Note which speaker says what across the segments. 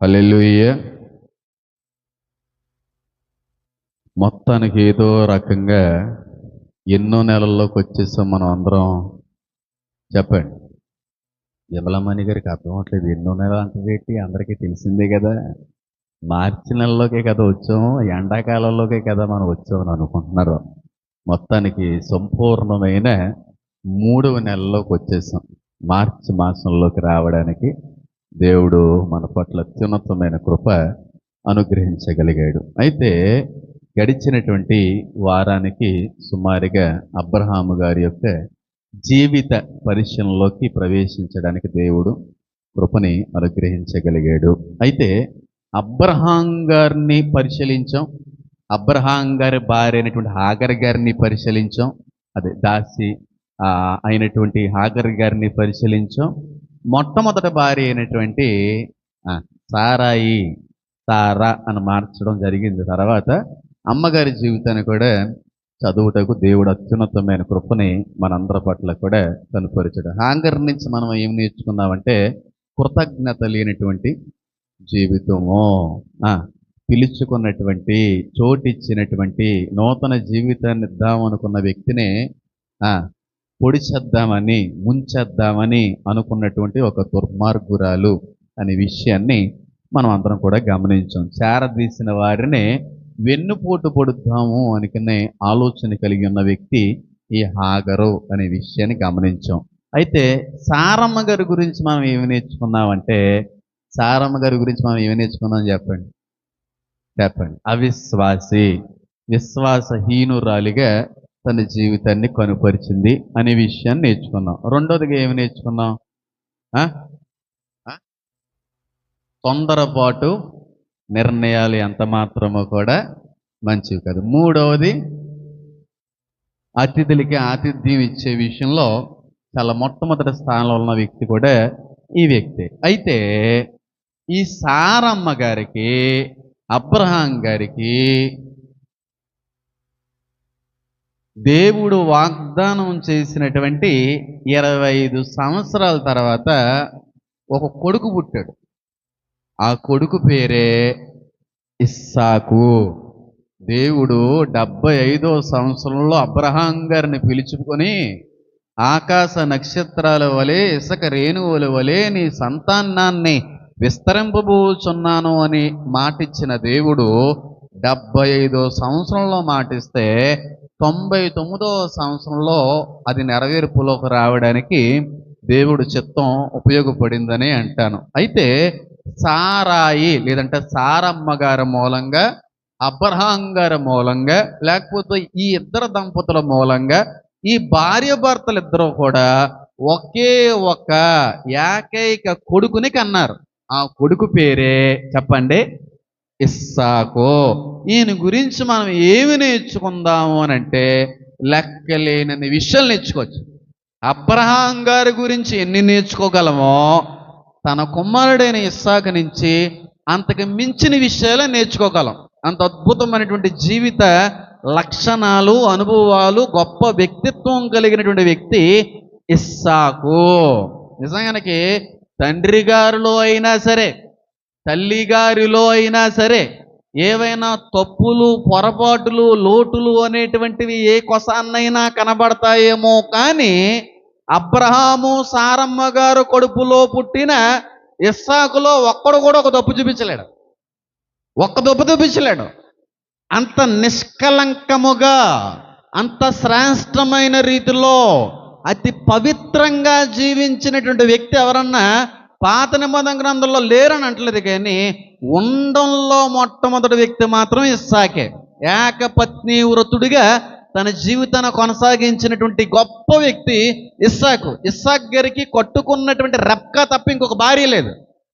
Speaker 1: హల్లెలూయా. మొత్తానికి ఏదో రకంగా ఎన్నో నెలల్లోకి వచ్చేసాం మనం అందరం. చెప్పండి. విమలమణి గారికి అర్థం అవట్లేదు. ఎన్నో నెలలు అంటదేంటి? అందరికీ తెలిసిందే కదా. మార్చి నెలలోకే కదా వచ్చాము, ఎండాకాలంలోకే కదా మనం వచ్చామని అనుకుంటున్నారు. మొత్తానికి సంపూర్ణమైన 3వ నెలలోకి వచ్చేసాం. మార్చి మాసంలోకి రావడానికి దేవుడు మన పట్ల అత్యున్నతమైన కృప అనుగ్రహించగలిగాడు. అయితే గడిచినటువంటి వారానికి సుమారుగా అబ్రహాము గారి యొక్క జీవిత పరిశీలనలోకి ప్రవేశించడానికి దేవుడు కృపని అనుగ్రహించగలిగాడు. అయితే అబ్రహాం గారిని పరిశీలించాం. అబ్రహాం గారి భార్య అయినటువంటి హాగర్ గారిని పరిశీలించాం. అదే దాసి అయినటువంటి హాగర్ గారిని పరిశీలించాం. మొట్టమొదటి భార్య అయినటువంటి సారాయి, సారా అని మార్చడం జరిగింది. తర్వాత అమ్మగారి జీవితాన్ని కూడా చదువుటకు దేవుడు అత్యున్నతమైన కృపని మనందరి పట్ల కూడా కనుపరిచాడు. హాగర్ నుంచి మనం ఏం నేర్చుకున్నామంటే కృతజ్ఞత లేనటువంటి జీవితము, పిలుచుకున్నటువంటి చోటిచ్చినటువంటి నూతన జీవితాన్ని ఇద్దామనుకున్న వ్యక్తిని పొడిచేద్దామని ముంచేద్దామని అనుకున్నటువంటి ఒక దుర్మార్గురాలు అనే విషయాన్ని మనం అందరం కూడా గమనించాం. చేరదీసిన వారిని వెన్నుపోటు పొడుద్దాము అనుకునే ఆలోచన కలిగి ఉన్న వ్యక్తి ఈ హాగరు అనే విషయాన్ని గమనించాం. అయితే సారమ్మ గారి గురించి మనం ఏమి నేర్చుకున్నామంటే చెప్పండి. అవిశ్వాసి, విశ్వాసహీనురాలిగా తన జీవితాన్ని కనుపరిచింది అనే విషయాన్ని నేర్చుకున్నాం. రెండోదిగా ఏమి నేర్చుకున్నాం? తొందరపాటు నిర్ణయాలు ఎంత మాత్రమో కూడా మంచివి కాదు. మూడవది, అతిథులకి ఆతిథ్యం ఇచ్చే విషయంలో చాలా మొట్టమొదటి స్థానంలో ఉన్న వ్యక్తి కూడా ఈ వ్యక్తి. అయితే ఈ సారమ్మ గారికి, అబ్రహాం గారికి దేవుడు వాగ్దానం చేసినటువంటి 25 సంవత్సరాల తర్వాత ఒక కొడుకు పుట్టాడు. ఆ కొడుకు పేరే ఇస్సాకు. దేవుడు 75వ సంవత్సరంలో అబ్రహాం గారిని పిలుచుకొని ఆకాశ నక్షత్రాల వలె ఇసుక రేణువుల వలె నీ సంతానాన్ని విస్తరింపబోచున్నాను అని మాటిచ్చిన దేవుడు 75వ సంవత్సరంలో మాటిస్తే 99వ సంవత్సరంలో అది నెరవేర్పులోకి రావడానికి దేవుడు చిత్తం ఉపయోగపడిందని అంటాను. అయితే సారాయి లేదంటే సారమ్మ గారి మూలంగా, అబ్రహాం గారి మూలంగా, లేకపోతే ఈ ఇద్దరు దంపతుల మూలంగా ఈ భార్య భర్తలు ఇద్దరు కూడా ఒకే ఒక ఏకైక కొడుకుని కన్నారు. ఆ కొడుకు పేరే చెప్పండి, ఇస్సాకు. ఈయన గురించి మనం ఏమి నేర్చుకుందాము అని అంటే లెక్కలేనన్ని విషయాలు నేర్చుకోవచ్చు. అబ్రహాం గారి గురించి ఎన్ని నేర్చుకోగలమో తన కుమారుడైన ఇస్సాకు నుంచి అంతకు మించిన విషయాలు నేర్చుకోగలం. అంత అద్భుతమైనటువంటి జీవిత లక్షణాలు, అనుభవాలు, గొప్ప వ్యక్తిత్వం కలిగినటువంటి వ్యక్తి ఇస్సాకు. నిజానికి తండ్రి గారిలో అయినా సరే, తల్లి గారిలో అయినా సరే ఏవైనా తప్పులు, పొరపాటులు, లోటులు అనేటువంటివి ఏ కొసాన్నైనా కనబడతాయేమో, కానీ అబ్రహాము సారమ్మ గారు కడుపులో పుట్టిన ఇస్సాకులో ఒక్కడు కూడా ఒక తప్పు చూపించలేడు. అంత నిష్కలంకముగా, అంత శ్రేష్టమైన రీతిలో అతి పవిత్రంగా జీవించినటువంటి వ్యక్తి ఎవరన్నా పాత నిబంధన గ్రంథంలో లేరని అంటలేదు, కానీ ఉండంలో మొట్టమొదటి వ్యక్తి మాత్రం ఇస్సాకే. ఏకపత్ని వ్రతుడిగా తన జీవితాన్ని కొనసాగించినటువంటి గొప్ప వ్యక్తి ఇస్సాకు. ఇస్సాకు గారికి కట్టుకున్నటువంటి రెబ్కా తప్ప ఇంకొక భార్య లేదు,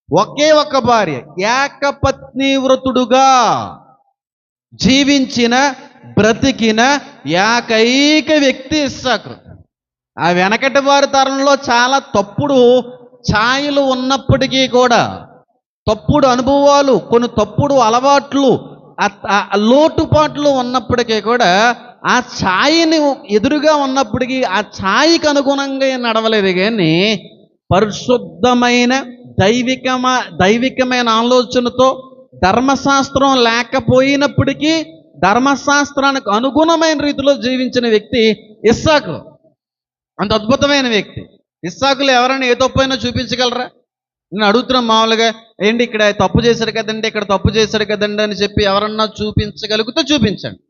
Speaker 1: ఒకే ఒక్క భార్య. ఏకపత్ని వ్రతుడుగా జీవించిన, బ్రతికిన ఏకైక వ్యక్తి ఇస్సాకు. ఆ వెనకటి వారి తరంలో చాలా తప్పుడు ఛాయలు ఉన్నప్పటికీ కూడా, తప్పుడు అనుభవాలు, కొన్ని తప్పుడు అలవాట్లు, లోటుపాట్లు ఉన్నప్పటికీ కూడా, ఆ ఛాయని ఎదురుగా ఉన్నప్పటికీ ఆ ఛాయకి అనుగుణంగా నడవలేదు, కానీ పరిశుద్ధమైన దైవికమైన ఆలోచనతో ధర్మశాస్త్రం లేకపోయినప్పటికీ ధర్మశాస్త్రానికి అనుగుణమైన రీతిలో జీవించిన వ్యక్తి ఇస్సాకు. అంత అద్భుతమైన వ్యక్తి. ఇస్సాకులో ఎవరైనా ఏ తప్పైనా చూపించగలరా? నేను అడుగుతున్నాం మామూలుగా, ఏంటి ఇక్కడ తప్పు చేశాడు కదండి, ఇక్కడ తప్పు చేశాడు కదండి అని చెప్పి ఎవరన్నా చూపించగలిగితే చూపించండి.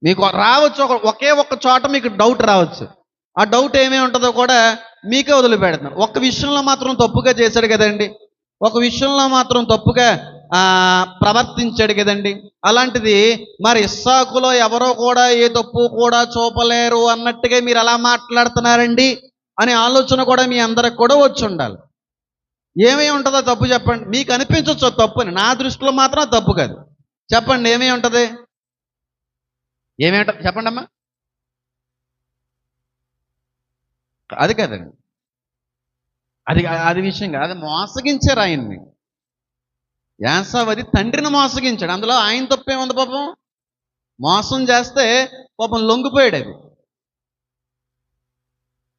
Speaker 1: మీకు రావచ్చు, ఒకే ఒక్క చోట మీకు డౌట్ రావచ్చు. ఆ డౌట్ ఏమేమి ఉంటుందో కూడా మీకే వదిలిపెడుతున్నాను. ఒక్క విషయంలో మాత్రం తప్పుగా చేశాడు కదండి, ఒక విషయంలో మాత్రం తప్పుగా ప్రవర్తించాడు కదండి. అలాంటిది మరి ఇస్సాకులో ఎవరో కూడా ఏ తప్పు కూడా చూపలేరు అన్నట్టుగా మీరు ఎలా మాట్లాడుతున్నారండి అనే ఆలోచన కూడా మీ అందరికి కూడా వచ్చి ఉండాలి. ఏమేమి ఉంటుందో తప్పు చెప్పండి. మీకు అనిపించవచ్చు తప్పుని, నా దృష్టిలో మాత్రం తప్పు కాదు. చెప్పండి ఏమేమి ఉంటుంది, ఏమేమిట చెప్పండి అమ్మా. అది కాదండి, అది విషయం కాదు. అది మోసగించారు ఆయన్ని. యాసావది తండ్రిని మోసగించాడు. అందులో ఆయన తప్పేముంది పాపం? మోసం చేస్తే పాపం లొంగిపోయాడు. అది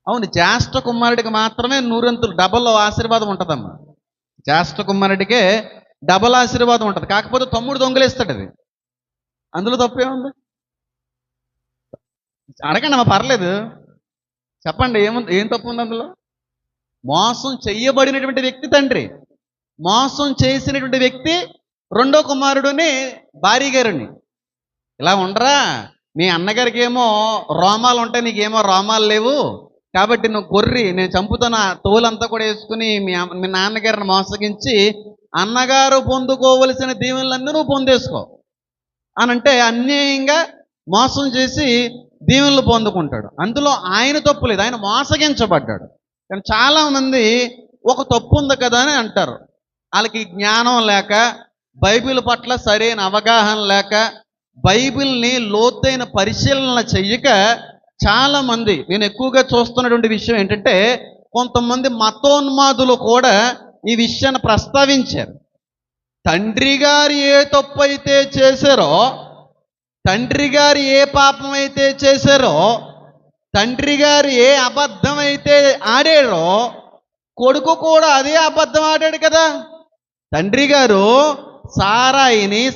Speaker 1: అవును, జ్యేష్ఠ కుమారుడికి మాత్రమే నూరంతులు డబల్ ఆశీర్వాదం ఉంటుందమ్మా. జ్యేష్ఠ కుమారుడికే డబల్ ఆశీర్వాదం ఉంటుంది. కాకపోతే తమ్ముడు దొంగలేస్తాడు. అది అందులో తప్పేముంది? అడగండి అమ్మా, పర్లేదు, చెప్పండి ఏం తప్పు ఉంది అందులో? మోసం చెయ్యబడినటువంటి వ్యక్తి తండ్రి, మోసం చేసినటువంటి వ్యక్తి రెండో కుమారుడిని, భార్య గారిని, ఇలా ఉండరా, మీ అన్నగారికి ఏమో రోమాలు ఉంటాయి, నీకేమో రోమాలు లేవు, కాబట్టి నువ్వు కొర్రి, నేను చంపుతాను, తోలంతా కూడా వేసుకుని మీ నాన్నగారిని మోసగించి అన్నగారు పొందుకోవలసిన దీవెనలన్నీ నువ్వు పొందేసుకో అని అంటే అన్యాయంగా మోసం చేసి దీవెనలు పొందుకుంటాడు. అందులో ఆయన తప్పు లేదు, ఆయన మోసగించబడ్డాడు. కానీ చాలామంది ఒక తప్పు ఉంది కదా అని అంటారు. వాళ్ళకి జ్ఞానం లేక, బైబిల్ పట్ల సరైన అవగాహన లేక, బైబిల్ని లోతైన పరిశీలన చెయ్యక చాలామంది, నేను ఎక్కువగా చూస్తున్నటువంటి విషయం ఏంటంటే, కొంతమంది మతోన్మాదులు కూడా ఈ విషయాన్ని ప్రస్తావించారు. తండ్రి గారు ఏ తప్పు అయితే చేశారో, తండ్రి గారు ఏ పాపం అయితే చేశారో, తండ్రి గారు ఏ అబద్ధం అయితే ఆడారో, కొడుకు కూడా అదే అబద్ధం ఆడాడు కదా. తండ్రి గారు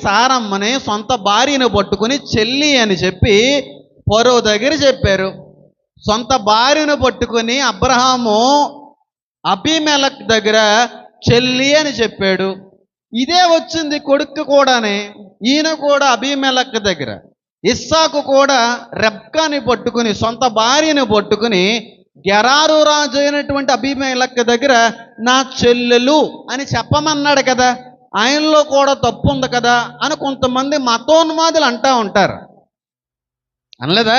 Speaker 1: సారమ్మని సొంత భార్యను పట్టుకుని చెల్లి అని చెప్పి ఫరో దగ్గర చెప్పారు. సొంత భార్యను పట్టుకుని అబ్రహాము అబీమెలెకు దగ్గర చెల్లి అని చెప్పాడు. ఇదే వచ్చింది కొడుకు కూడానే. ఈయన కూడా అబీమెలెకు దగ్గర, ఇస్సాకు కూడా రెబ్కాని పట్టుకుని సొంత భార్యను పట్టుకుని గెరారు రాజు అయినటువంటి అబీమెలెకు దగ్గర నా చెల్లెలు అని చెప్పమన్నాడు కదా, ఆయనలో కూడా తప్పు ఉంది కదా అని కొంతమంది మతోన్మాదులు అంటూ ఉంటారు. అనలేదా?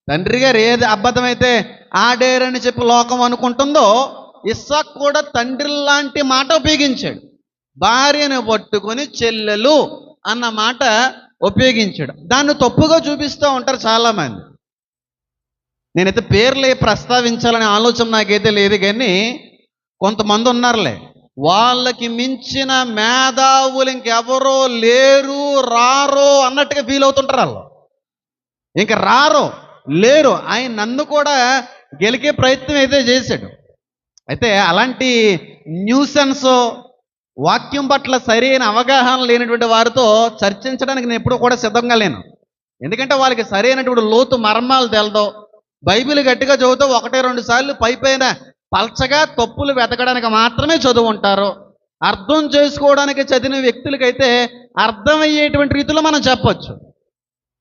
Speaker 1: తండ్రి గారు ఏది అబద్ధమైతే ఆడేరని చెప్పి లోకం అనుకుంటుందో, ఇస్సాకు కూడా తండ్రి లాంటి మాట ఉపయోగించాడు. భార్యను పట్టుకొని చెల్లెలు అన్న మాట ఉపయోగించాడు. దాన్ని తప్పుగా చూపిస్తూ ఉంటారు చాలామంది. నేనైతే పేర్లే ప్రస్తావించాలనే ఆలోచన నాకైతే లేదు, కానీ కొంతమంది ఉన్నారులే, వాళ్ళకి మించిన మేధావులు ఇంకెవరో లేరు, రారో అన్నట్టుగా ఫీల్ అవుతుంటారు. వాళ్ళు ఇంక రారో లేరు. ఆయన నన్ను కూడా గెలికే ప్రయత్నం అయితే చేశాడు. అయితే అలాంటి న్యూసెన్స్, వాక్యం పట్ల సరైన అవగాహన లేనటువంటి వారితో చర్చించడానికి నేను ఎప్పుడూ కూడా సిద్ధంగా లేను. ఎందుకంటే వాళ్ళకి సరైనటువంటి లోతు మర్మాలు తెలదో, బైబిల్ గట్టిగా చదువుతూ 1-2 సార్లు పైపైన పల్చగా తప్పులు వెతకడానికి మాత్రమే చదువుంటారు. అర్థం చేసుకోవడానికి చదివిన వ్యక్తులకైతే అర్థమయ్యేటువంటి రీతిలో మనం చెప్పొచ్చు.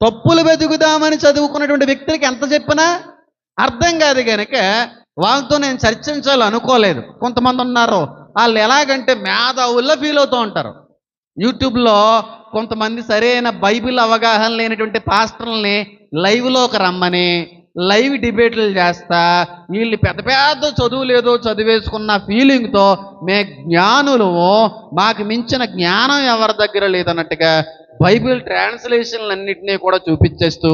Speaker 1: తప్పులు వెతుకుదామని చదువుకున్నటువంటి వ్యక్తులకి ఎంత చెప్పినా అర్థం కాదు కనుక వాళ్ళతో నేను చర్చించాలనుకోలేదు. కొంతమంది ఉన్నారు, వాళ్ళు ఎలాగంటే మేధావుల్లో ఫీల్ అవుతూ ఉంటారు. యూట్యూబ్లో కొంతమంది సరైన బైబిల్ అవగాహన లేనటువంటి పాస్టర్లని లైవ్లోకి రమ్మని లైవ్ డిబేట్లు చేస్తా, వీళ్ళు పెద్ద పెద్ద చదువులేదో చదివేసుకున్న ఫీలింగ్తో మే జ్ఞానులు, మాకు మించిన జ్ఞానం ఎవరి దగ్గర లేదన్నట్టుగా బైబిల్ ట్రాన్స్లేషన్లన్నింటినీ కూడా చూపించేస్తూ,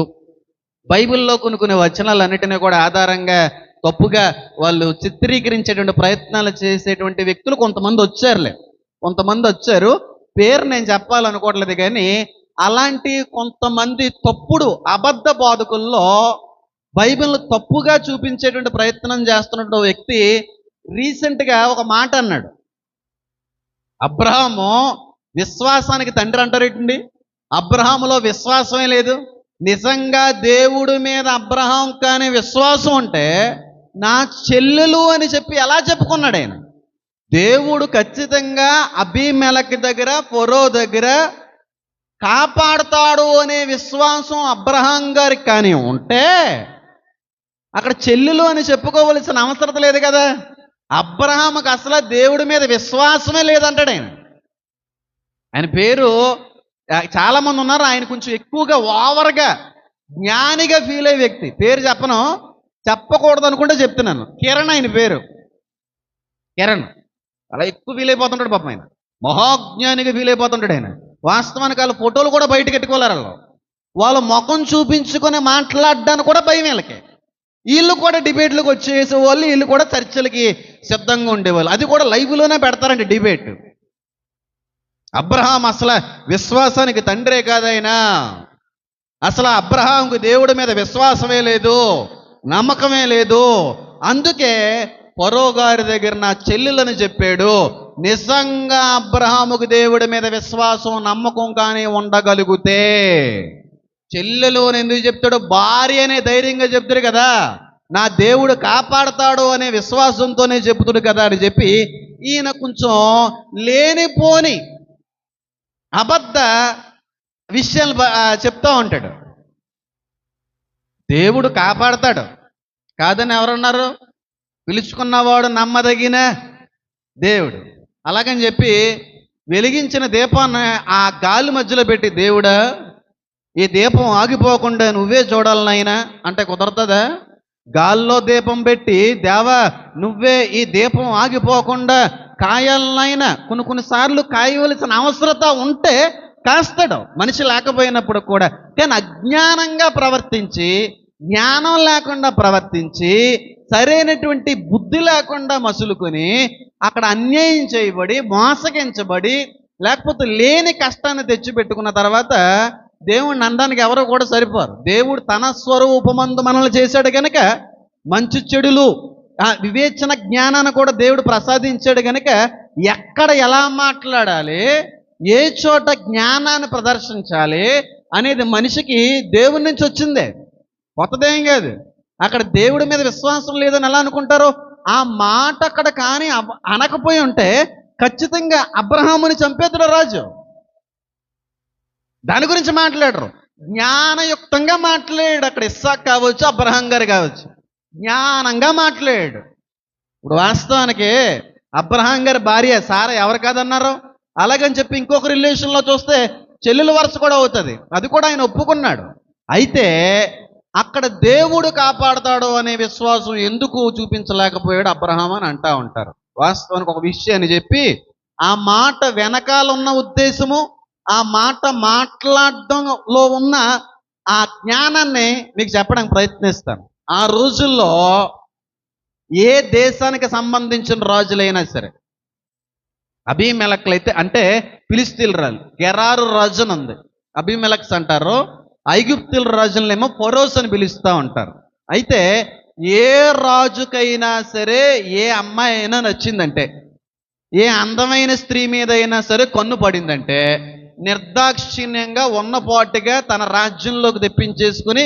Speaker 1: బైబిల్లో కొన్ని వచనాలన్నిటినీ కూడా ఆధారంగా తప్పుగా వాళ్ళు చిత్రీకరించేటువంటి ప్రయత్నాలు చేసేటువంటి వ్యక్తులు కొంతమంది వచ్చారు. పేరు నేను చెప్పాలనుకోవట్లేదు, కానీ అలాంటి కొంతమంది తప్పుడు అబద్ధ బోధకుల్లో బైబిల్ను తప్పుగా చూపించేటువంటి ప్రయత్నం చేస్తున్నటువంటి వ్యక్తి రీసెంట్గా ఒక మాట అన్నాడు. అబ్రహాము విశ్వాసానికి తండ్రి అంటారేంటండి? అబ్రహాములో విశ్వాసమే లేదు. నిజంగా దేవుడి మీద అబ్రహాం కానీ విశ్వాసం ఉంటే నా చెల్లెలు అని చెప్పి ఎలా చెప్పుకున్నాడు ఆయన? దేవుడు ఖచ్చితంగా అబీమెలెకు దగ్గర, ఫరో దగ్గర కాపాడుతాడు అనే విశ్వాసం అబ్రహాం గారికి కానీ ఉంటే అక్కడ చెల్లెలు అని చెప్పుకోవలసిన అవసరం లేదు కదా. అబ్రహాముకి అసలు దేవుడి మీద విశ్వాసమే లేదంటాడు ఆయన. ఆయన పేరు చాలామంది ఉన్నారు, ఆయన కొంచెం ఎక్కువగా ఓవర్గా జ్ఞానిగా ఫీల్ అయ్యే వ్యక్తి. పేరు చెప్పకూడదు అనుకుంటే చెప్తున్నాను. కిరణ్ ఆయన పేరు. కిరణ్ అలా ఎక్కువ ఫీల్ అయిపోతుంటాడు పాపం ఆయన. మహాజ్ఞానిగా ఫీల్ అయిపోతుంటాడు ఆయన. వాస్తవానికి వాళ్ళ ఫోటోలు కూడా బయటకు ఎట్టుకోలేరు. వాళ్ళ ముఖం చూపించుకొని మాట్లాడడానికి కూడా భయం వీళ్ళకి. వీళ్ళు కూడా డిబేట్లకు వచ్చేసేవాళ్ళు, వీళ్ళు కూడా చర్చలకి సిద్ధంగా ఉండేవాళ్ళు. అది కూడా లైవ్లోనే పెడతారండి డిబేట్. అబ్రహాం అసలు విశ్వాసానికి తండ్రే కాదైనా. అసలు అబ్రహాంకు దేవుడి మీద విశ్వాసమే లేదు, నమ్మకమే లేదు. అందుకే ఫరో గారి దగ్గర నా చెల్లెలని చెప్పాడు. నిజంగా అబ్రహాముకు దేవుడి మీద విశ్వాసం, నమ్మకం కానీ ఉండగలిగితే చెల్లెలు అని ఎందుకు చెప్తాడు? భార్య అనే ధైర్యంగా చెప్తాడు కదా. నా దేవుడు కాపాడతాడు అనే విశ్వాసంతోనే చెబుతాడు కదా అని చెప్పి ఈయన కొంచెం లేనిపోని అబద్ధ విషయాలు చెప్తా ఉంటాడు. దేవుడు కాపాడతాడు కాదని ఎవరన్నారు? పిలుచుకున్నవాడు నమ్మదగిన దేవుడు. అలాగని చెప్పి వెలిగించిన దీపాన్ని ఆ గాలి మధ్యలో పెట్టి, దేవుడా ఈ దీపం ఆగిపోకుండా నువ్వే చూడాలి నాయనా అంటే కుదరతుందా? గాల్లో దీపం పెట్టి, దేవా నువ్వే ఈ దీపం ఆగిపోకుండా కాయాలనైనా కొన్నిసార్లు కాయవలసిన అవసరత ఉంటే కాస్తాడు మనిషి లేకపోయినప్పుడు కూడా. కానీ అజ్ఞానంగా ప్రవర్తించి, జ్ఞానం లేకుండా ప్రవర్తించి, సరైనటువంటి బుద్ధి లేకుండా మసులుకొని అక్కడ అన్యాయం చేయబడి, మోసగించబడి, లేకపోతే లేని కష్టాన్ని తెచ్చిపెట్టుకున్న తర్వాత దేవుడిని అనడానికి ఎవరో కూడా సరిపోరు. దేవుడు తన స్వరూపమందు మనల్ని చేశాడు కనుక మంచి చెడులు వివేచన జ్ఞానాన్ని కూడా దేవుడు ప్రసాదించాడు కనుక ఎక్కడ ఎలా మాట్లాడాలి, ఏ చోట జ్ఞానాన్ని ప్రదర్శించాలి అనేది మనిషికి దేవుడి నుంచి వచ్చిందే, కొత్తదేం కాదు. అక్కడ దేవుడి మీద విశ్వాసం లేదని ఎలా అనుకుంటారో ఆ మాట అక్కడ కానీ అనకపోయి ఉంటే ఖచ్చితంగా అబ్రహాముని చంపేతుడు రాజు. దాని గురించి మాట్లాడరు, జ్ఞానయుక్తంగా మాట్లాడాడు. అక్కడ ఇస్సాక్ కావచ్చు, అబ్రహాం గారు కావచ్చు, జ్ఞానంగా మాట్లాడాడు. ఇప్పుడు వాస్తవానికి అబ్రహాం గారి భార్య సారా ఎవరు కాదన్నారు? అలాగని చెప్పి ఇంకొక రిలేషన్లో చూస్తే చెల్లెల వరుస కూడా అవుతుంది, అది కూడా ఆయన ఒప్పుకున్నాడు. అయితే అక్కడ దేవుడు కాపాడతాడు అనే విశ్వాసం ఎందుకు చూపించలేకపోయాడు అబ్రహాం అని అంటా ఉంటారు. వాస్తవానికి ఒక విషయాన్ని చెప్పి ఆ మాట వెనకాల ఉన్న ఉద్దేశము, ఆ మాట మాట్లాడడంలో ఉన్న ఆ జ్ఞానాన్ని మీకు చెప్పడానికి ప్రయత్నిస్తాను. ఆ రోజుల్లో ఏ దేశానికి సంబంధించిన రాజులైనా సరే, అబీమెలెకులైతే అంటే ఫిలిస్తీన్ల రాజు, గెరారు రాజు అని ఉంది, అబీమెలెక్స్ అంటారు. ఐగుప్తుల రాజులనేమో ఫరోస్ అని పిలుస్తూ ఉంటారు. అయితే ఏ రాజుకైనా సరే ఏ అమ్మాయి అయినా నచ్చిందంటే, ఏ అందమైన స్త్రీ మీద అయినా సరే కన్ను పడిందంటే నిర్దాక్షిణ్యంగా ఉన్నపాటుగా తన రాజ్యంలోకి తెప్పించేసుకుని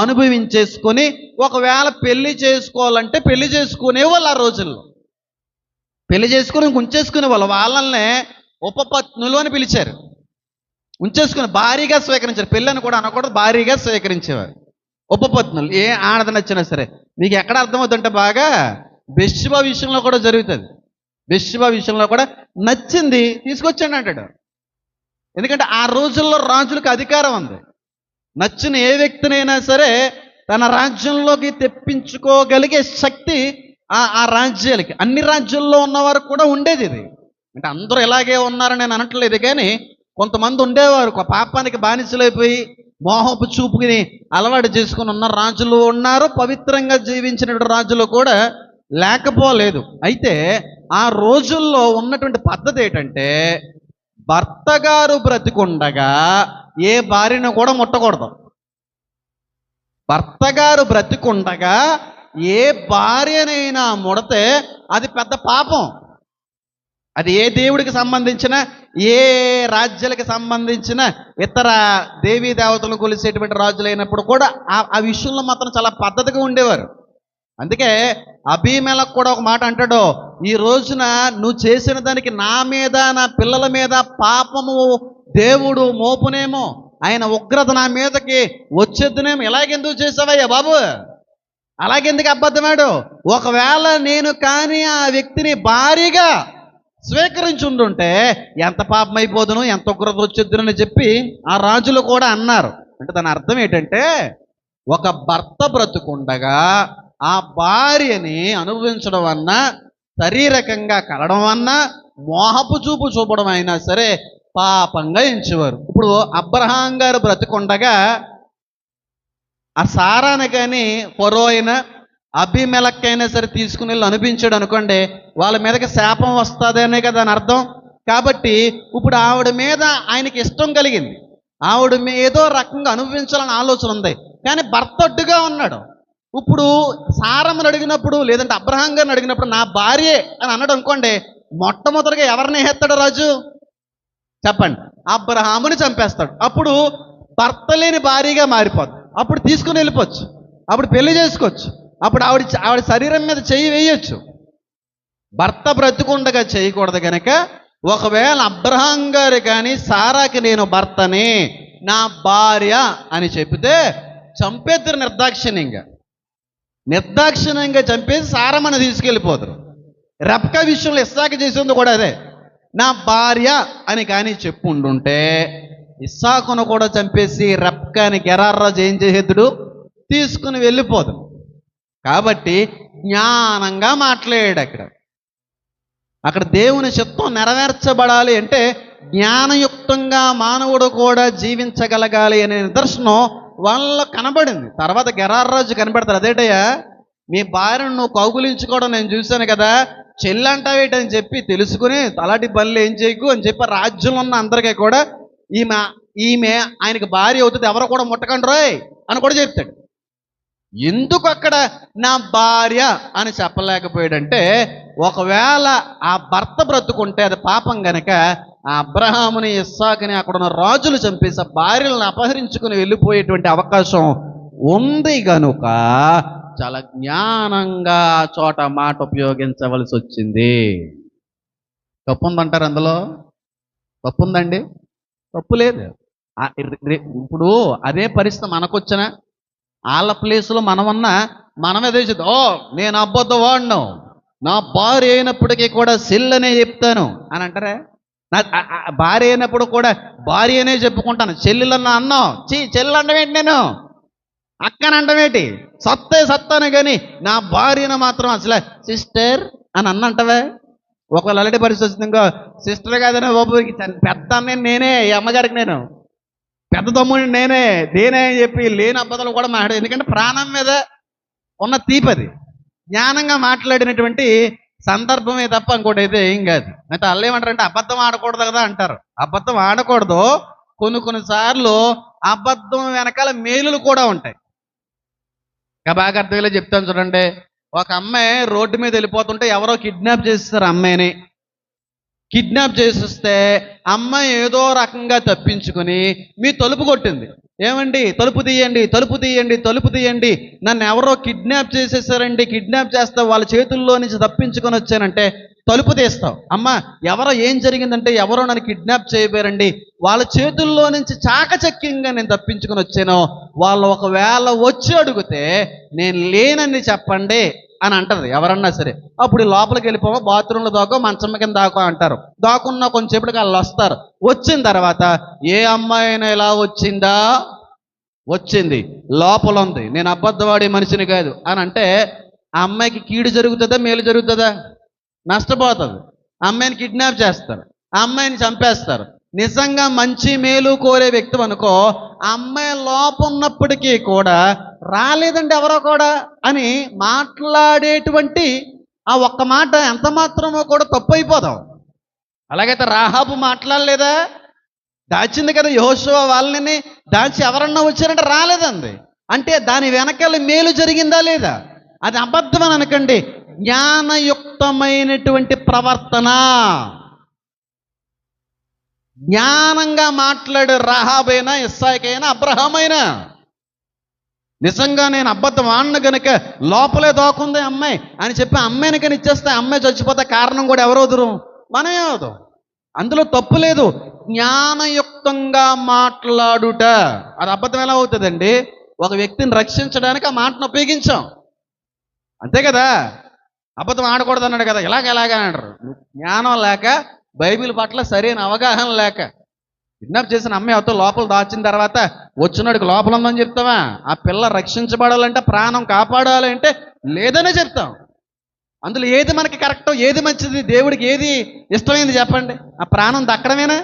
Speaker 1: అనుభవించేసుకొని, ఒకవేళ పెళ్లి చేసుకోవాలంటే పెళ్లి చేసుకునేవాళ్ళు. ఆ రోజుల్లో పెళ్లి చేసుకుని ఉంచేసుకునే వాళ్ళనే ఉపపత్నులు అని పిలిచారు. ఉంచేసుకుని భారీగా స్వీకరించారు. పెళ్ళని కూడా అనకూడదు, భారీగా స్వీకరించేవారు ఉపపత్నులు. ఏ ఆడది నచ్చినా సరే. మీకు ఎక్కడ అర్థమవుతుంటే బాగా బెత్షెబా విషయంలో కూడా జరుగుతుంది. బెత్షెబా విషయంలో కూడా నచ్చింది తీసుకొచ్చాడు అంటాడు. ఎందుకంటే ఆ రోజుల్లో రాజులకు అధికారం ఉంది. నచ్చిన ఏ వ్యక్తినైనా సరే తన రాజ్యంలోకి తెప్పించుకోగలిగే శక్తి ఆ రాజ్యాలకి, అన్ని రాజ్యాల్లో ఉన్నవారు కూడా ఉండేది. ఇది అంటే అందరూ ఇలాగే ఉన్నారని నేను అనట్లేదు, కానీ కొంతమంది ఉండేవారు పాపానికి బానిసలైపోయి మోహపు చూపుని అలవాటు చేసుకుని ఉన్న రాజులు ఉన్నారు. పవిత్రంగా జీవించిన రాజులు కూడా లేకపోలేదు. అయితే ఆ రోజుల్లో ఉన్నటువంటి పద్ధతి ఏంటంటే, భర్త గారు బ్రతికుండగా ఏ భార్యను కూడా ముట్టకూడదు. భర్త గారు బ్రతికుండగా ఏ భార్యనైనా ముడితే అది పెద్ద పాపం. అది ఏ దేవుడికి సంబంధించిన, ఏ రాజ్యాలకు సంబంధించిన, ఇతర దేవీ దేవతలను కొలిసేటువంటి రాజులైనప్పుడు కూడా ఆ విషయంలో మాత్రం చాలా పద్ధతిగా ఉండేవారు. అందుకే అబీమెలెకు కూడా ఒక మాట అంటాడు, ఈ రోజున నువ్వు చేసిన దానికి నా మీద నా పిల్లల మీద పాపము దేవుడు మోపునేమో, ఆయన ఉగ్రత నా మీదకి వచ్చేద్దునేమో. ఇలాగెందుకు చేసావయ్యా బాబు, అలాగెందుకు అబద్ధమాడు? ఒకవేళ నేను కానీ ఆ వ్యక్తిని భారీగా స్వీకరించి ఉండుంటే ఎంత పాపం అయిపోదును, ఎంత ఉగ్రత వచ్చేద్దునని చెప్పి ఆ రాజులు కూడా అన్నారు. అంటే దాని అర్థం ఏంటంటే, ఒక భర్త బ్రతుకుండగా ఆ భార్యని అనుభవించడం అన్నా, శారీరకంగా కలడం అన్నా, మోహపు చూపు చూపడం అయినా సరే పాపంగా ఎంచేవారు. ఇప్పుడు అబ్రహాం గారు బ్రతుకుండగా ఆ సారాని కానీ ఫరో అయినా అబీమెలెకు అయినా సరే తీసుకుని వెళ్ళి అనిపించాడు అనుకోండి, వాళ్ళ మీదకి శాపం వస్తుంది అనే కదా అని అర్థం. కాబట్టి ఇప్పుడు ఆవిడ మీద ఆయనకి ఇష్టం కలిగింది, ఆవిడ ఏదో రకంగా అనుభవించాలని ఆలోచన ఉంది, కానీ భర్త అడ్డుగా ఉన్నాడు. ఇప్పుడు సారమ్మని అడిగినప్పుడు, లేదంటే అబ్రహాం గారిని అడిగినప్పుడు నా భార్యే అని అన్నాడు అనుకోండి, మొట్టమొదటిగా ఎవరిని హేస్తాడు రాజు చెప్పండి? అబ్రహాముని చంపేస్తాడు. అప్పుడు భర్త లేని భార్యగా మారిపోద్ది. అప్పుడు తీసుకుని వెళ్ళిపోవచ్చు, అప్పుడు పెళ్లి చేసుకోవచ్చు, అప్పుడు ఆవిడ శరీరం మీద చెయ్యి వేయొచ్చు. భర్త బ్రతుకుండగా చేయకూడదు కనుక, ఒకవేళ అబ్రహాం గారు కానీ సారాకి నేను భర్తని, నా భార్య అని చెబితే చంపేద్దరు నిర్దాక్షిణ్యంగా చంపేసి సారమ్మని తీసుకెళ్ళిపోతారు. రెబ్కా విషయంలో ఇస్సాకు చేసింది కూడా అదే, నా భార్య అని కానీ చెప్పుండుంటే ఇస్సాకును కూడా చంపేసి రెబ్కాని గెరార్రాజు ఏం చేసేద్దుడు, తీసుకుని వెళ్ళిపోదు. కాబట్టి జ్ఞానంగా మాట్లాడాడు. అక్కడ దేవుని చిత్తం నెరవేర్చబడాలి అంటే జ్ఞానయుక్తంగా మానవుడు కూడా జీవించగలగాలి అనే నిదర్శనం వాళ్ళలో కనబడింది. తర్వాత గెరార్రాజు కనబడతారు, అదేటయ్యా మీ భార్యను నువ్వు కౌగులించుకోవడం నేను చూశాను కదా, చెల్లంటావేటని చెప్పి తెలుసుకుని అలాంటి పనులు ఏం చేయకు అని చెప్పి రాజ్యంలో ఉన్న అందరికీ కూడా ఈమె ఆయనకి భార్య అవుతుంది, ఎవరో కూడా ముట్టకండి రోయ్ అని కూడా చెప్తాడు. ఎందుకు అక్కడ నా భార్య అని చెప్పలేకపోయాడంటే, ఒకవేళ ఆ భర్త బ్రతుకుంటే అది పాపం గనక ఆ అబ్రహాముని ఇస్సాకుని అక్కడ ఉన్న రాజులు చంపేసి ఆ భార్యలను అపహరించుకుని వెళ్ళిపోయేటువంటి అవకాశం ఉంది గనుక చాలా జ్ఞానంగా చోట మాట ఉపయోగించవలసి వచ్చింది. తప్పు ఉందంటారు అందులో? తప్పు ఉందండి? తప్పు లేదు. ఇప్పుడు అదే పరిస్థితి మనకొచ్చినా, వాళ్ళ ప్లేస్లో మనమన్నా మనం అదే చెప్తాం, ఓ నేను అబద్ధం వాడిను, నా భార్య అయినప్పటికీ కూడా చెల్లనే చెప్తాను అని అంటారా? నా భార్య అయినప్పుడు కూడా భార్యనే చెప్పుకుంటాను, చెల్లెలన్నా అన్నాం, చెల్లి అంటమేంటి, నేను అక్కని అంటమేంటి, సత్తాను కానీ నా భార్యను మాత్రం అసలు సిస్టర్ అని అన్నంటవే. ఒకవేళ అలాంటి పరిస్థితి వచ్చింది, ఇంకో సిస్టర్ కాదనే బాబు, పెద్ద అన్నయ్య నేనే, ఈ అమ్మగారికి నేను పెద్ద తమ్ముడిని నేనే అని చెప్పి లేని అబద్ధాలు కూడా మాట్లాడు. ఎందుకంటే ప్రాణం మీద ఉన్న తీపది. జ్ఞానంగా మాట్లాడినటువంటి సందర్భమే తప్ప ఇంకోటి అయితే ఏం కాదు. అయితే వాళ్ళు ఏమంటారంటే అబద్ధం ఆడకూడదు కదా అంటారు. అబద్ధం ఆడకూడదు, కొన్నిసార్లు అబద్ధం వెనకాల మేలులు కూడా ఉంటాయి. బాగా అర్థమయ్యేలా చెప్తాను చూడండి. ఒక అమ్మాయి రోడ్డు మీద వెళ్ళిపోతుంటే ఎవరో కిడ్నాప్ చేస్తారు అమ్మాయిని. కిడ్నాప్ చేసిస్తే అమ్మాయి ఏదో రకంగా తప్పించుకొని మీ తలుపు కొట్టింది, ఏమండి తలుపు తీయండి, తలుపు తీయండి, తలుపు తీయండి, నన్ను ఎవరో కిడ్నాప్ చేసేసారండి, కిడ్నాప్ చేస్తా, వాళ్ళ చేతుల్లో నుంచి తప్పించుకొని వచ్చానంటే తలుపు తీస్తావు. అమ్మ ఎవరో ఏం జరిగిందంటే ఎవరో నన్ను కిడ్నాప్ చేయబోయారండి, వాళ్ళ చేతుల్లో నుంచి చాకచక్యంగా నేను తప్పించుకొని వచ్చాను, వాళ్ళు ఒకవేళ వచ్చి అడిగితే నేను లేనని చెప్పండి అని అంటారు ఎవరన్నా సరే. అప్పుడు లోపలికి వెళ్ళిపోవా, బాత్రూంలో దాకో మంచమ్మ కింద దాకో అంటారు. దాకున్నా కొంచెంసేపటికి వాళ్ళు వస్తారు. వచ్చిన తర్వాత ఏ అమ్మాయి అయినా ఇలా వచ్చిందా, వచ్చింది, లోపల ఉంది, నేను అబద్ధవాడే మనిషిని కాదు అని అంటే ఆ అమ్మాయికి కీడు జరుగుతుందా మేలు జరుగుతుందా? నష్టపోతుంది. అమ్మాయిని కిడ్నాప్ చేస్తారు, ఆ అమ్మాయిని చంపేస్తారు. నిజంగా మంచి మేలు కోరే వ్యక్తి అనుకో, అమ్మాయి లోపం ఉన్నప్పటికీ కూడా రాలేదండి ఎవరో కూడా అని మాట్లాడేటువంటి ఆ ఒక్క మాట ఎంత మాత్రమో కూడా తప్పు అయిపోదాం. అలాగైతే రాహాబు మాట్లాడలేదా? దాచింది కదా యెహోషువ, వాళ్ళని దాచి ఎవరన్నా వచ్చారంటే రాలేదండి. అంటే దాని వెనకాల మేలు జరిగిందా లేదా? అది అబద్ధం అని అనకండి. జ్ఞానయుక్తమైనటువంటి ప్రవర్తన, జ్ఞానంగా మాట్లాడే రాహాబైనా, ఇస్సాకైనా, అబ్రహామైనా. నిజంగా నేను అబద్ధం ఆడిన గనుక లోపలే దోకుంది అమ్మాయి అని చెప్పి అమ్మాయిని కానీ ఇచ్చేస్తే అమ్మాయి చచ్చిపోతే కారణం కూడా ఎవరవుదురు? మనమే అవుతాం. అందులో తప్పు లేదు. జ్ఞానయుక్తంగా మాట్లాడుట అది అబద్ధం ఎలా అవుతుందండి? ఒక వ్యక్తిని రక్షించడానికి ఆ మాటను ఉపయోగించాం, అంతే కదా. అబద్ధం ఆడకూడదు అన్నాడు కదా, ఎలాగ అంటారు. జ్ఞానం లేక, బైబిల్ పట్ల సరైన అవగాహన లేక. కిడ్నాప్ చేసిన అమ్మాయి అవతో లోపల దాచిన తర్వాత వచ్చినాడికి లోపల ఉందని చెప్తావా? ఆ పిల్ల రక్షించబడాలంటే, ప్రాణం కాపాడాలంటే లేదనే చెప్తాం. అందులో ఏది మనకి కరెక్టో, ఏది మంచిది, దేవుడికి ఏది ఇష్టమైంది చెప్పండి? ఆ ప్రాణం దక్కడమేనా?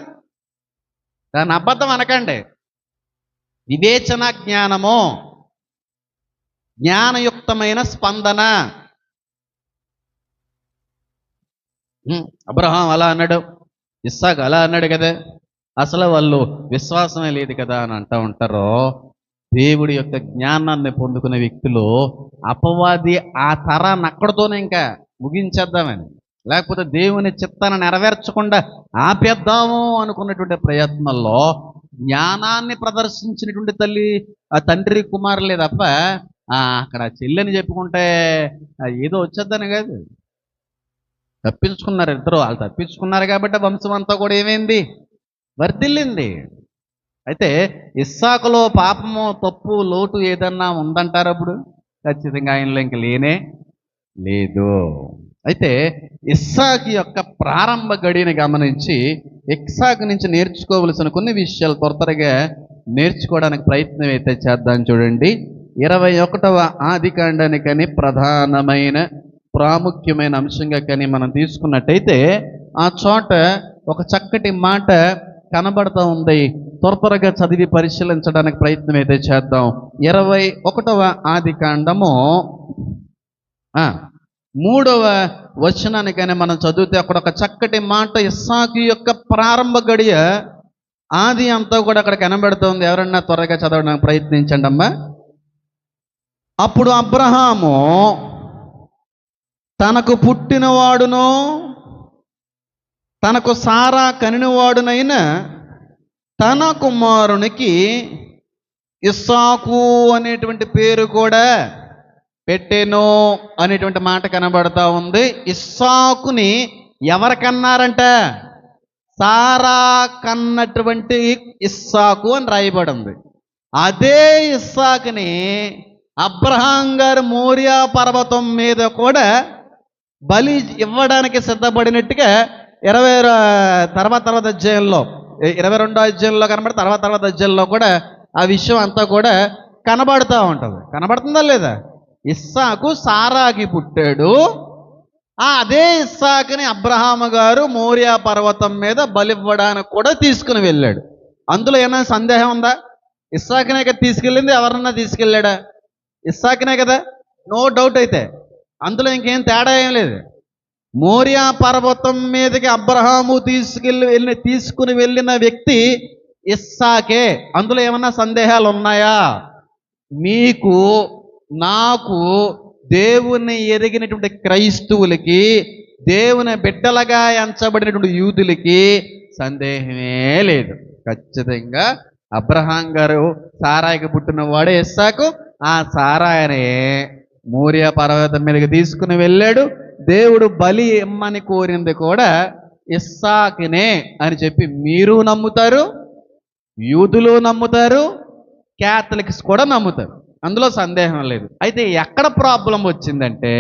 Speaker 1: దాన్ని అబద్ధం అనకండి. వివేచన జ్ఞానము, జ్ఞానయుక్తమైన స్పందన. అబ్రహాం అలా అన్నాడు, ఇస్సాకు అలా అన్నాడు కదా, అసలు వాళ్ళు విశ్వాసమే లేదు కదా అని అంటూ ఉంటారు. దేవుడి యొక్క జ్ఞానాన్ని పొందుకునే వ్యక్తులు అపవాది ఆ తరాన్ని అక్కడితోనే ఇంకా ముగించేద్దామని, లేకపోతే దేవుని చిత్తాన్ని నెరవేర్చకుండా ఆపేద్దాము అనుకున్నటువంటి ప్రయత్నంలో జ్ఞానాన్ని ప్రదర్శించినటువంటి తండ్రి కుమారులే తప్ప అక్కడ చెల్లెని చెప్పుకుంటే ఏదో వచ్చేద్దని కాదు. తప్పించుకున్నారు ఇద్దరు. వాళ్ళు తప్పించుకున్నారు కాబట్టి వంశం అంతా కూడా ఏమైంది? వర్ధిల్లింది. అయితే ఇస్సాకులో పాపము, తప్పు, లోటు ఏదన్నా ఉందంటారు అప్పుడు? ఖచ్చితంగా ఆయనలో ఇంక లేనే లేదు. అయితే ఇస్సాకు యొక్క ప్రారంభ గడిని గమనించి ఇస్సాకు నుంచి నేర్చుకోవలసిన కొన్ని విషయాలు త్వరగా నేర్చుకోవడానికి ప్రయత్నం అయితే చేద్దాం. చూడండి, 21వ ఆదికాండానికని ప్రధానమైన ప్రాముఖ్యమైన అంశంగా కానీ మనం తీసుకున్నట్టయితే ఆ చోట ఒక చక్కటి మాట కనబడుతూ ఉంది. త్వరగా చదివి పరిశీలించడానికి ప్రయత్నం అయితే చేద్దాం. 21వ ఆదికాండము 3వ వచనానికైనా మనం చదివితే అక్కడ ఒక చక్కటి మాట, ఇస్సాకు యొక్క ప్రారంభ గడియ ఆది అంతా కూడా అక్కడ కనబడుతుంది. ఎవరన్నా త్వరగా చదవడానికి ప్రయత్నించండి అమ్మా. అప్పుడు అబ్రహాము తనకు పుట్టినవాడును తనకు సారా కనినవాడునైన తన కుమారునికి ఇస్సాకు అనేటువంటి పేరు కూడా పెట్టెను అనేటువంటి మాట కనబడతా ఉంది. ఇస్సాకుని ఎవరికన్నారంట? సారా కన్నటువంటి ఇస్సాకు అని రాయబడింది. అదే ఇస్సాకుని అబ్రహాం గారు మోరియా పర్వతం మీద కూడా బలి ఇవ్వడానికి సిద్ధపడినట్టుగా తర్వాత అధ్యాయంలో 22వ అధ్యాయంలో కనబడి తర్వాత అధ్యాయంలో కూడా ఆ విషయం అంతా కూడా కనబడుతూ ఉంటుంది. కనబడుతుందా లేదా? ఇస్సాకు సారాకి పుట్టాడు. అదే ఇస్సాకుని అబ్రహాము గారు మోరియా పర్వతం మీద బలివ్వడానికి కూడా తీసుకుని వెళ్ళాడు. అందులో ఏమైనా సందేహం ఉందా? ఇస్సాకునే కదా తీసుకెళ్ళింది, ఎవరన్నా తీసుకెళ్ళాడా? ఇస్సాకునే కదా, నో డౌట్. అయితే అందులో ఇంకేం తేడా ఏం లేదు. మోరియా పర్వతం మీదకి అబ్రహాము తీసుకుని వెళ్ళిన వ్యక్తి ఇస్సాకే. అందులో ఏమన్నా సందేహాలు ఉన్నాయా? మీకు, నాకు, దేవుని ఎరిగినటువంటి క్రైస్తవులకి, దేవుని బిడ్డలుగా ఎంచబడినటువంటి యూదులకి సందేహమే లేదు. ఖచ్చితంగా అబ్రహాం గారు సారాయికి పుట్టినవాడే ఇస్సాకు. ఆ సారాయనే మోరియా పర్వతం మీదకి తీసుకుని వెళ్ళాడు. దేవుడు బలి ఇమ్మని కోరింది కూడా ఇస్సాకునే అని చెప్పి మీరు నమ్ముతారు, యూదులు నమ్ముతారు, క్యాథలిక్స్ కూడా నమ్ముతారు. అందులో సందేహం లేదు. అయితే ఎక్కడ ప్రాబ్లం వచ్చిందంటే,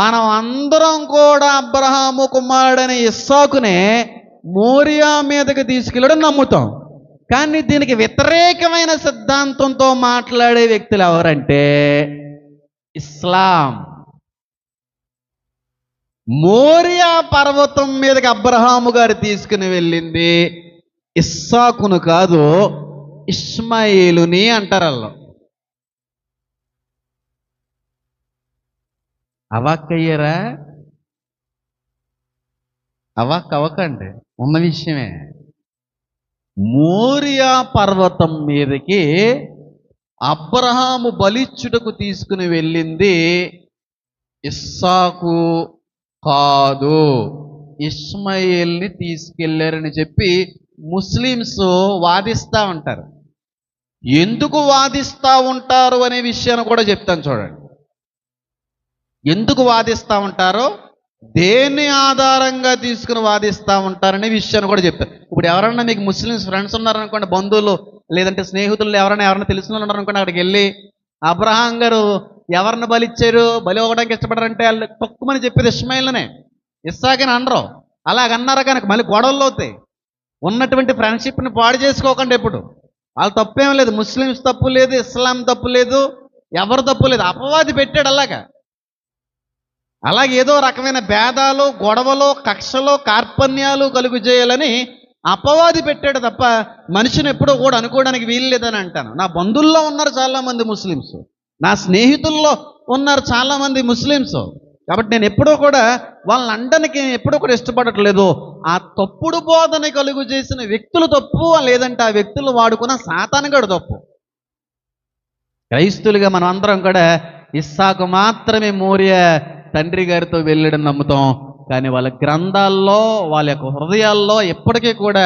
Speaker 1: మనం అందరం కూడా అబ్రహాము కుమారుడైన ఇస్సాకునే మోరియా మీదకి తీసుకెళ్ళడం నమ్ముతాం. కానీ దీనికి వ్యతిరేకమైన సిద్ధాంతంతో మాట్లాడే వ్యక్తులు ఎవరంటే ఇస్లాం. మోరియా పర్వతం మీదకి అబ్రహాము గారు తీసుకుని వెళ్ళింది ఇస్సాకును కాదు, ఇష్మాయేలుని అంటారు వాళ్ళు. అవాక్కయ్యారా? అవ్వకండి, ఉన్న విషయమే. మోరియా పర్వతం మీదకి అబ్రహాము బలిచ్చుటకు తీసుకుని వెళ్ళింది ఇస్సాకు కాదు, ఇష్మాయేల్ని తీసుకెళ్లారని చెప్పి ముస్లిమ్స్ వాదిస్తూ ఉంటారు. ఎందుకు వాదిస్తూ ఉంటారు అనే విషయాన్ని కూడా చెప్తాను చూడండి. ఎందుకు వాదిస్తూ ఉంటారో, దేన్ని ఆధారంగా తీసుకుని వాదిస్తూ ఉంటారనే విషయాన్ని కూడా చెప్తారు. ఇప్పుడు ఎవరన్నా మీకు ముస్లిమ్స్ ఫ్రెండ్స్ ఉన్నారనుకోండి, బంధువులు లేదంటే స్నేహితులు ఎవరైనా తెలిసిన వాళ్ళు ఉన్నారనుకోండి, అక్కడికి వెళ్ళి అబ్రహాం గారు ఎవరిని బలిచ్చారు, బలి ఇవ్వడానికి ఇష్టపడారంటే వాళ్ళు తక్కువని చెప్పేది ఇష్మాయిల్నే, ఇస్సాకని అనరు. అలాగన్నారు కనుక మళ్ళీ గొడవలు అవుతాయి. ఉన్నటువంటి ఫ్రెండ్షిప్ని పాడు చేసుకోకండి ఎప్పుడు. వాళ్ళ తప్పేం లేదు, ముస్లిమ్స్ తప్పు లేదు, ఇస్లాం తప్పు లేదు, ఎవరు తప్పు లేదు. అపవాది పెట్టాడు అలాగే ఏదో రకమైన భేదాలు, గొడవలు, కక్షలు, కార్పణ్యాలు కలుగు చేయాలని అపవాది పెట్టాడు తప్ప మనిషిని ఎప్పుడో కూడా అనుకోవడానికి వీలు లేదని అంటాను. నా బంధువుల్లో ఉన్నారు చాలామంది ముస్లిమ్స్, నా స్నేహితుల్లో ఉన్నారు చాలామంది ముస్లిమ్స్. కాబట్టి నేను ఎప్పుడూ కూడా వాళ్ళని అండనికి ఎప్పుడూ కూడా ఇష్టపడట్లేదు. ఆ తప్పుడు బోధన కలుగు చేసిన వ్యక్తులు తప్పు, లేదంటే ఆ వ్యక్తులు వాడుకున్న సాతానుగాడు తప్పు. క్రైస్తులుగా మనం అందరం కూడా ఇస్సాకు మాత్రమే మోరియా తండ్రి గారితో వెళ్ళడం నమ్ముతాం. కానీ వాళ్ళ గ్రంథాల్లో, వాళ్ళ యొక్క హృదయాల్లో ఎప్పటికీ కూడా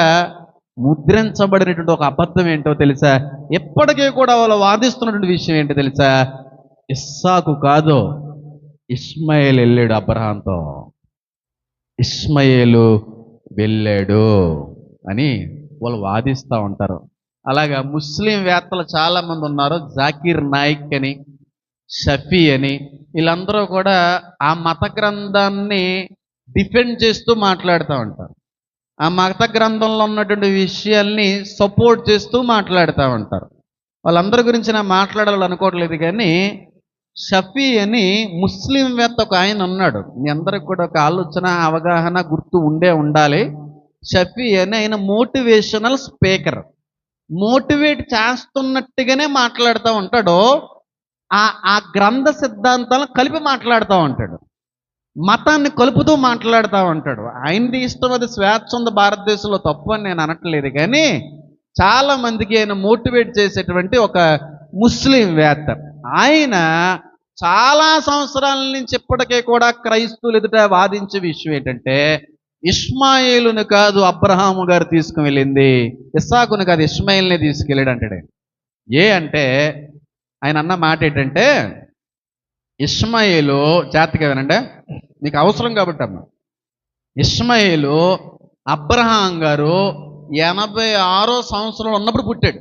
Speaker 1: ముద్రించబడినటువంటి ఒక అబద్ధం ఏంటో తెలుసా? ఎప్పటికీ కూడా వాళ్ళు వాదిస్తున్నటువంటి విషయం ఏంటో తెలుసా? ఇస్సాకు కాదు, ఇష్మాయేలు వెళ్ళాడు అబ్రహాంతో, ఇష్మాయేలు వెళ్ళాడు అని వాళ్ళు వాదిస్తూ ఉంటారు. అలాగా ముస్లిం వేత్తలు చాలామంది ఉన్నారు, జాకీర్ నాయిక్ అని, షఫీ అని. వీళ్ళందరూ కూడా ఆ మత గ్రంథాన్ని డిఫెండ్ చేస్తూ మాట్లాడుతూ ఉంటారు. ఆ మత గ్రంథంలో ఉన్నటువంటి విషయాల్ని సపోర్ట్ చేస్తూ మాట్లాడుతూ ఉంటారు. వాళ్ళందరి గురించి నేను మాట్లాడాలని అనుకోవట్లేదు, కానీ షఫీ అని ముస్లిం వేత్త ఒక ఆయన ఉన్నాడు. మీ అందరికి కూడా ఒక ఆలోచన, అవగాహన, గుర్తు ఉండాలి. షఫీ అని ఆయన మోటివేషనల్ స్పీకర్. మోటివేట్ చేస్తున్నట్టుగానే మాట్లాడుతూ ఉంటాడు. ఆ గ్రంథ సిద్ధాంతాలను కలిపి మాట్లాడుతూ ఉంటాడు, మతాన్ని కలుపుతూ మాట్లాడుతూ ఉంటాడు. ఆయనది ఇష్టం, అది స్వేచ్ఛ ఉంది భారతదేశంలో, తప్పు అని నేను అనట్లేదు. కానీ చాలా మందికి ఆయన మోటివేట్ చేసేటువంటి ఒక ముస్లిం వేత్త. ఆయన చాలా సంవత్సరాల నుంచి ఇప్పటికే కూడా క్రైస్తవులు ఎదుట వాదించే విషయం ఏంటంటే, ఇష్మాయేలుని కాదు అబ్రహాము గారు తీసుకువెళ్ళింది, ఇస్సాకుని కాదు ఇష్మాయేల్ని తీసుకెళ్ళాడు అంటాడు. అంటే ఆయన అన్న మాట ఏంటంటే, ఇష్మాయేలు జాతికి ఏమనంటే నీకు అవసరం కాబట్టి అమ్మ, ఇష్మాయేలు అబ్రహాం గారు 86వ సంవత్సరంలో ఉన్నప్పుడు పుట్టాడు.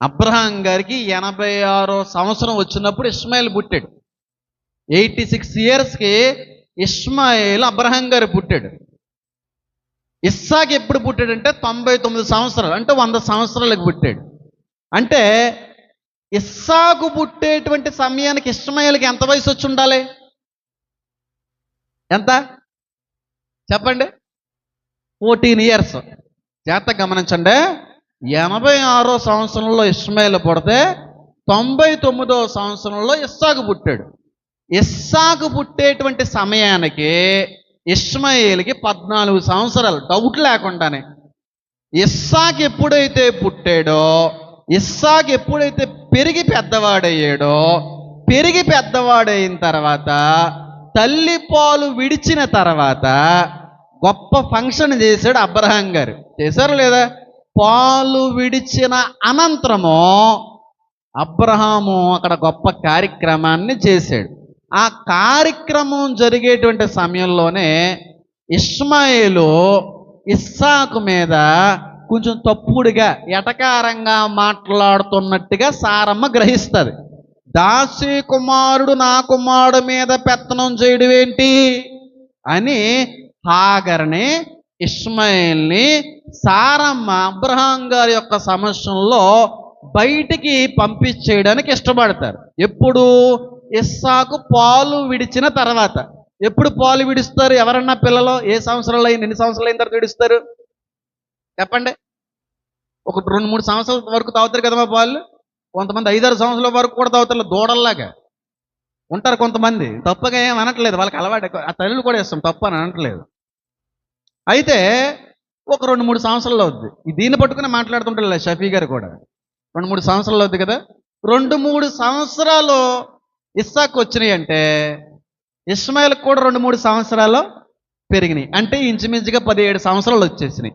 Speaker 1: అబ్రహాం గారికి 86వ సంవత్సరం వచ్చినప్పుడు ఇష్మాయేలు పుట్టాడు. 86 ఇయర్స్కి ఇష్మాయేలు అబ్రహాం గారు పుట్టాడు. ఇస్సాకు ఎప్పుడు పుట్టాడంటే 99 సంవత్సరాలు, అంటే 100 సంవత్సరాలకు పుట్టాడు. అంటే ఇస్సాకు పుట్టేటువంటి సమయానికి ఇష్మాయేలుకి ఎంత వయసు వచ్చి ఉండాలి? ఎంత చెప్పండి? 14 ఇయర్స్. జాగ్రత్తగా గమనించండి. 86వ సంవత్సరంలో ఇష్మాయేలు పుడితే 99వ సంవత్సరంలో ఇస్సాకు పుట్టాడు. ఇస్సాకు పుట్టేటువంటి సమయానికి ఇష్మాయేలుకి 14 సంవత్సరాలు, డౌట్ లేకుండానే. ఇస్సాకు ఎప్పుడైతే పుట్టాడో, ఇస్సాకు ఎప్పుడైతే పెరిగి పెద్దవాడైన తర్వాత, తల్లి పాలు విడిచిన తర్వాత గొప్ప ఫంక్షన్ చేశాడు అబ్రహాం గారు. చేశారు లేదా? పాలు విడిచిన అనంతరము అబ్రహాము అక్కడ గొప్ప కార్యక్రమాన్ని చేశాడు. ఆ కార్యక్రమం జరిగేటువంటి సమయంలోనే ఇష్మాయేలు ఇస్సాకు మీద కొంచెం తప్పుడుగా, ఎటకారంగా మాట్లాడుతున్నట్టుగా సారమ్మ గ్రహిస్తుంది. దాసి కుమారుడు నా కుమారుడు మీద పెత్తనం చేయడం ఏంటి అని హాగర్ని, ఇష్మాయేల్ని సారమ్మ అబ్రహాం గారి యొక్క సమస్యల్లో బయటికి పంపించేయడానికి ఇష్టపడతారు. ఎప్పుడు? ఇస్సాకు పాలు విడిచిన తర్వాత. ఎప్పుడు పాలు విడుస్తారు? ఎవరన్నా పిల్లలు ఏ సంవత్సరాలు అయింది, ఎన్ని సంవత్సరాలు అయిన తర్వాత విడుస్తారు చెప్పండి? ఒక 2-3 సంవత్సరాల వరకు తాగుతారు కదమ్మా పాలు. కొంతమంది 5-6 సంవత్సరాల వరకు కూడా తాగుతారు, దూడల్లాగా ఉంటారు కొంతమంది. తప్పగా ఏం అనట్లేదు, వాళ్ళకి అలవాటు. ఆ తల్లులు కూడా ఇస్తాం, తప్పు అని అనట్లేదు. అయితే ఒక 2-3 సంవత్సరాలు అవుద్ది. దీన్ని పట్టుకుని మాట్లాడుతుంటారు షఫీ గారు కూడా. 2-3 సంవత్సరాలు అవుద్ది కదా. 2-3 సంవత్సరాలు ఇస్సాకు వచ్చినాయి అంటే ఇష్మాయేలుకు కూడా 2-3 సంవత్సరాలు పెరిగినాయి. అంటే ఇంచుమించుగా 17 సంవత్సరాలు వచ్చేసినాయి.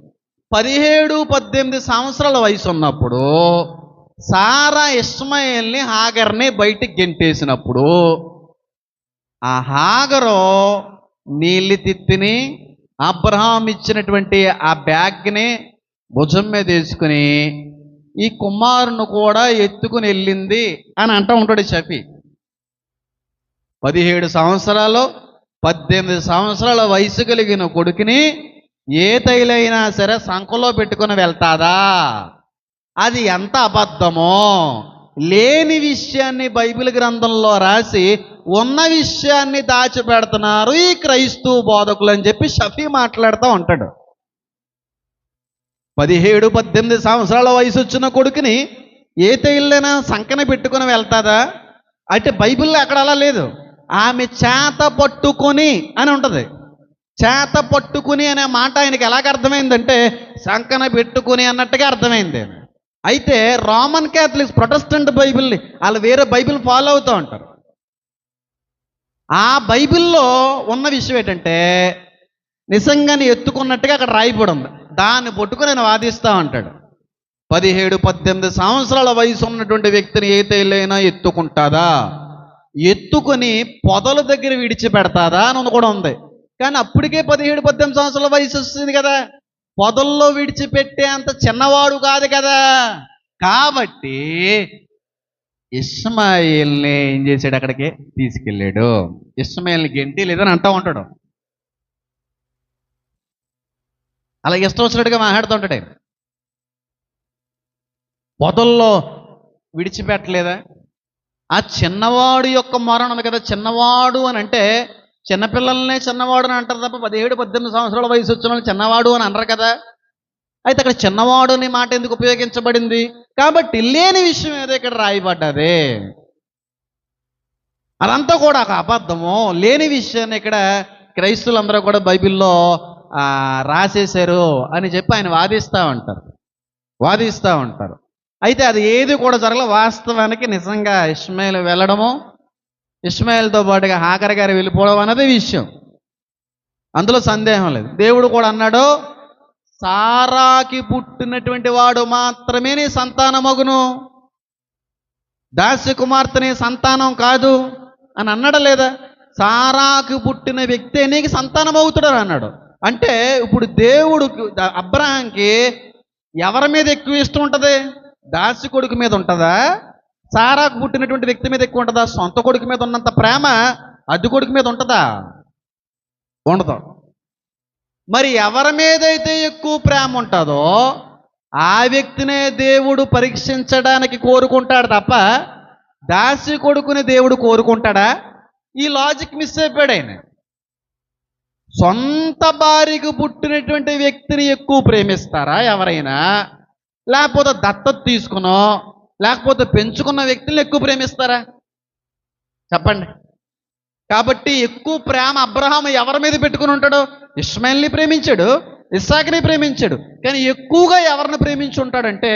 Speaker 1: 17-18 సంవత్సరాల వయసు ఉన్నప్పుడు సారా ఇష్మాయేల్ని హాగర్ని బయటికి గెంటేసినప్పుడు ఆ హాగరు నీళ్ళు తిత్తిని అబ్రహాం ఇచ్చినటువంటి ఆ బ్యాగ్ని భుజం మీద వేసుకుని ఈ కుమారుని కూడా ఎత్తుకుని వెళ్ళింది అని అంటూ ఉంటాడు షఫీ. 17 సంవత్సరాలు 18 సంవత్సరాల వయసు కలిగిన కొడుకుని ఏ తైలైనా సరే సంకలో పెట్టుకుని వెళ్తాదా? అది ఎంత అబద్ధమో. లేని విషయాన్ని బైబిల్ గ్రంథంలో రాసి ఉన్న విషయాన్ని దాచిపెడుతున్నారు ఈ క్రైస్తవ బోధకులు అని చెప్పి షఫీ మాట్లాడుతూ ఉంటాడు. 17-18 సంవత్సరాల వయసు వచ్చిన కొడుకుని ఏ తైలైనా సంకన పెట్టుకుని వెళ్తాదా అంటే బైబిల్లో అక్కడ అలా లేదు. ఆమె చేత పట్టుకొని అని ఉంటుంది. చేత పట్టుకుని అనే మాట ఆయనకి ఎలాగ అర్థమైందంటే సంకన పెట్టుకుని అన్నట్టుగా అర్థమైంది. అయితే రోమన్ క్యాథలిక్స్ ప్రొటెస్టెంట్ బైబిల్ని వాళ్ళు వేరే బైబిల్ ఫాలో అవుతూ ఉంటారు. ఆ బైబిల్లో ఉన్న విషయం ఏంటంటే నిజంగానే ఎత్తుకున్నట్టుగా అక్కడ రాయబడి ఉంది. దాన్ని పట్టుకుని నేను వాదిస్తూ ఉంటాడు. 17-18 సంవత్సరాల వయసు ఉన్నటువంటి వ్యక్తిని ఏ తైలైనా ఎత్తుకుంటాదా, ఎత్తుకొని పొదల దగ్గర విడిచిపెడతాదా అని కూడా ఉంది. కానీ అప్పటికే 17-18 సంవత్సరాల వయసు వస్తుంది కదా, పొదల్లో విడిచిపెట్టే అంత చిన్నవాడు కాదు కదా. కాబట్టి ఇష్మాయేల్ని ఏం చేశాడు, అక్కడికి తీసుకెళ్ళాడు. ఇష్మాయేల్ని గెంటి లేదని అంటూ ఉంటాడు. అలా ఇష్టం వచ్చినట్టుగా మాట్లాడుతూ ఉంటాడు ఆయన. పొదల్లో విడిచిపెట్టలేదా? ఆ చిన్నవాడు యొక్క మరణం ఉంది కదా. చిన్నవాడు అని అంటే చిన్నపిల్లల్నే చిన్నవాడు అని అంటారు తప్ప 17-18 సంవత్సరాల వయసు వచ్చిన వాళ్ళు చిన్నవాడు అని అనరు కదా. అయితే అక్కడ చిన్నవాడు అనే మాట ఎందుకు ఉపయోగించబడింది? కాబట్టి లేని విషయం ఏదో ఇక్కడ రాయబడ్డది. అదంతా కూడా ఒక అబద్ధము. లేని విషయాన్ని ఇక్కడ క్రైస్తవులందరూ కూడా బైబిల్లో రాసేశారు అని చెప్పి ఆయన వాదిస్తూ ఉంటారు. అయితే అది ఏది కూడా జరగల. వాస్తవానికి నిజంగా ఇష్మాయేల్ వెళ్ళడము, ఇష్మాయేల్తో పాటుగా హాగర్ గారు వెళ్ళిపోవడం అన్నది విషయం, అందులో సందేహం లేదు. దేవుడు కూడా అన్నాడు, సారాకి పుట్టినటువంటి వాడు మాత్రమే నీ సంతానమగును, దాసి కుమార్తె నీ సంతానం కాదు అని అన్నాడా లేదా? సారాకి పుట్టిన వ్యక్తే నీకు సంతానం అవుతాడు అన్నాడు. అంటే ఇప్పుడు దేవుడు అబ్రహాంకి ఎవరి మీద ఎక్కువ ఇష్టం ఉంటుంది? దాసి కొడుకు మీద ఉంటుందా? సారాకు పుట్టినటువంటి వ్యక్తి మీద ఎక్కువ ఉంటుందా? సొంత కొడుకు మీద ఉన్నంత ప్రేమ అడ్డు కొడుకు మీద ఉంటుందా? ఉండదు. మరి ఎవరి మీదైతే ఎక్కువ ప్రేమ ఉంటుందో ఆ వ్యక్తినే దేవుడు పరీక్షించడానికి కోరుకుంటాడు తప్ప దాసి కొడుకుని దేవుడు కోరుకుంటాడా? ఈ లాజిక్ మిస్ అయిపోయాడు ఆయన. సొంత భార్యకు పుట్టినటువంటి వ్యక్తిని ఎక్కువ ప్రేమిస్తారా ఎవరైనా? లేకపోతే దత్తత తీసుకునో లేకపోతే పెంచుకున్న వ్యక్తులను ఎక్కువ ప్రేమిస్తారా? చెప్పండి. కాబట్టి ఎక్కువ ప్రేమ అబ్రహాం ఎవరి మీద పెట్టుకుని ఉంటాడు? ఇష్మాయేల్ని ప్రేమించాడు, ఇస్సాకుని ప్రేమించాడు. కానీ ఎక్కువగా ఎవరిని ప్రేమించి ఉంటాడంటే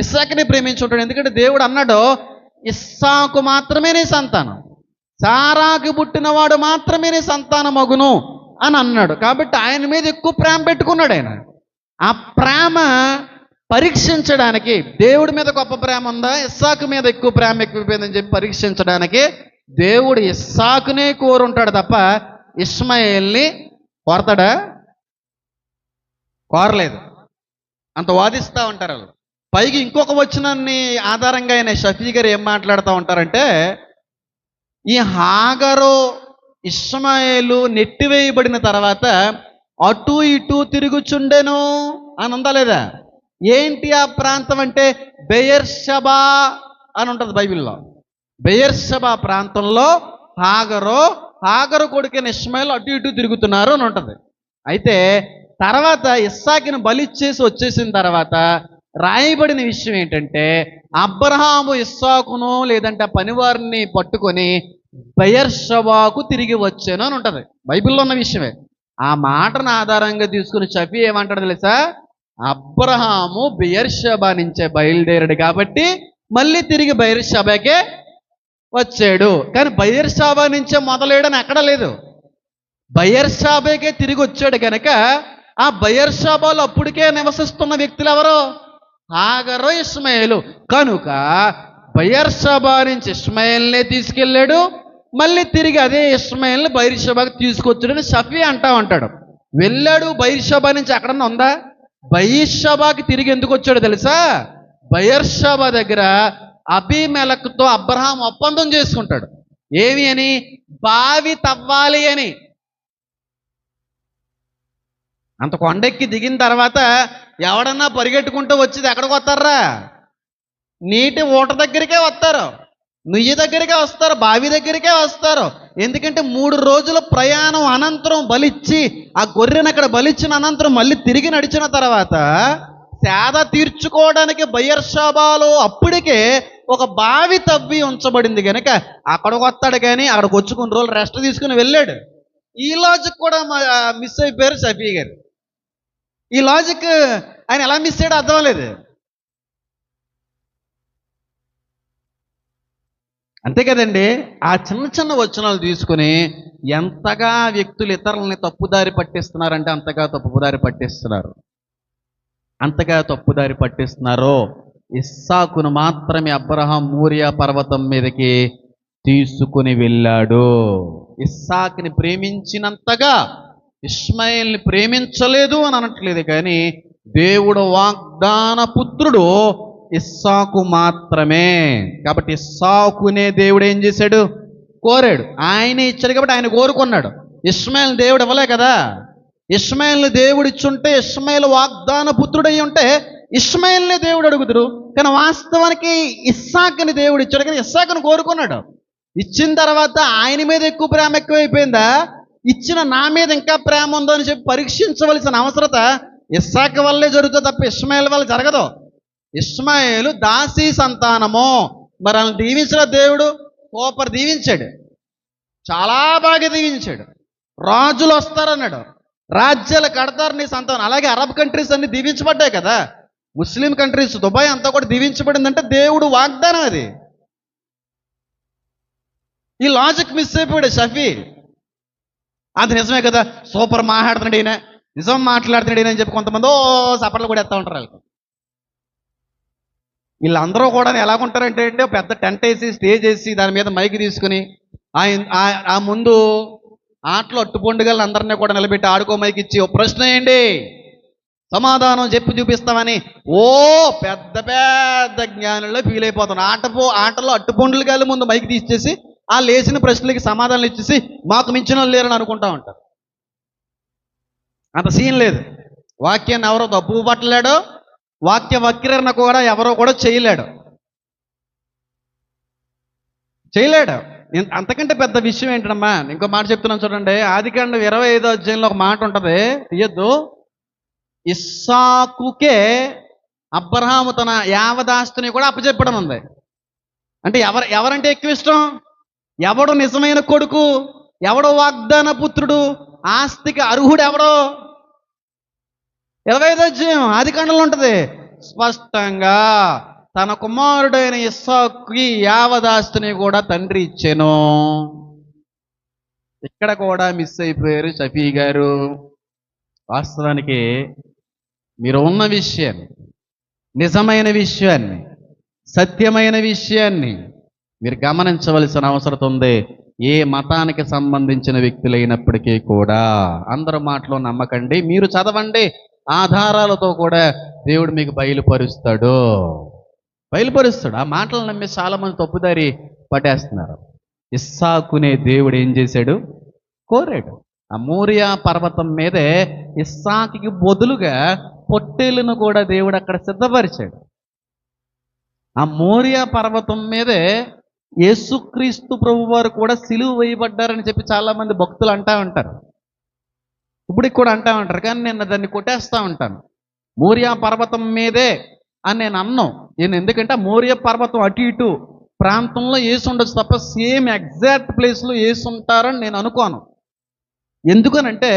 Speaker 1: ఇస్సాకుని ప్రేమించి ఉంటాడు. ఎందుకంటే దేవుడు అన్నాడు, ఇస్సాకు మాత్రమే నీ సంతానం, సారాకు పుట్టినవాడు మాత్రమే నీ సంతానం మగును అని అన్నాడు. కాబట్టి ఆయన మీద ఎక్కువ ప్రేమ పెట్టుకున్నాడు ఆయన. ఆ ప్రేమ పరీక్షించడానికి, దేవుడి మీద గొప్ప ప్రేమ ఉందా, ఇస్సాకు మీద ఎక్కువ ప్రేమ ఎక్కువైపోయిందని చెప్పి పరీక్షించడానికి దేవుడు ఇస్సాకునే కోరుంటాడు తప్ప ఇష్మాయేల్ని కోరతాడా? కోరలేదు. అంత వాదిస్తూ ఉంటారు వాళ్ళు. పైకి ఇంకొక వచనాన్ని ఆధారంగా ఆయన షఫీ గారు ఏం మాట్లాడుతూ ఉంటారంటే, ఈ హాగరు ఇష్మాయేలు నెట్టివేయబడిన తర్వాత అటు ఇటు తిరుగుచుండెను అని ఉందా లేదా? ఏంటి ఆ ప్రాంతం అంటే బెయర్షబా అని ఉంటుంది బైబిల్లో. బెయర్షబా ప్రాంతంలో హాగరు కొడుకైన ఇష్మాయేలు అటు ఇటు తిరుగుతున్నారు అని ఉంటుంది. అయితే తర్వాత ఇస్సాకుని బలిచ్చేసి వచ్చేసిన తర్వాత రాయబడిన విషయం ఏంటంటే అబ్రహాము ఇస్సాకును లేదంటే ఆ పనివారిని పట్టుకొని బెయర్షబాకు తిరిగి వచ్చాను అని ఉంటుంది. బైబిల్లో ఉన్న విషయమే. ఆ మాటను ఆధారంగా తీసుకుని షఫీ ఏమంటాడు తెలుసా? అబ్రహాము బెయర్షబా నుంచే బయలుదేరాడు కాబట్టి మళ్ళీ తిరిగి బెయర్షబాకే వచ్చాడు. కానీ బెయర్షబా నుంచే మొదలేడని ఎక్కడ లేదు. బెయర్షబాకే తిరిగి వచ్చాడు కనుక ఆ బయర్షాబాలో అప్పటికే నివసిస్తున్న వ్యక్తులు ఎవరు? హాగరు, ఇష్మాయేలు. కనుక బయర్షాబా నుంచి ఇష్మాయేల్నే తీసుకెళ్ళాడు, మళ్ళీ తిరిగి అదే ఇష్మాయేల్ని బయర్షాబాకి తీసుకొచ్చాడని షఫీ అంటా ఉంటాడు. వెళ్ళాడు బయర్షాబా నుంచి, ఎక్కడన్నా ఉందా? బయర్షాబాకి తిరిగి ఎందుకు వచ్చాడు తెలుసా? బయర్షాబా దగ్గర అబీమెలకుతో అబ్రహాం ఒప్పందం చేసుకుంటాడు. ఏమి అని? బావి తవ్వాలి అని. అంత కొండెక్కి దిగిన తర్వాత ఎవడన్నా పరిగెట్టుకుంటూ వచ్చేది ఎక్కడికి వస్తారా? నీటి ఊట దగ్గరికే వస్తారు, నుయ్యి దగ్గరికే వస్తారు, బావి దగ్గరికే వస్తారు. ఎందుకంటే 3 రోజుల ప్రయాణం అనంతరం బలిచ్చి, ఆ గొర్రెను అక్కడ బలిచ్చిన అనంతరం మళ్ళీ తిరిగి నడిచిన తర్వాత సేద తీర్చుకోవడానికి బయర్షాబాలో అప్పటికే ఒక బావి తవ్వి ఉంచబడింది కనుక అక్కడికి వస్తాడు. కానీ అక్కడికి వచ్చి కొన్ని రోజులు రెస్ట్ తీసుకుని వెళ్ళాడు. ఈ లాజిక్ కూడా మిస్ అయిపోయారు షఫీ గారు. ఈ లాజిక్ ఆయన ఎలా మిస్ అయ్యాడో అర్థం లేదు. అంతే కదండి. ఆ చిన్న చిన్న వచనాలు తీసుకుని ఎంతగా వ్యక్తులు ఇతరులని తప్పుదారి పట్టిస్తున్నారంటే అంతగా తప్పుదారి పట్టిస్తున్నారు. అంతగా తప్పుదారి పట్టిస్తున్నారో ఇస్సాకును మాత్రమే అబ్రహాం మోరియా పర్వతం మీదకి తీసుకుని వెళ్ళాడు. ఇస్సాకుని ప్రేమించినంతగా ఇష్మాయేల్ని ప్రేమించలేదు అని అనట్లేదు, కానీ దేవుడు వాగ్దాన పుత్రుడు ఇస్సాకు మాత్రమే. కాబట్టి ఇస్సాకునే దేవుడు ఏం చేశాడు? కోరాడు. ఆయనే ఇచ్చాడు కాబట్టి ఆయన కోరుకున్నాడు. ఇష్మాయేల్ దేవుడు ఇవ్వలే కదా. ఇష్మాయేల్ని దేవుడు ఇచ్చుంటే, ఇష్మాయేల్ వాగ్దాన పుత్రుడు అయి ఉంటే ఇష్మాయేల్నే దేవుడు అడుగుతురు. కానీ వాస్తవానికి ఇస్సాకుని దేవుడు ఇచ్చాడు, కానీ ఇస్సాకుని కోరుకున్నాడు. ఇచ్చిన తర్వాత ఆయన మీద ఎక్కువ ప్రేమ ఎక్కువైపోయిందా, ఇచ్చిన నా మీద ఇంకా ప్రేమ ఉందో అని చెప్పి పరీక్షించవలసిన అవసరత ఇస్సాకు వల్లే జరుగుతుంది తప్ప ఇష్మాయేల్ వల్ల జరగదు. ఇష్మాయేలు దాసీ సంతానము. మరి ఆయన దీవించిన దేవుడు సూపర్ దీవించాడు, చాలా బాగా దీవించాడు. రాజులు వస్తారన్నాడు, రాజ్యాలు కడతారు నీ సంతానం. అలాగే అరబ్ కంట్రీస్ అన్ని దీవించబడ్డాయి కదా, ముస్లిం కంట్రీస్, దుబాయ్ అంతా కూడా దీవించబడిందంటే దేవుడు వాగ్దానం అది. ఈ లాజిక్ మిస్ అయిపోయాడు షఫీ. అది నిజమే కదా, సూపర్ మాట్లాడుతున్నాడు ఈయన, నిజం మాట్లాడుతున్నాడు ఈయన అని చెప్పి కొంతమంది సపర్లు కూడా ఎత్తా ఉంటారు. వాళ్ళకి వీళ్ళందరూ కూడా ఎలాగుంటారంటే పెద్ద టెంట్ వేసి స్టేజ్ వేసి దాని మీద మైక్ తీసుకుని ఆ ముందు ఆటలో అట్టుపొండుగలను అందరినీ కూడా నిలబెట్టి ఆడుకో మైక్ ఇచ్చి, ఓ ప్రశ్న వేయండి సమాధానం చెప్పి చూపిస్తామని పెద్ద పెద్ద జ్ఞానంలో ఫీల్ అయిపోతాను. ఆటలో అట్టుపొండులు గాలి ముందు మైక్ తీసేసి ఆ లేచిన ప్రశ్నలకి సమాధానాలు ఇచ్చేసి మాకు మించిన వాళ్ళు లేరని అనుకుంటా ఉంటారు. అంత సీన్ లేదు. వాక్యాన్ని ఎవరో తప్పు పట్టలేడు, వాక్య వక్రీకరణ కూడా ఎవరో కూడా చేయలేడు. అంతకంటే పెద్ద విషయం ఏంటమ్మా, ఇంకో మాట చెప్తున్నాను చూడండి. ఆదికాండం 25వ అధ్యాయంలో ఒక మాట ఉంటుంది, తీయద్దు. ఇస్సాకుకే అబ్రహాము తన యావదాస్తిని కూడా అప్పచెప్పడం ఉంది. అంటే ఎవరంటే ఎక్కువ ఇష్టం? ఎవడు నిజమైన కొడుకు, ఎవడో వాగ్దాన పుత్రుడు, ఆస్తికి అర్హుడు ఎవడో? 25వ అధ్యాయం ఆదికాండంలో ఉంటుంది స్పష్టంగా. తన కుమారుడైన ఇస్సాకుకి యావదాస్తిని కూడా తండ్రి ఇచ్చెను. ఇక్కడ కూడా మిస్ అయిపోయారు షఫీ గారు. వాస్తవానికి మీరు ఉన్న విషయాన్ని, నిజమైన విషయాన్ని, సత్యమైన విషయాన్ని మీరు గమనించవలసిన అవసరం ఉంది. ఏ మతానికి సంబంధించిన వ్యక్తులైనప్పటికీ కూడా అందరి మాటలో నమ్మకండి. మీరు చదవండి, ఆధారాలతో కూడా దేవుడు మీకు బయలుపరుస్తాడు. ఆ మాటలు నమ్మి చాలామంది తప్పుదారి పట్టేస్తున్నారు. ఇస్సాకునే దేవుడు ఏం చేశాడు? కోరాడు. ఆ మోరియా పర్వతం మీదే ఇస్సాకుకి బదులుగా పొట్టేలును కూడా దేవుడు అక్కడ సిద్ధపరిచాడు. ఆ మోరియా పర్వతం మీదే యేసుక్రీస్తు ప్రభువారు కూడా సిలువ వేయబడ్డారని చెప్పి చాలామంది భక్తులు అంటా ఉంటారు, ఇప్పటికి కూడా అంటా ఉంటారు. కానీ నేను దాన్ని కొట్టేస్తూ ఉంటాను. మోరియా పర్వతం మీదే అని నేను అన్నాను. ఎందుకంటే ఆ మోరియా పర్వతం అటు ఇటు ప్రాంతంలో యేసు ఉండొచ్చు తప్ప సేమ్ ఎగ్జాక్ట్ ప్లేస్లో యేసు ఉంటారని నేను అనుకోను. ఎందుకనంటే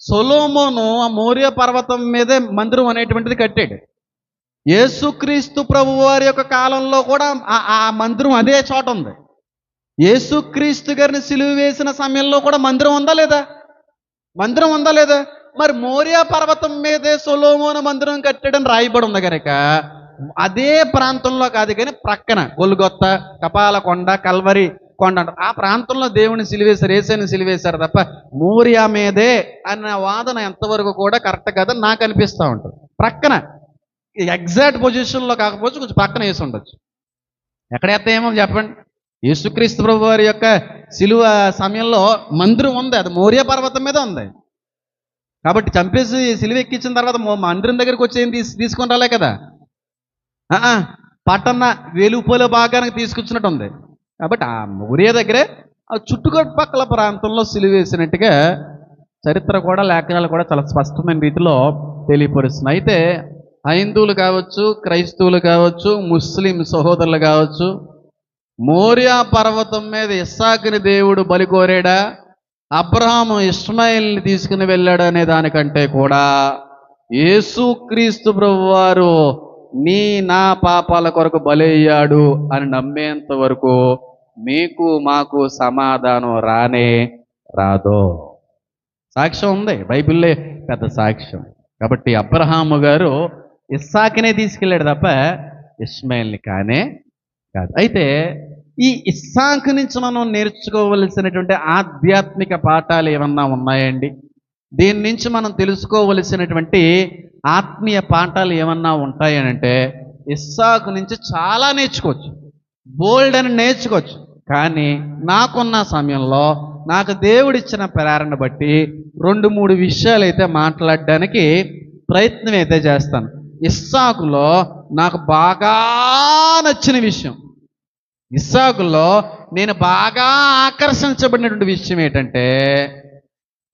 Speaker 1: సొలొమోను ఆ మోరియా పర్వతం మీదే మందిరం అనేటువంటిది కట్టాడు. యేసుక్రీస్తు ప్రభు వారి యొక్క కాలంలో కూడా ఆ మందిరం అదే చోట ఉంది. యేసుక్రీస్తు గారిని సిలువ వేసిన సమయంలో కూడా మందిరం ఉందా లేదా? మరి మోరియా పర్వతం మీదే సొలొమోను మందిరం కట్టాడని రాయబడి ఉంది కనుక అదే ప్రాంతంలో కాదు కానీ ప్రక్కన గొల్గొత్త, కపాల కొండ, కల్వరి కొండ అంటారు. ఆ ప్రాంతంలో దేవుని సిలివేశారు, యేసుని సిలివేశారు తప్ప మోరియా మీదే అన్న వాదన ఎంతవరకు కూడా కరెక్ట్ కాదని నాకు అనిపిస్తూ ఉంటుంది. ప్రక్కన ఎగ్జాక్ట్ పొజిషన్లో కాకపోవచ్చు, కొంచెం పక్కన వేసి ఉండొచ్చు. ఎక్కడ ఎత్తాయేమో చెప్పండి. యేసుక్రీస్తు ప్రభు వారి యొక్క సిలువ సమయంలో మందిరం ఉంది, అది మోరియా పర్వతం మీద ఉంది. కాబట్టి చంపేసి సిలువ ఎక్కించిన తర్వాత మందిరం దగ్గరికి వచ్చి ఏం తీసుకొని రాలే కదా, పట్టణ వెలుపల భాగానికి తీసుకొచ్చినట్టు ఉంది. కాబట్టి ఆ మోరియా దగ్గరే ఆ చుట్టుపక్కల ప్రాంతంలో సిలువ వేసినట్టుగా చరిత్ర కూడా, లేఖనాలు కూడా చాలా స్పష్టమైన రీతిలో తెలియపరుస్తున్నాయి. అయితే హైందువులు కావచ్చు, క్రైస్తవులు కావచ్చు, ముస్లిం సహోదరులు కావచ్చు, మోరియా పర్వతం మీద ఇస్సాకుని దేవుడు బలి కోరాడా, అబ్రహాము ఇష్మాయిల్ని తీసుకుని వెళ్ళాడు అనే దానికంటే కూడా యేసుక్రీస్తు ప్రభువారు నా పాపాల కొరకు బలయ్యాడు అని నమ్మేంత వరకు మీకు మాకు సమాధానం రానే రాదో. సాక్ష్యం ఉంది, బైబిల్లే పెద్ద సాక్ష్యం. కాబట్టి అబ్రహాము గారు ఇస్సాకునే తీసుకెళ్ళాడు తప్ప ఇష్మాయిల్ని కానే కాదు. అయితే ఈ ఇస్సాకు నుంచి మనం నేర్చుకోవలసినటువంటి ఆధ్యాత్మిక పాఠాలు ఏమన్నా ఉన్నాయండి? దీని నుంచి మనం తెలుసుకోవలసినటువంటి ఆత్మీయ పాఠాలు ఏమన్నా ఉంటాయనంటే ఇస్సాకు నుంచి చాలా నేర్చుకోవచ్చు, బోల్డ్ అని నేర్చుకోవచ్చు. కానీ నాకున్న సమయంలో నాకు దేవుడిచ్చిన ప్రేరణ బట్టి 2-3 విషయాలు అయితే మాట్లాడడానికి ప్రయత్నం అయితే చేస్తాను. ఇస్సాకులో నాకు బాగా నచ్చిన విషయం, ఇస్సాకులో నేను బాగా ఆకర్షించబడినటువంటి విషయం ఏంటంటే,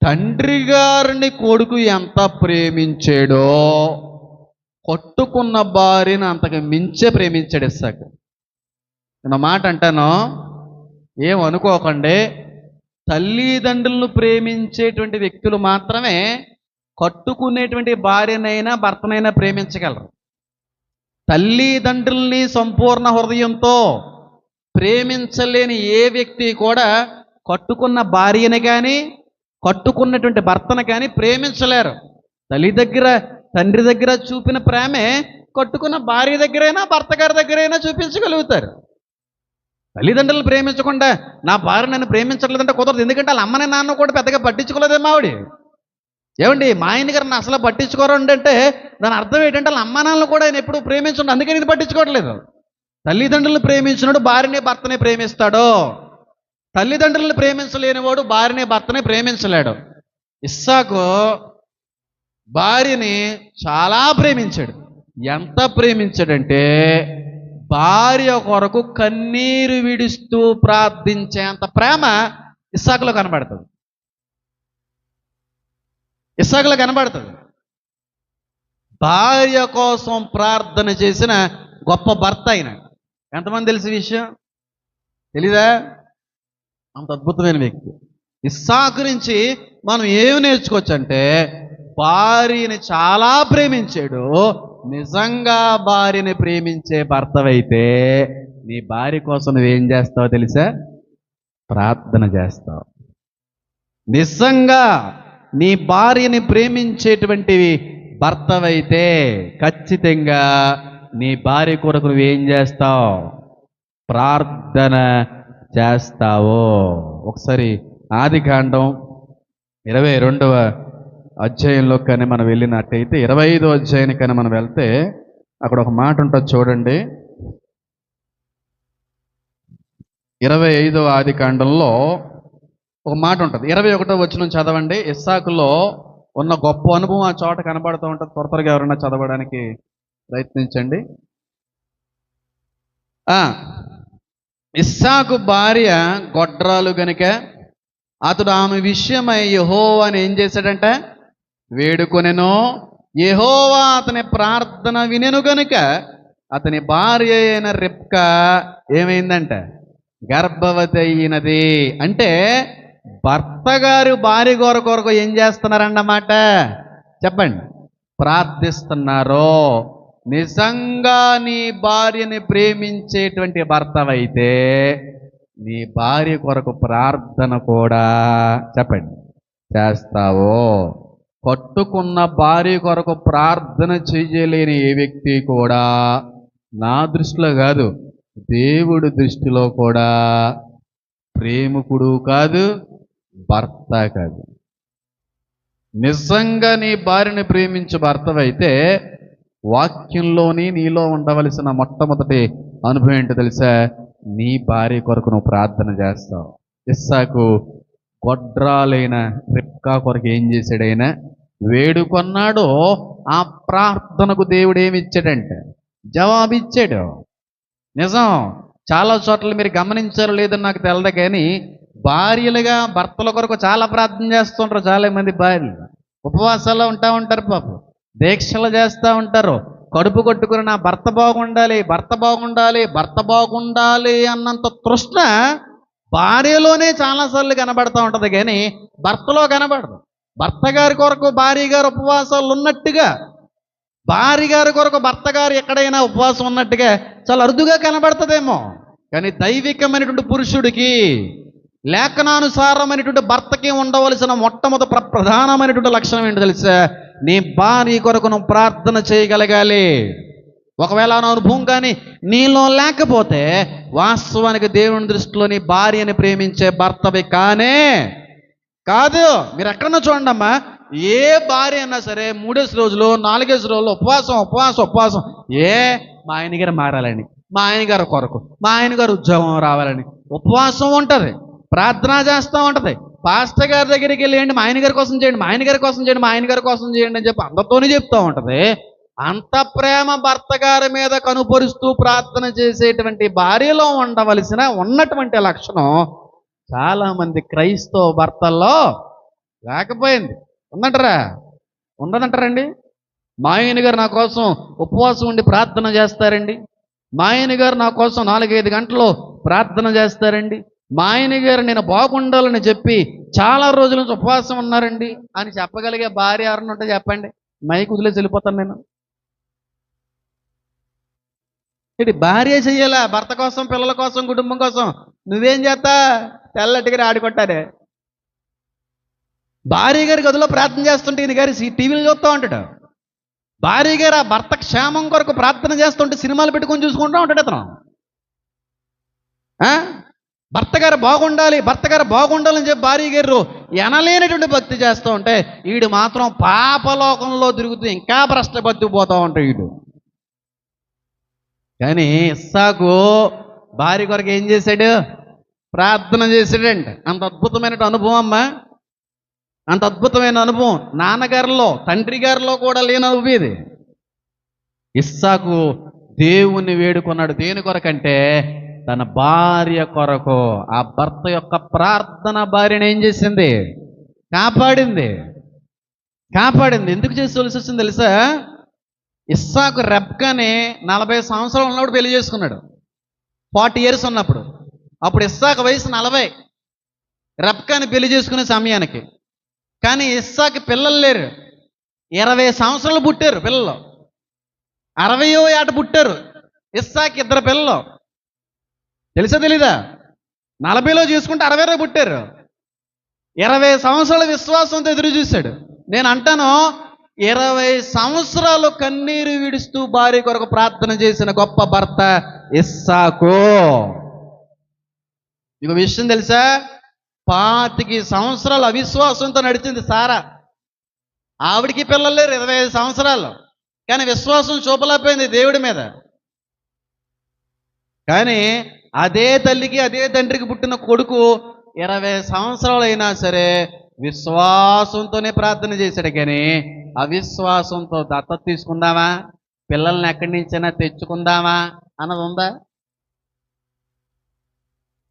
Speaker 1: తండ్రి గారిని కొడుకు ఎంత ప్రేమించాడో కొట్టుకున్న భార్యను అంతకు మించే ప్రేమించాడు ఇస్సాకు. నేను మాట అంటాను, ఏమనుకోకండి. తల్లిదండ్రులను ప్రేమించేటువంటి వ్యక్తులు మాత్రమే కట్టుకునేటువంటి భార్యనైనా భర్తనైనా ప్రేమించగలరు. తల్లిదండ్రుల్ని సంపూర్ణ హృదయంతో ప్రేమించలేని ఏ వ్యక్తి కూడా కట్టుకున్న భార్యని కానీ కట్టుకున్నటువంటి భర్తను కానీ ప్రేమించలేరు. తండ్రి దగ్గర చూపిన ప్రేమే కట్టుకున్న భార్య దగ్గరైనా భర్త గారి దగ్గరైనా చూపించగలుగుతారు. తల్లిదండ్రులు ప్రేమించకుండా నా భార్య నన్ను ప్రేమించట్లేదంటే కుదరదు. ఎందుకంటే వాళ్ళ అమ్మని నాన్న కూడా పెద్దగా పట్టించుకోలేదేమో ఆవిడ. ఏమండి, మా ఆయన గారిని అసలు పట్టించుకోరు అంటే దాని అర్థం ఏంటంటే వాళ్ళ అమ్మ నాన్నలు కూడా ఆయన ఎప్పుడు ప్రేమించండి, అందుకని ఇది పట్టించుకోవట్లేదు. తల్లిదండ్రులను ప్రేమించినాడు భార్యని భర్తని ప్రేమిస్తాడు, తల్లిదండ్రులను ప్రేమించలేనివాడు భార్యని భర్తని ప్రేమించలేడు. ఇస్సాకు భార్యని చాలా ప్రేమించాడు. ఎంత ప్రేమించాడంటే భార్య కొరకు కన్నీరు విడుస్తూ ప్రార్థించేంత ప్రేమ ఇస్సాకులో కనబడుతుంది. ఇస్సాకులో కనబడుతుంది. భార్య కోసం ప్రార్థన చేసిన గొప్ప భర్త అయిన. ఎంతమంది తెలిసి విషయం తెలీదా? అంత అద్భుతమైన వ్యక్తి. ఇస్సాకు నుంచి మనం ఏమి నేర్చుకోవచ్చు అంటే, భార్యని చాలా ప్రేమించాడు. నిజంగా భార్యని ప్రేమించే భర్తవైతే నీ భార్య కోసం నువ్వేం చేస్తావో తెలుసా? ప్రార్థన చేస్తావు. నిజంగా నీ భార్యని ప్రేమించేటువంటి భర్తవైతే ఖచ్చితంగా నీ భార్య కొరకు నువ్వేం చేస్తావు? ప్రార్థన చేస్తావు. ఒకసారి ఆదికాండం 22వ అధ్యాయంలో కానీ మనం వెళ్ళినట్టయితే 25వ అధ్యాయానికి కానీ మనం వెళ్తే అక్కడ ఒక మాట ఉంటుంది చూడండి. 25వ ఆదికాండంలో ఒక మాట ఉంటుంది. 21వ వచనం చదవండి. ఇస్సాకులో ఉన్న గొప్ప అనుభవం ఆ చోట కనబడుతూ ఉంటుంది. త్వరగా ఎవరైనా చదవడానికి ప్రయత్నించండి. ఇస్సాకు భార్య గొడ్రాలు గనుక అతడు ఆమె విషయమై యెహోవాని ఏం చేశాడంట? వేడుకొనెను. యెహోవా అతని ప్రార్థన వినెను గనుక అతని భార్య అయిన రిబ్కా ఏమైందంట? గర్భవతి అయినది. అంటే భర్త గారు భార్య కొరకు ఏం చేస్తున్నారన్నమాట? చెప్పండి. ప్రార్థిస్తున్నారు. నిజంగా నీ భార్యని ప్రేమించేటువంటి భర్తవైతే నీ భార్య కొరకు ప్రార్థన కూడా చెప్పండి చేస్తావో. కట్టుకున్న భార్య కొరకు ప్రార్థన చేయలేని ఏ వ్యక్తి కూడా, నా దృష్టిలో కాదు, దేవుడి దృష్టిలో కూడా ప్రేమికుడు కాదు, భర్త కాదు. నిజంగా నీ భార్యని ప్రేమించే భర్తవైతే వాక్యంలోని నీలో ఉండవలసిన మొట్టమొదటి అనుభవం ఏంటో తెలుసా? నీ భార్య కొరకు నువ్వు ప్రార్థన చేస్తావు. ఇస్సాకు గొడ్రాలైన రిబ్కా కొరకు ఏం చేశాడైనా? వేడుకొన్నాడు. ఆ ప్రార్థనకు దేవుడు ఏమి ఇచ్చాడంటే జవాబిచ్చాడు. నిజం. చాలా చోట్ల మీరు గమనించారో లేదని నాకు తెలదు, కానీ భార్యలుగా భర్తల కొరకు చాలా ప్రార్థన చేస్తుంటారు. చాలా మంది భార్యలు ఉపవాసాల్లో ఉంటారు, పాపం దీక్షలు చేస్తూ ఉంటారు. కడుపు కొట్టుకుని నా భర్త బాగుండాలి, భర్త బాగుండాలి, భర్త బాగుండాలి అన్నంత తృష్ణ భార్యలోనే చాలాసార్లు కనబడుతూ ఉంటుంది, కానీ భర్తలో కనబడదు. భర్త గారి కొరకు భార్య గారు ఉపవాసాలు ఉన్నట్టుగా, భార్య గారి కొరకు భర్త గారు ఎక్కడైనా ఉపవాసం ఉన్నట్టుగా చాలా అరుదుగా కనబడుతుందేమో, కానీ దైవికమైనటువంటి పురుషుడికి, లేఖనానుసారమైనటువంటి భర్తకి ఉండవలసిన మొట్టమొదటి ప్రధానమైనటువంటి లక్షణం ఏంటో తెలుసా? నీ భార్య కొరకు నువ్వు ప్రార్థన చేయగలగాలి. ఒకవేళ నా అనుభవం కానీ నీలో లేకపోతే వాస్తవానికి దేవుని దృష్టిలో నీ భార్యని ప్రేమించే భర్తవి కానే కాదు. మీరు ఎక్కడన్నా చూడండి అమ్మా, ఏ భార్య అయినా సరే 3 రోజులు 4 రోజులు ఉపవాసం ఉపవాసం ఉపవాసం. మా ఆయన గారు మారాలని, మా ఆయన గారి కొరకు, మా ఆయన గారు ఉద్యోగం రావాలని ఉపవాసం ఉంటుంది, ప్రార్థన చేస్తూ ఉంటుంది. పాస్టర్ గారి దగ్గరికి వెళ్ళి మా ఆయన గారి కోసం చేయండి, మా ఆయన గారి కోసం చేయండి, మా ఆయన గారి కోసం చేయండి అని చెప్పి అందరితోనే చెప్తూ ఉంటుంది. అంత ప్రేమ భర్త గారి మీద కనుపరుస్తూ ప్రార్థన చేసేటువంటి భార్యలో ఉన్నటువంటి లక్షణం చాలామంది క్రైస్తవ భర్తల్లో లేకపోయింది. ఉందంటారా? ఉండదంటారండి. మా ఆయన గారు నా కోసం ఉపవాసం ఉండి ప్రార్థన చేస్తారండి, మా ఆయన గారు నా కోసం 4-5 గంటలు ప్రార్థన చేస్తారండి, మా ఆయన గారు నేను బాగుండాలని చెప్పి చాలా రోజుల నుంచి ఉపవాసం ఉన్నారండి అని చెప్పగలిగే భార్య ఎవరన్నా ఉంటే చెప్పండి. మైకు వదిలేసి వెళ్ళిపోతాను నేను. ఇటు భార్య చెయ్యాలా భర్త కోసం, పిల్లల కోసం, కుటుంబం కోసం. నువ్వేం చేస్తా? తెల్లటిగా ఆడుకుంటారే. భార్య గారి గదిలో ప్రార్థన చేస్తుంటే ఈయన గారి టీవీలు చూస్తూ ఉంటాడు. భార్య గారు ఆ భర్త క్షేమం కొరకు ప్రార్థన చేస్తుంటే సినిమాలు పెట్టుకొని చూసుకుంటూ ఉంటాడు అతను. భర్త గారు బాగుండాలి, భర్త గారు బాగుండాలని చెప్పి భార్య గారు ఎనలేనటువంటి భక్తి చేస్తూ ఉంటే వీడు మాత్రం పాపలోకంలో తిరుగుతూ ఇంకా భ్రష్ట బతికిపోతూ ఉంటాడు వీడు. కానీ ఇస్సాకు భార్య కొరకు ఏం చేశాడు? ప్రార్థన చేశాడంట. అంత అద్భుతమైన అనుభవం అమ్మా, అంత అద్భుతమైన అనుభవం నాన్నగారిలో, తండ్రి గారిలో కూడా లేని అనుభవం ఇది. ఇస్సాకు దేవుణ్ణి వేడుకున్నాడు. దేని కొరకంటే తన భార్య కొరకు. ఆ భర్త యొక్క ప్రార్థన భార్యను ఏం చేసింది? కాపాడింది. ఎందుకు చేసుకోవాల్సి వచ్చింది తెలుసా? ఇస్సాకు రెబ్కాని 40 సంవత్సరాలు ఉన్నప్పుడు పెళ్లి చేసుకున్నాడు. 40 years ఉన్నప్పుడు. అప్పుడు ఇస్సాకు వయసు 40, రెబ్కాని పెళ్లి చేసుకునే సమయానికి. కానీ ఇస్సాకు పిల్లలు లేరు. 20 సంవత్సరాలు పుట్టారు పిల్లలు. 60వ ఏట పుట్టారు ఇస్సాకు 2 పిల్లలు. తెలుసా తెలీదా? 40లో చేసుకుంటే 60లో పుట్టారు. 20 సంవత్సరాల విశ్వాసంతో ఎదురు చూశాడు. నేను అంటాను, 20 సంవత్సరాలు కన్నీరు విడుస్తూ భార్య కొరకు ప్రార్థన చేసిన గొప్ప భర్త ఇస్సాకు. మీకు విషయం తెలుసా? 25 సంవత్సరాలు అవిశ్వాసంతో నడిచింది సారా. ఆవిడికి పిల్లలు లేరు, 25 సంవత్సరాలు. కానీ విశ్వాసం చూపలేకపోయింది దేవుడి మీద. కానీ అదే తల్లికి అదే తండ్రికి పుట్టిన కొడుకు 20 సంవత్సరాలు అయినా సరే విశ్వాసంతోనే ప్రార్థన చేశాడు. కానీ అవిశ్వాసంతో దత్తత తీసుకుందామా, పిల్లల్ని ఎక్కడి నుంచైనా తెచ్చుకుందామా అన్నది ఉందా?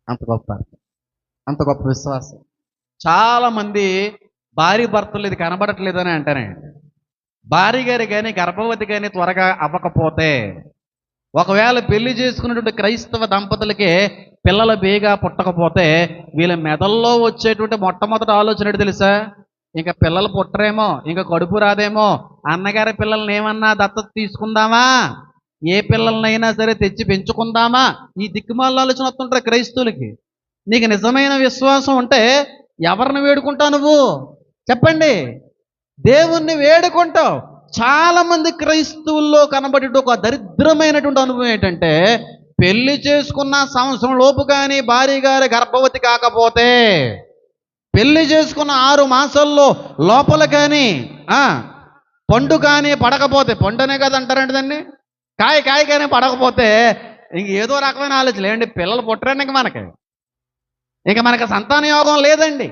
Speaker 1: అంత గొప్ప విశ్వాసం. చాలామంది భార్య భర్తలు ఇది కనబడట్లేదని అంటారండి. భార్య గారు కానీ గర్భవతి కానీ త్వరగా అవ్వకపోతే, ఒకవేళ పెళ్లి చేసుకున్నటువంటి క్రైస్తవ దంపతులకే పిల్లలు బేగా పుట్టకపోతే వీళ్ళ మెదల్లో వచ్చేటువంటి మొట్టమొదటి ఆలోచన ఏంటి తెలుసా? ఇంకా పిల్లలు పుట్టరేమో, ఇంకా కడుపు రాదేమో, అన్నగారి పిల్లల్ని ఏమన్నా దత్తత తీసుకుందామా, ఏ పిల్లలనైనా సరే తెచ్చి పెంచుకుందామా, ఈ దిక్కుమాల ఆలోచన వస్తుంటారు క్రైస్తవులకి. నీకు నిజమైన విశ్వాసం ఉంటే ఎవరిని వేడుకుంటావు నువ్వు? చెప్పండి. దేవుణ్ణి వేడుకుంటావు. చాలా మంది క్రైస్తవుల్లో కనబడే ఒక దరిద్రమైనటువంటి అనుభవం ఏంటంటే, పెళ్లి చేసుకున్న సంవత్సరం లోపు కానీ భార్య గారి గర్భవతి కాకపోతే, పెళ్లి చేసుకున్న 6 మాసాల్లో లోపల కానీ పండు కానీ పడకపోతే, పండు అనే కదా అంటారండి దాన్ని, కాయ కానీ పడకపోతే ఇంక ఏదో రకమైన ఆలోచన లేదండి. పిల్లలు పుట్టరండి ఇంక మనకి సంతాన యోగం లేదండి.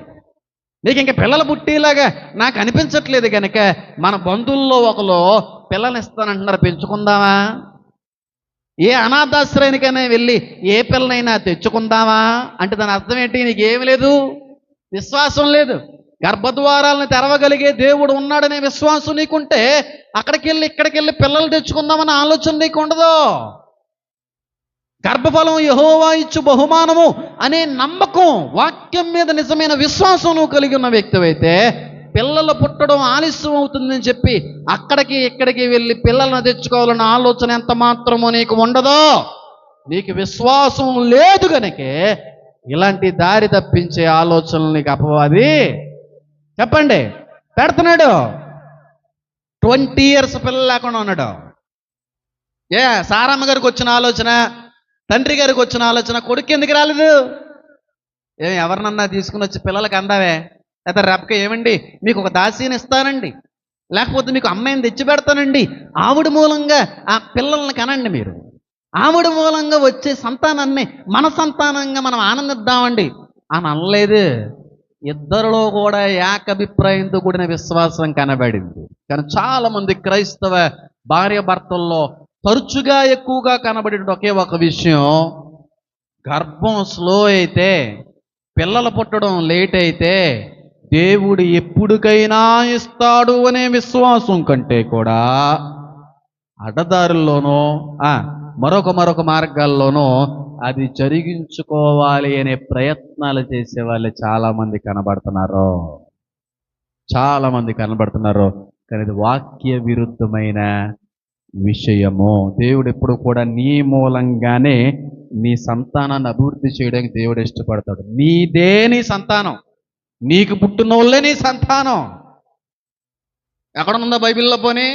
Speaker 1: నీకు ఇంక పిల్లలు పుట్టేలాగా నాకు అనిపించట్లేదు కనుక మన బంధువుల్లో ఒకరు పిల్లలు ఇస్తానంటున్నారు, పెంచుకుందామా? ఏ అనాథాశ్రయానికైనా వెళ్ళి ఏ పిల్లనైనా తెచ్చుకుందామా అంటే దాని అర్థం ఏంటి? నీకేమి లేదు, విశ్వాసం లేదు. గర్భద్వారాలను తెరవగలిగే దేవుడు ఉన్నాడనే విశ్వాసం నీకుంటే అక్కడికి వెళ్ళి ఇక్కడికి వెళ్ళి పిల్లలు తెచ్చుకుందామన్న ఆలోచన నీకు ఉండదు. గర్భఫలం యెహోవా ఇచ్చు బహుమానము అనే నమ్మకం, వాక్యం మీద నిజమైన విశ్వాసం నువ్వు కలిగి ఉన్న వ్యక్తివైతే పిల్లలు పుట్టడం ఆలస్యం అవుతుందని చెప్పి అక్కడికి ఇక్కడికి వెళ్ళి పిల్లలను తెచ్చుకోవాలన్న ఆలోచన ఎంత మాత్రమో నీకు ఉండదో. నీకు విశ్వాసం లేదు కనుకే ఇలాంటి దారి తప్పించే ఆలోచనలు నీకు అపవాది చెప్పండి పెడుతున్నాడు. 20 years పిల్లలు లేకుండా ఉన్నాడు. సారమ్మ గారికి వచ్చిన ఆలోచన, తండ్రి గారికి వచ్చిన ఆలోచన కొడుకు ఎందుకు రాలేదు? ఎవరినన్నా తీసుకుని వచ్చి పిల్లలకి అందావే, లేదా రెప్పక ఏమండి మీకు ఒక దాసీని ఇస్తానండి, లేకపోతే మీకు అమ్మాయిని తెచ్చి పెడతానండి, ఆవిడ మూలంగా ఆ పిల్లల్ని కనండి, మీరు ఆవిడ మూలంగా వచ్చే సంతానాన్ని మన సంతానంగా మనం ఆనందిద్దామండి అని అనలేదు. ఇద్దరిలో కూడా ఏకాభిప్రాయంతో కూడిన విశ్వాసం కనబడింది. కానీ చాలా మంది క్రైస్తవ భార్య భర్తల్లో తరచుగా ఎక్కువగా కనబడే ఒకే ఒక విషయం, గర్భం స్లో అయితే, పిల్లలు పుట్టడం లేట్ అయితే దేవుడు ఎప్పుడుకైనా ఇస్తాడు అనే విశ్వాసం కంటే కూడా అడ్డదారుల్లోనో మరొక మార్గాల్లోనూ అది జరిగించుకోవాలి అనే ప్రయత్నాలు చేసే వాళ్ళు చాలామంది కనబడుతున్నారు. కానీ ఇది వాక్య విరుద్ధమైన విషయము. దేవుడు ఎప్పుడు కూడా నీ మూలంగానే నీ సంతానాన్ని అభివృద్ధి చేయడానికి దేవుడు ఇష్టపడతాడు. నీదే నీ సంతానం, నీకు పుట్టిన వాళ్ళే నీ సంతానం. ఎక్కడుందో బైబిల్లో? పోనీ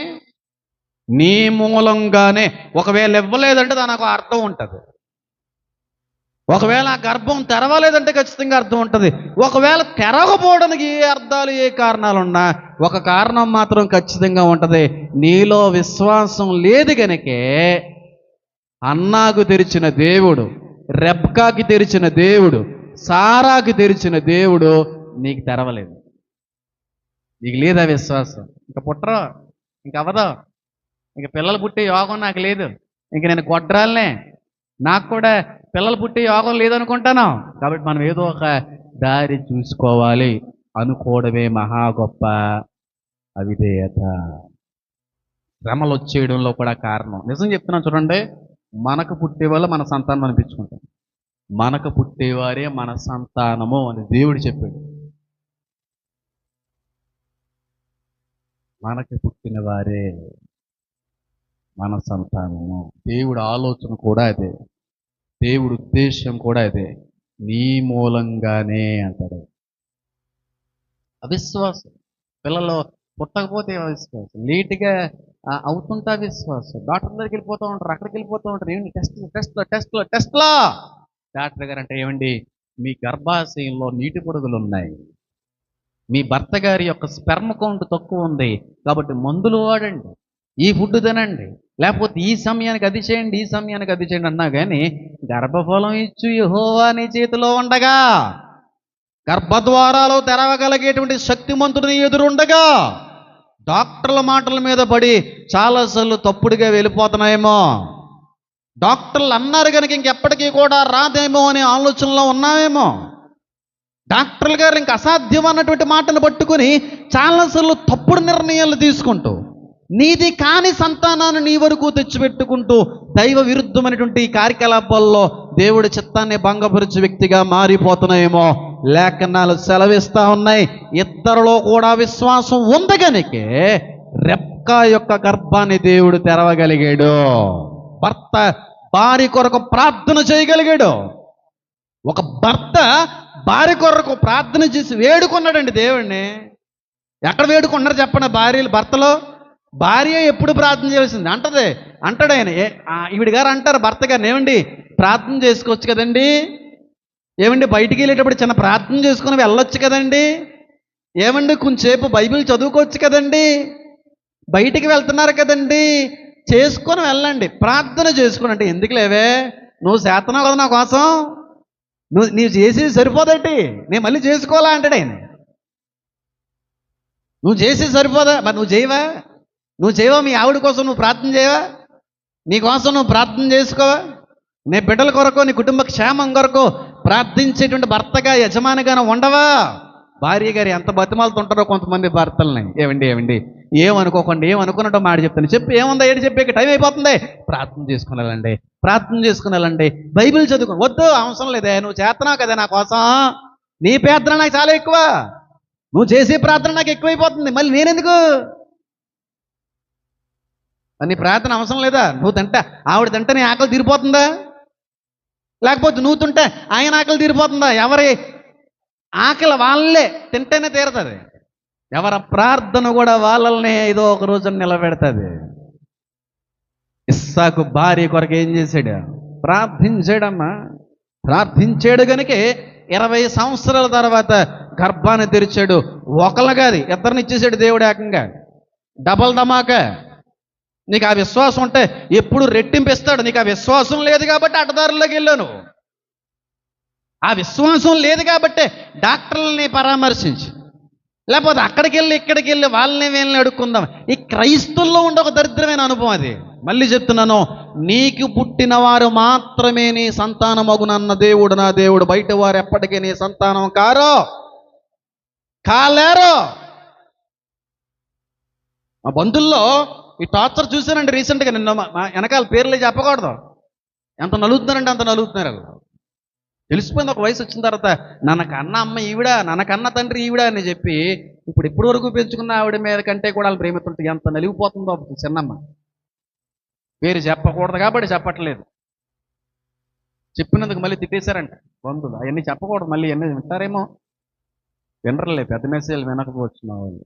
Speaker 1: నీ మూలంగానే. ఒకవేళ ఇవ్వలేదంటే దానికి అర్థం ఉంటుంది. ఒకవేళ ఆ గర్భం తెరవలేదంటే ఖచ్చితంగా అర్థం ఉంటుంది. ఒకవేళ తెరవకపోవడానికి ఏ అర్థాలు ఏ కారణాలున్నా ఒక కారణం మాత్రం ఖచ్చితంగా ఉంటుంది. నీలో విశ్వాసం లేదు కనుకే అన్నాకు తెరిచిన దేవుడు, రెబ్కాకి తెరిచిన దేవుడు, సారాకి తెరిచిన దేవుడు నీకు తెరవలేదు. నీకు లేదా విశ్వాసం, ఇంక పుట్టరు, ఇంక అవ్వదు, ఇంక పిల్లలు పుట్టే యోగం నాకు లేదు, ఇంక నేను కొట్రాలనే, నాకు కూడా పిల్లలు పుట్టే యోగం లేదనుకుంటాను. కాబట్టి మనం ఏదో ఒక దారి చూసుకోవాలి అనుకోవడమే మహా గొప్ప అవిధేయత. శ్రమలు వచ్చేయడంలో కూడా కారణం. నిజం చెప్తున్నాను చూడండి, మనకు పుట్టేవాళ్ళు మన సంతానం అనిపించుకుంటాం. మనకు పుట్టేవారే మన సంతానము అని దేవుడు చెప్పాడు. మనకు పుట్టిన వారే మన సంతానము. దేవుడు ఆలోచన కూడా అదే, దేవుడు ఉద్దేశం కూడా అదే. నీ మూలంగానే అంటాడు. అవిశ్వాసం. పిల్లలు పుట్టకపోతే అవిశ్వాసం, లేటుగా అవుతుంటా విశ్వాసం. డాక్టర్ దగ్గరికి వెళ్ళిపోతూ ఉంటారు, అక్కడికి వెళ్ళిపోతూ ఉంటారు. ఏమండి టెస్ట్లో డాక్టర్ గారు అంటే, ఏమండి మీ గర్భాశయంలో నీటి పొడుగులు ఉన్నాయి, మీ భర్త గారి యొక్క స్పెర్మ్ కౌంట్ తక్కువ ఉంది, కాబట్టి మందులు వాడండి, ఈ ఫుడ్ తినండి, లేకపోతే ఈ సమయానికి అది చేయండి, ఈ సమయానికి అది చేయండి అన్నా కానీ గర్భఫలం ఇచ్చు యెహోవా నీ చేతిలో ఉండగా, గర్భద్వారాలు తెరవగలిగేటువంటి శక్తిమంతుడిని ఎదురుండగా డాక్టర్ల మాటల మీద పడి చాలాసార్లు తప్పుడుగా వెళ్ళిపోతున్నాయేమో. డాక్టర్లు అన్నారు కనుక ఇంకెప్పటికీ కూడా రాదేమో అనే ఆలోచనలో ఉన్నామేమో. డాక్టర్లు గారు ఇంక అసాధ్యం అన్నటువంటి మాటను పట్టుకుని చాలాసార్లు తప్పుడు నిర్ణయాలు తీసుకుంటూ నీది కాని సంతానాన్ని నీ వరకు తెచ్చిపెట్టుకుంటూ దైవ విరుద్ధమైనటువంటి కార్యకలాపాల్లో దేవుడి చిత్తాన్ని భంగపరిచే వ్యక్తిగా మారిపోతున్నాయేమో. లేఖనాలు సెలవిస్తూ ఉన్నాయి. ఇద్దరిలో కూడా విశ్వాసం ఉంది కనుకే రెబ్కా యొక్క గర్భాన్ని దేవుడు తెరవగలిగాడు. భర్త భార్య కొరకు ప్రార్థన చేయగలిగాడు. ఒక భర్త భార్య కొరకు ప్రార్థన చేసి వేడుకున్నాడండి దేవుడిని. ఎక్కడ వేడుకుంటున్నారు చెప్పండి భార్యలు భర్తలో? భార్య ఎప్పుడు ప్రార్థన చేయాల్సింది అంటది. అంటాడు ఆయన, ఈవిడ గారు అంటారు భర్త గారిని, ఏమండి ప్రార్థన చేసుకోవచ్చు కదండి, ఏమండి బయటికి వెళ్ళేటప్పుడు చిన్న ప్రార్థన చేసుకుని వెళ్ళొచ్చు కదండి, ఏమండి కొంచెంసేపు బైబిల్ చదువుకోవచ్చు కదండి, బయటికి వెళ్తున్నారు కదండి, చేసుకొని వెళ్ళండి, ప్రార్థన చేసుకుని. అంటే ఎందుకు లేవే, నువ్వు చేస్తున్నావు కదా నా కోసం, నీవు చేసేది సరిపోదటి, నేను మళ్ళీ చేసుకోవాలా అంటాడు ఆయన. నువ్వు చేసేది సరిపోదా, మరి నువ్వు చేయవా మీ ఆవిడ కోసం నువ్వు ప్రార్థన చేయవా, నీ కోసం నువ్వు ప్రార్థన చేసుకోవా, నీ బిడ్డల కొరకు నీ కుటుంబ క్షేమం కొరకు ప్రార్థించేటువంటి భర్తగా యజమానిగానే ఉండవా? భార్య గారు ఎంత బతిమాలుతుంటారో కొంతమంది భర్తల్ని, ఏమండి ఏమనుకున్నట్టు మాట చెప్తాను, చెప్పి ఏముందా ఏడు చెప్పే టైం అయిపోతుంది, ప్రార్థన చేసుకుని వెళ్ళండి, బైబిల్ చదువుకో. వద్దు, అవసరం లేదే, నువ్వు చేస్తున్నావు కదా నా కోసం, నీ ప్రార్థన నాకు చాలా ఎక్కువ, నువ్వు చేసే ప్రార్థన నాకు ఎక్కువైపోతుంది, మళ్ళీ నేనెందుకు, నీ ప్రార్థన అవసరం లేదా? నువ్వు తింటా ఆవిడ తింటే నీ ఆకలి తీరిపోతుందా, లేకపోతే నువ్వు తింటే ఆయన ఆకలి తీరిపోతుందా? ఎవరి ఆకలి వాళ్ళే తింటేనే తీరుతుంది, ఎవరి ప్రార్థన కూడా వాళ్ళనే ఏదో ఒక రోజు నిలబెడుతుంది. ఇస్సాకు భార్య కొరకు ఏం చేశాడు? ప్రార్థించాడు కనుకే 20 సంవత్సరాల తర్వాత గర్భాన్ని తెరిచాడు. ఒకళ్ళు కాదు, ఇద్దరిని ఇచ్చేసాడు దేవుడు ఏకంగా, డబల్ ధమాకా. నీకు ఆ విశ్వాసం ఉంటే ఎప్పుడు రెట్టింపిస్తాడు. నీకు ఆ విశ్వాసం లేదు కాబట్టి అడ్డదారుల్లోకి వెళ్ళాను, ఆ విశ్వాసం లేదు కాబట్టి డాక్టర్లని పరామర్శించి, లేకపోతే అక్కడికి వెళ్ళి ఇక్కడికి వెళ్ళి వీళ్ళని అడుక్కుందాం. ఈ క్రైస్తుల్లో ఉండే ఒక దరిద్రమైన అనుభవం అది. మళ్ళీ చెప్తున్నాను, నీకు పుట్టిన వారు మాత్రమే నీ సంతానమగునన్న దేవుడు నా దేవుడు, బయట వారు ఎప్పటికీ నీ సంతానం కాలేరు. మా బంధుల్లో ఈ టార్చర్ చూశానండి రీసెంట్గా. నిన్న వెనకాల పేర్లే చెప్పకూడదు, ఎంత నలుగుతున్నారంటే అంత నలుగుతున్నారు. తెలిసిపోయింది ఒక వయసు వచ్చిన తర్వాత, నన్నకన్న అమ్మ ఈవిడ, నన్నకన్న తండ్రి ఈవిడ అని చెప్పి, ఇప్పుడు వరకు పెంచుకున్న ఆవిడ మీద కంటే కూడా వాళ్ళు ప్రేమతుంటే ఎంత నలిగిపోతుందో చిన్నమ్మ. పేరు చెప్పకూడదు కాబట్టి చెప్పట్లేదు, చెప్పినందుకు మళ్ళీ తిట్టేశారంట బంధువులు. అవన్నీ చెప్పకూడదు, మళ్ళీ ఎన్ని వింటారేమో, వినరలే, పెద్ద మెసేజ్లు వినకపోవచ్చు మా వాళ్ళు.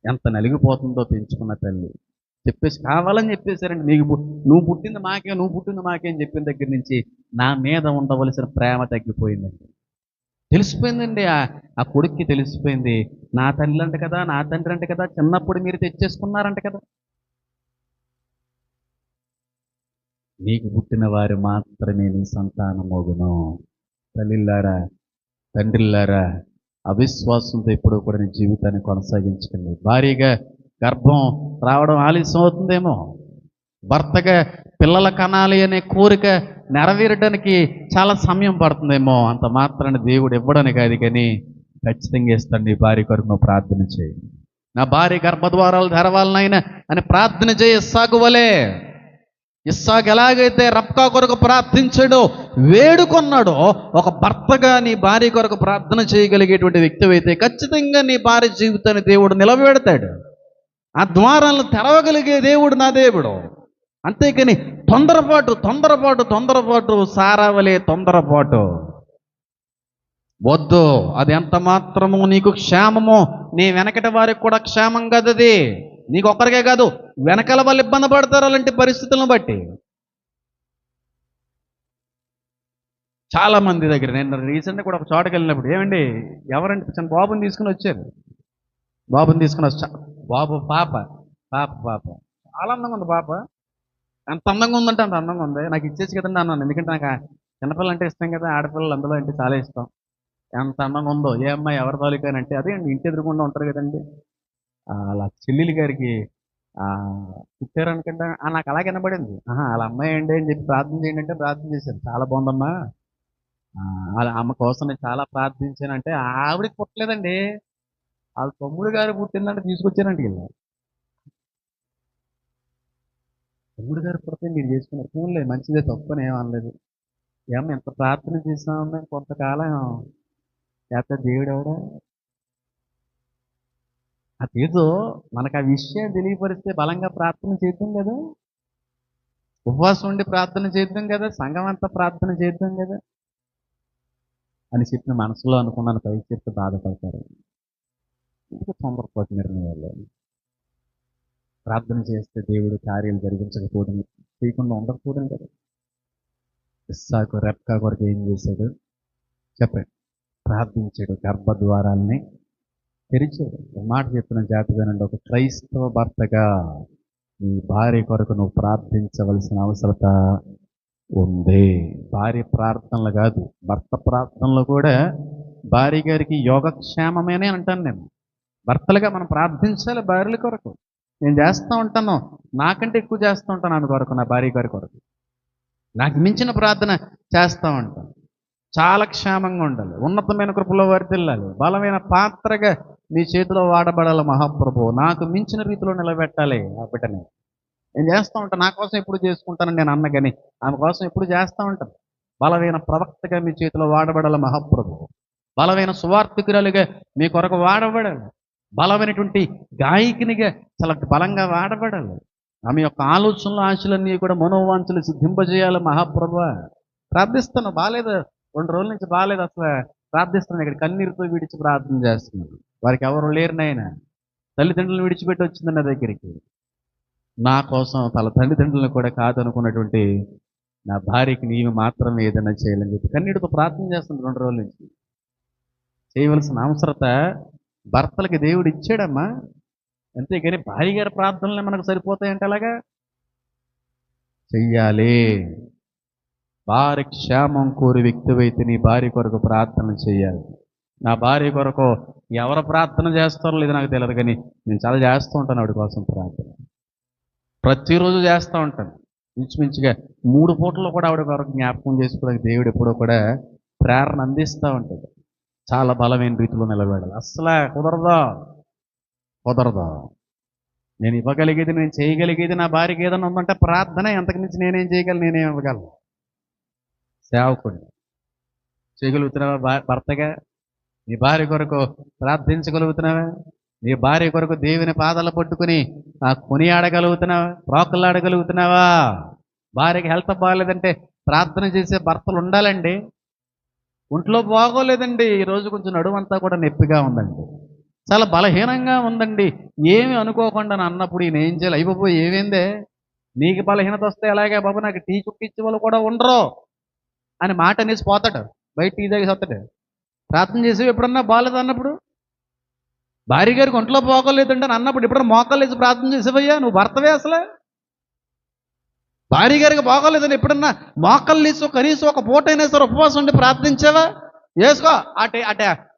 Speaker 1: ఎంత నలిగిపోతుందో పెంచుకున్న తల్లి. చెప్పేసి కావాలని చెప్పేశారండి, నువ్వు పుట్టింది మాకే అని చెప్పిన దగ్గర నుంచి నా మీద ఉండవలసిన ప్రేమ తగ్గిపోయిందండి. తెలిసిపోయిందండి, ఆ కొడుక్కి తెలిసిపోయింది, నా తండ్రి అంటే కదా చిన్నప్పుడు మీరు తెచ్చేసుకున్నారంట కదా. నీకు పుట్టిన వారు మాత్రమే నీ సంతానమగును. తల్లిల్లారా, తండ్రిల్లారా, అవిశ్వాసంతో ఎప్పుడూ కూడా నీ జీవితాన్ని కొనసాగించకండి. భారీగా గర్భం రావడం ఆలస్యం అవుతుందేమో, భర్తగా పిల్లల కనాలి అనే కోరిక నెరవేరడానికి చాలా సమయం పడుతుందేమో, అంత మాత్రాన్ని దేవుడు ఇవ్వడానికి కాదు కానీ ఖచ్చితంగా ఇస్తాడు. నీ భార్య కొరకు నువ్వు ప్రార్థన చేయి, నా భార్య గర్భద్వారాలు తెరవాలనైనా అని ప్రార్థన చేయి. ఇస్సాకు ఎలాగైతే రబ్కా కొరకు ప్రార్థించాడో, వేడుకొన్నాడో, ఒక భర్తగా నీ భార్య కొరకు ప్రార్థన చేయగలిగేటువంటి వ్యక్తి అయితే ఖచ్చితంగా నీ భార్య జీవితాన్ని దేవుడు నిలబెడతాడు. ఆ ద్వారాలను తెరవగలిగే దేవుడు నా దేవుడు. అంతేకాని తొందరపాటు సారావలే తొందరపాటు వద్దు. అది ఎంత మాత్రము నీకు క్షేమము, నీ వెనకటి వారికి కూడా క్షేమం కాదు. అది నీకు ఒక్కరికే కాదు, వెనకాల వాళ్ళు ఇబ్బంది పడతారు అలాంటి పరిస్థితులను బట్టి. చాలా మంది దగ్గర నేను రీసెంట్గా కూడా ఒక చోటకి వెళ్ళినప్పుడు, ఏమండి ఎవరంటే చిన్న బాబుని తీసుకుని వచ్చారు. బాబు పాప చాలా అందంగా ఉంది. పాప ఎంత అందంగా ఉందంటే అంత అందంగా ఉంది. నాకు ఇచ్చేసి కదండి అన్నాను, ఎందుకంటే నాకు చిన్నపిల్లలు అంటే ఇష్టం కదా, ఆడపిల్లలు అందులో అంటే చాలా ఇష్టం. ఎంత అందంగా ఉందో, ఏ అమ్మాయి ఎవరి తాలూకానంటే అదే అండి, ఇంటి ఎదురుకుండా ఉంటారు కదండి, అలా చెల్లెలి గారికి పుట్టారనుకుంటా, నాకు అలా కనబడింది. వాళ్ళ అమ్మాయి అండి అని చెప్పి ప్రార్థన చేయండి అంటే ప్రార్థన చేశారు. చాలా బాగుందమ్మా, వాళ్ళ అమ్మ కోసం నేను చాలా ప్రార్థించానంటే ఆవిడకి పుట్టలేదండి, వాళ్ళ తమ్ముడు గారు పుట్టిందంటే తీసుకొచ్చానంటే వీళ్ళు. తమ్ముడు గారు పుడితే మీరు చేసుకున్నారు, ఫోన్లే మంచిదే, తప్పని ఏమనలేదు. ఏమన్నా ఎంత ప్రార్థన చేసినా కొంతకాలం లేకపోతే దేవుడు ఎవడా అదేదో మనకు ఆ విషయం తెలియపరిస్తే బలంగా ప్రార్థన చేద్దాం కదా, ఉపవాసం ఉండి ప్రార్థన చేద్దాం కదా, సంఘం అంతా ప్రార్థన చేద్దాం కదా అని చెప్పిన మనసులో అనుకున్నాను. పైకి చెప్తే బాధపడతారు. ఎందుకు తొందరపాటు నిర్ణయాలు? ప్రార్థన చేస్తే దేవుడు కార్యాలు జరిగించకపోవడం, చేయకుండా ఉండకపోవడం కదా. ఇస్సాకు రెబ్కా కొరకు ఏం చేశాడు చెప్పండి? ప్రార్థించాడు, గర్భద్వారాలని తెరిచాడు. ఒక మాట చెప్తున్న జాగ్రత్తగానండి, ఒక క్రైస్తవ భర్తగా నీ భార్య కొరకు నువ్వు ప్రార్థించవలసిన అవసరత ఉంది. భార్య ప్రార్థనలు కాదు, భర్త ప్రార్థనలు కూడా భార్య గారికి యోగక్షేమమేనే అంటాను నేను. భర్తలుగా మనం ప్రార్థించాలి భార్యల కొరకు. నేను చేస్తూ ఉంటాను, నాకంటే ఎక్కువ చేస్తూ ఉంటాను ఆమె కొరకు, నా భార్య గారి కొరకు. నాకు మించిన ప్రార్థన చేస్తూ ఉంటాను. చాలా క్షేమంగా ఉండాలి, ఉన్నతమైన కృపలో వర్ధిల్లాలి, బలమైన పాత్రగా మీ చేతిలో వాడబడాలి మహాప్రభు. నాకు మించిన రీతిలో నిలబెట్టాలి ఆ బిడ్డని. నేను చేస్తూ ఉంటాను, నా కోసం ఎప్పుడు చేసుకుంటానని నేను అన్న కానీ ఆమె కోసం ఎప్పుడు చేస్తూ ఉంటాను. బలమైన ప్రవక్తగా మీ చేతిలో వాడబడాలి మహాప్రభు. బలమైన సువార్థికురాలుగా మీ కొరకు వాడబడాలి. బలమైనటువంటి గాయకునిగా చాలా బలంగా వాడబడాలి. ఆమె యొక్క ఆలోచనలు ఆశలన్నీ కూడా మనోవాంఛలు సిద్ధింపజేయాలి మహాప్రభు. ప్రార్థిస్తాను, బాగాలేదు 2 రోజుల నుంచి బాగాలేదు అసలు, ప్రార్థిస్తున్నాను. ఇక్కడ కన్నీరుతో విడిచి ప్రార్థన చేస్తున్నాను. వారికి ఎవరు లేరు నాయన, తల్లిదండ్రులను విడిచిపెట్టి వచ్చింది నా దగ్గరికి. నా కోసం తన తల్లిదండ్రులను కూడా కాదనుకున్నటువంటి నా భార్యకి నీవు మాత్రమే ఏదైనా చేయాలని చెప్పి కన్నీటితో ప్రార్థన చేస్తుంది 2 రోజుల నుంచి. చేయవలసిన అవసరత భర్తలకి దేవుడు ఇచ్చాడమ్మా, అంతేగాని భార్య గారి ప్రార్థనలే మనకు సరిపోతాయంటే అలాగా చెయ్యాలి. భార్య క్షేమం కోరి వ్యక్తివైతే నీ భార్య కొరకు ప్రార్థన చేయాలి. నా భార్య కొరకు ఎవరు ప్రార్థన చేస్తారో లేదో నాకు తెలియదు, కానీ నేను చాలా చేస్తూ ఉంటాను ఆవిడ కోసం ప్రార్థన. ప్రతిరోజు చేస్తూ ఉంటాను. ఇంచుమించుగా 3 పూటల్లో కూడా ఆవిడ కొరకు జ్ఞాపకం చేసుకోవడానికి దేవుడు ఎప్పుడో కూడా ప్రేరణ అందిస్తూ ఉంటాడు. చాలా బలమైన రీతిలో నిలబడాలి. అసలు కుదరదు. నేను ఇవ్వగలిగేది, నేను చేయగలిగేది నా భార్యకి ఏదైనా ఉందంటే ప్రార్థన. ఎంతకు మించి నేనేం చేయగలను? నేనేం ఇవ్వగలను? సేవకుడిని చేయగలుగుతున్నావా? భర్తగా నీ భార్య కొరకు ప్రార్థించగలుగుతున్నావా? నీ భార్య కొరకు దేవుని పాదాలు పట్టుకుని కొనియాడగలుగుతున్నావా? ప్రోకలాడగలుగుతున్నావా? భార్యకి హెల్త్ బాగాలేదంటే ప్రార్థన చేసే భర్తలు ఉండాలండి. ఒంట్లో బాగోలేదండి, ఈరోజు కొంచెం నడుమంతా కూడా నొప్పిగా ఉందండి, చాలా బలహీనంగా ఉందండి, ఏమి అనుకోకుండా అన్నప్పుడు ఈయన ఏం చేయాలి? అయిపోయి ఏమైందే, నీకు బలహీనత వస్తే ఎలాగే బాబు, నాకు టీ చుక్కిచ్చే వాళ్ళు కూడా ఉండరు అని మాట అనేసి పోతాడు, బయట టీ తాగేసి వస్తాడు. ప్రార్థన చేసి ఎప్పుడన్నా బాగాలేదు అన్నప్పుడు, భార్య గారికి ఒంట్లో బాగోలేదంటే అని అన్నప్పుడు ఎప్పుడన్నా మోకాలు వేసి ప్రార్థన చేసేవయ్యా? నువ్వు భర్తవే అసలే. భార్య గారికి బాగోలేదని ఎప్పుడన్నా మోకాలు వేసి కనీసం ఒక పూట అయినా సరే ఉపవాసం ఉండి ప్రార్థించావా? వేసుకో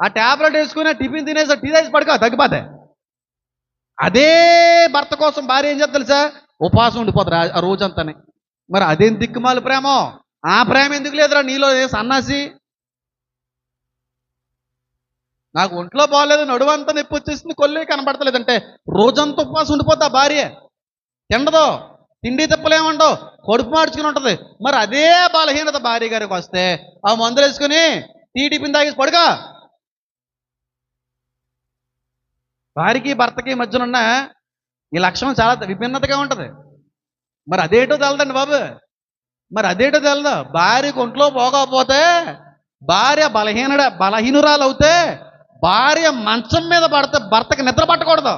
Speaker 1: ఆ ట్యాబ్లెట్ వేసుకుని టిఫిన్ తినేసి టీ తాగేసి పడుకో, తగ్గిపోతే. అదే భర్త కోసం భార్య ఏం చేస్తా తెలుసా? ఉపవాసం ఉండిపోతారు ఆ రోజంతానే. మరి అదేం దిక్కుమాలి ప్రేమో? ఆ ప్రేమ ఎందుకు లేదురా నీలో? సన్నాసి, నాకు ఒంట్లో బాగోలేదు, నడువంతా నొప్పి వచ్చేసింది, కొల్లే కనబడతలేదంటే రోజంతా ఉపవాసం ఉండిపోతా భార్య. తిండదో, తిండి తిప్పలేమండవు, కడుపు మార్చుకుని ఉంటుంది. మరి అదే బలహీనత భార్య గారికి వస్తే ఆ మందులు వేసుకుని టీ టిఫిన్ తాగేసి పడుకో. భార్యకి భర్తకి మధ్యనున్న ఈ లక్షణం చాలా విభిన్నతగా ఉంటుంది. మరి అదేటో తెలదండి బాబు, మరి అదేటో తెలదు. భార్యకు ఒంట్లో పోకపోతే, భార్య బలహీనురాలు అవుతే, భార్య మంచం మీద పడితే భర్తకి నిద్ర పట్టకూడదు.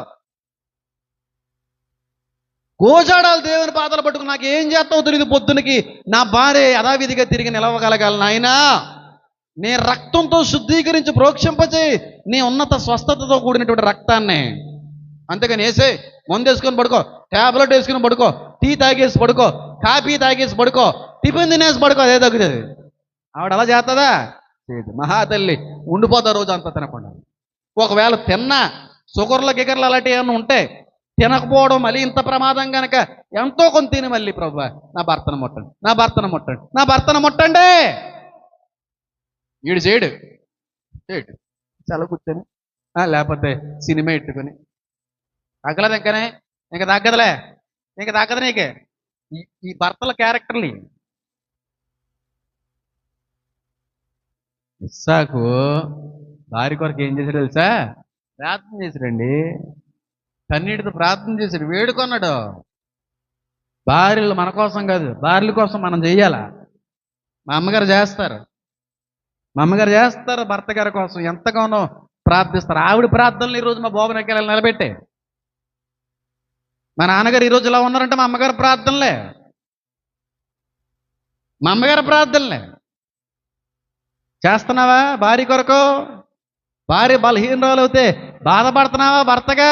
Speaker 1: గోజాడాలు దేవుని పాదాలు పట్టుకుని నాకు ఏం చేస్తావు తెలియదు పొద్దునకి నా భార్య యథావిధిగా తిరిగి నిలవగలగాలి నాయనా, నీ రక్తంతో శుద్ధీకరించి ప్రోక్షింపచేయి నీ ఉన్నత స్వస్థతతో కూడినటువంటి రక్తాన్ని. అంతేగాని వేసే మందు వేసుకొని పడుకో, ట్యాబ్లెట్ వేసుకుని పడుకో, టీ తాగేసి పడుకో, కాఫీ తాగేసి పడుకో, టిఫిన్ తినేసి పడుకో, అదే తగ్గుతుంది. ఆవిడ అలా చేస్తుందా? చేయదు. మహాతల్లి ఉండిపోతా రోజు అంతా తినకుండా. ఒకవేళ తిన్నా షుగర్లు గిగర్లు అలాంటివి ఏమైనా ఉంటే తినకపోవడం మళ్ళీ ఇంత ప్రమాదం కనుక ఎంతో కొంత తిని మళ్ళీ ప్రభువా నా భర్తను ముట్టండి, నా భర్తను ముట్టండి, నా భర్తను ముట్టండి. వీడు చేయడు చాలా కూర్చొని, లేకపోతే సినిమా ఎట్టుకొని తగ్గలేదు ఇంకా తగ్గదులే, ఇంకా తగ్గదు నీకే. ఈ భర్తల క్యారెక్టర్లు. ఇస్సాకు భార్య కొరకు ఏం చేశాడు తెలుసా? ప్రార్థన చేశాడండి, కన్నీటితో ప్రార్థన చేశాడు, వేడుకొన్నాడు. భార్యలు మన కోసం కాదు, భార్యల కోసం మనం చెయ్యాలా? మా అమ్మగారు చేస్తారు భర్త గారి కోసం ఎంతగానో ప్రార్థిస్తారు. ఆవిడ ప్రార్థనలు ఈరోజు మా బాబు నెక్కాలని నిలబెట్టే. మా నాన్నగారు ఈరోజు ఇలా ఉన్నారంటే మా అమ్మగారు ప్రార్థనలే. మా అమ్మగారు ప్రార్థనలే. చేస్తున్నావా భార్య కొరకు? భార్య బలహీనరాలు అవుతే బాధపడుతున్నావా భర్తగా?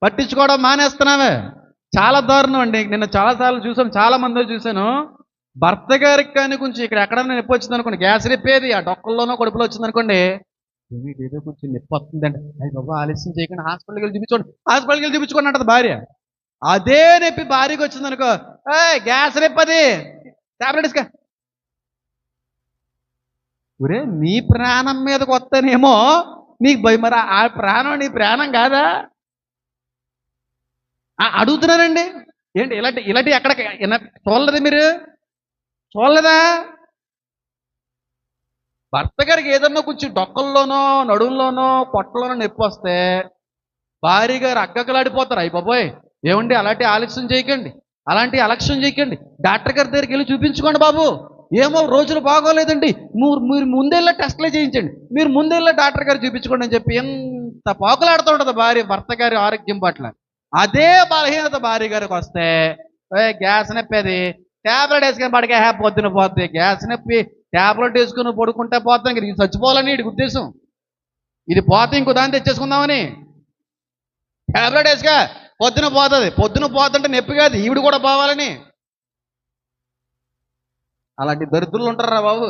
Speaker 1: పట్టించుకోవడం మానేస్తున్నావా? చాలా దారుణం అండి. నిన్న చాలాసార్లు చూసాను, చాలా మంది చూశాను. భర్త గారికి కానీ కొంచెం ఇక్కడ ఎక్కడైనా నొప్పి వచ్చింది అనుకోండి, గ్యాస్ నొప్పేది ఆ డొక్కల్లోనో కడుపులో వచ్చింది అనుకోండి, ఏదో కొంచెం నొప్పి వస్తుందండి, అది బాబా ఆలస్యం చేయకుండా హాస్పిటల్కి వెళ్ళి చూపించుకోండి, హాస్పిటల్కి వెళ్ళి చూపించుకోండి అంటది భార్య. అదే నొప్పి భార్యకి వచ్చింది అనుకో, గ్యాస్ నొప్పి అది టాబ్లెట్ ఇసుక. ఒరే నీ ప్రాణం మీదకి వస్తేనేమో నీకు భయం, మరి ఆ ప్రాణం నీ ప్రాణం కాదా? అడుగుతున్నానండి. ఏంటి ఇలాంటి ఎక్కడ చూడలేదు? మీరు చూడలేదా? భర్త గారికి ఏదన్నా కొంచెం డొక్కల్లోనో నడువుల్లోనో పొట్టలోనో నొప్పి వస్తే భార్య గారు అగ్గకలాడిపోతారు. అయ్యి బాబోయ్ ఏమండి అలాంటి ఆలస్యం చేయకండి, అలాంటి అలక్ష్యం చేయకండి, డాక్టర్ గారి దగ్గరికి వెళ్ళి చూపించుకోండి బాబు, ఏమో రోజులు బాగోలేదండి, మీరు ముందెళ్ళ టెస్టులే చేయించండి, మీరు ముందెళ్ళ డాక్టర్ గారు చూపించుకోండి అని చెప్పి ఎంత పాకులాడుతూ ఉంటుంది భార్య భర్త గారి ఆరోగ్యం పట్ల. అదే బలహీనత భార్య గారికి వస్తే, గ్యాస్ నొప్పి అది ట్యాబ్లెట్ వేసుకొని పడికే పొద్దున పోతుంది, గ్యాస్ నొప్పి ట్యాబ్లెట్ వేసుకుని పడుకుంటే పోతాం, ఇది చచ్చిపోవాలని వీడికి ఉద్దేశం. ఇది పోతే ఇంకో దాన్ని తెచ్చేసుకుందామని ట్యాబ్లెట్ వేసుగా పొద్దున పోతుంది. పొద్దున పోతుంటే నొప్పి కాదు, ఈవిడ కూడా పోవాలని. అలాంటి దరిద్రులు ఉంటారా బాబు?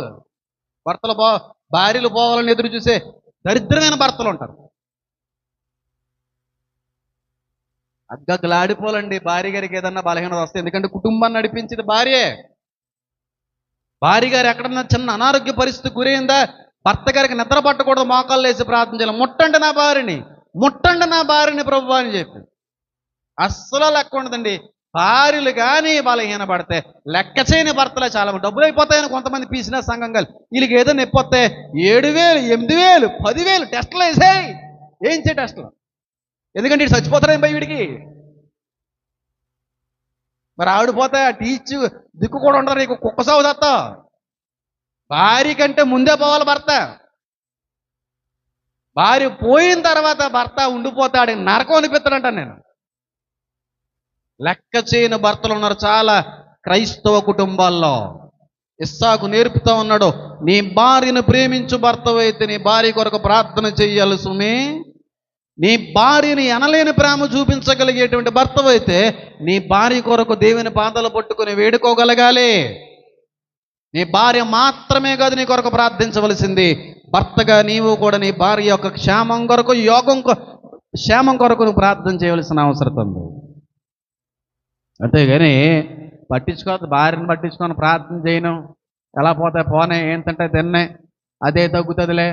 Speaker 1: భర్తలు భార్యలు పోవాలని ఎదురు చూసే దరిద్రమైన భర్తలు ఉంటారు. అగ్గలాడిపోలండి భార్య గారికి ఏదన్నా బలహీనత వస్తే. ఎందుకంటే కుటుంబాన్ని నడిపించేది భార్యే. భార్య గారు ఎక్కడన్నా చిన్న అనారోగ్య పరిస్థితి గురైందా, భర్త గారికి నిద్ర పట్టకూడదు, మోకాళ్ళు వేసి ప్రార్థన చేయాలి, ముట్టండి నా భార్యని ప్రభు అని చెప్పి. అస్సలు లెక్క ఉండదండి. భార్యలు కానీ బలహీన పడితే లెక్క చేయని భర్తలే చాలా మంది. డబ్బులు అయిపోతాయని కొంతమంది పీసిన సంఘంగాలు, వీళ్ళకి ఏదో నొప్పి వస్తే 7,000 8,000 10,000 టెస్టులు వేసాయి. ఏం చే టెస్టులు? ఎందుకంటే ఇటు చచ్చిపోతారేం పోయి వీడికి. మరి ఆవిడ పోతే ఆ టీచ్ దిక్కు కూడా ఉండరు, నీకు కుక్క సాగు తత్తా. భార్య కంటే ముందే పోవాలి భర్త. భార్య పోయిన తర్వాత భర్త ఉండిపోతాడు, నరకం అనిపిస్తాడంటాను నేను. లెక్క చేయని భర్తలు ఉన్నారు చాలా క్రైస్తవ కుటుంబాల్లో. ఇస్సాకు నేర్పుతా ఉన్నాడు, నీ భార్యను ప్రేమించు భర్తవైతే నీ భార్య కొరకు ప్రార్థన చెయ్యాలి సుమి. నీ భార్యని ఎనలేని ప్రేమ చూపించగలిగేటువంటి భర్తవైతే నీ భార్య కొరకు దేవుని పాదాలు పట్టుకుని వేడుకోగలగాలి. నీ భార్య మాత్రమే కాదు నీ కొరకు ప్రార్థించవలసింది, భర్తగా నీవు కూడా నీ భార్య యొక్క క్షేమం కొరకు క్షేమం కొరకు ప్రార్థన చేయవలసిన అవసరం ఉంది. అంతేగాని భార్యను పట్టించుకొని ప్రార్థన చేయను, ఎలా పోతే పోనే, ఏంటంటే తిన్నే, అదే తగ్గుతుందిలే,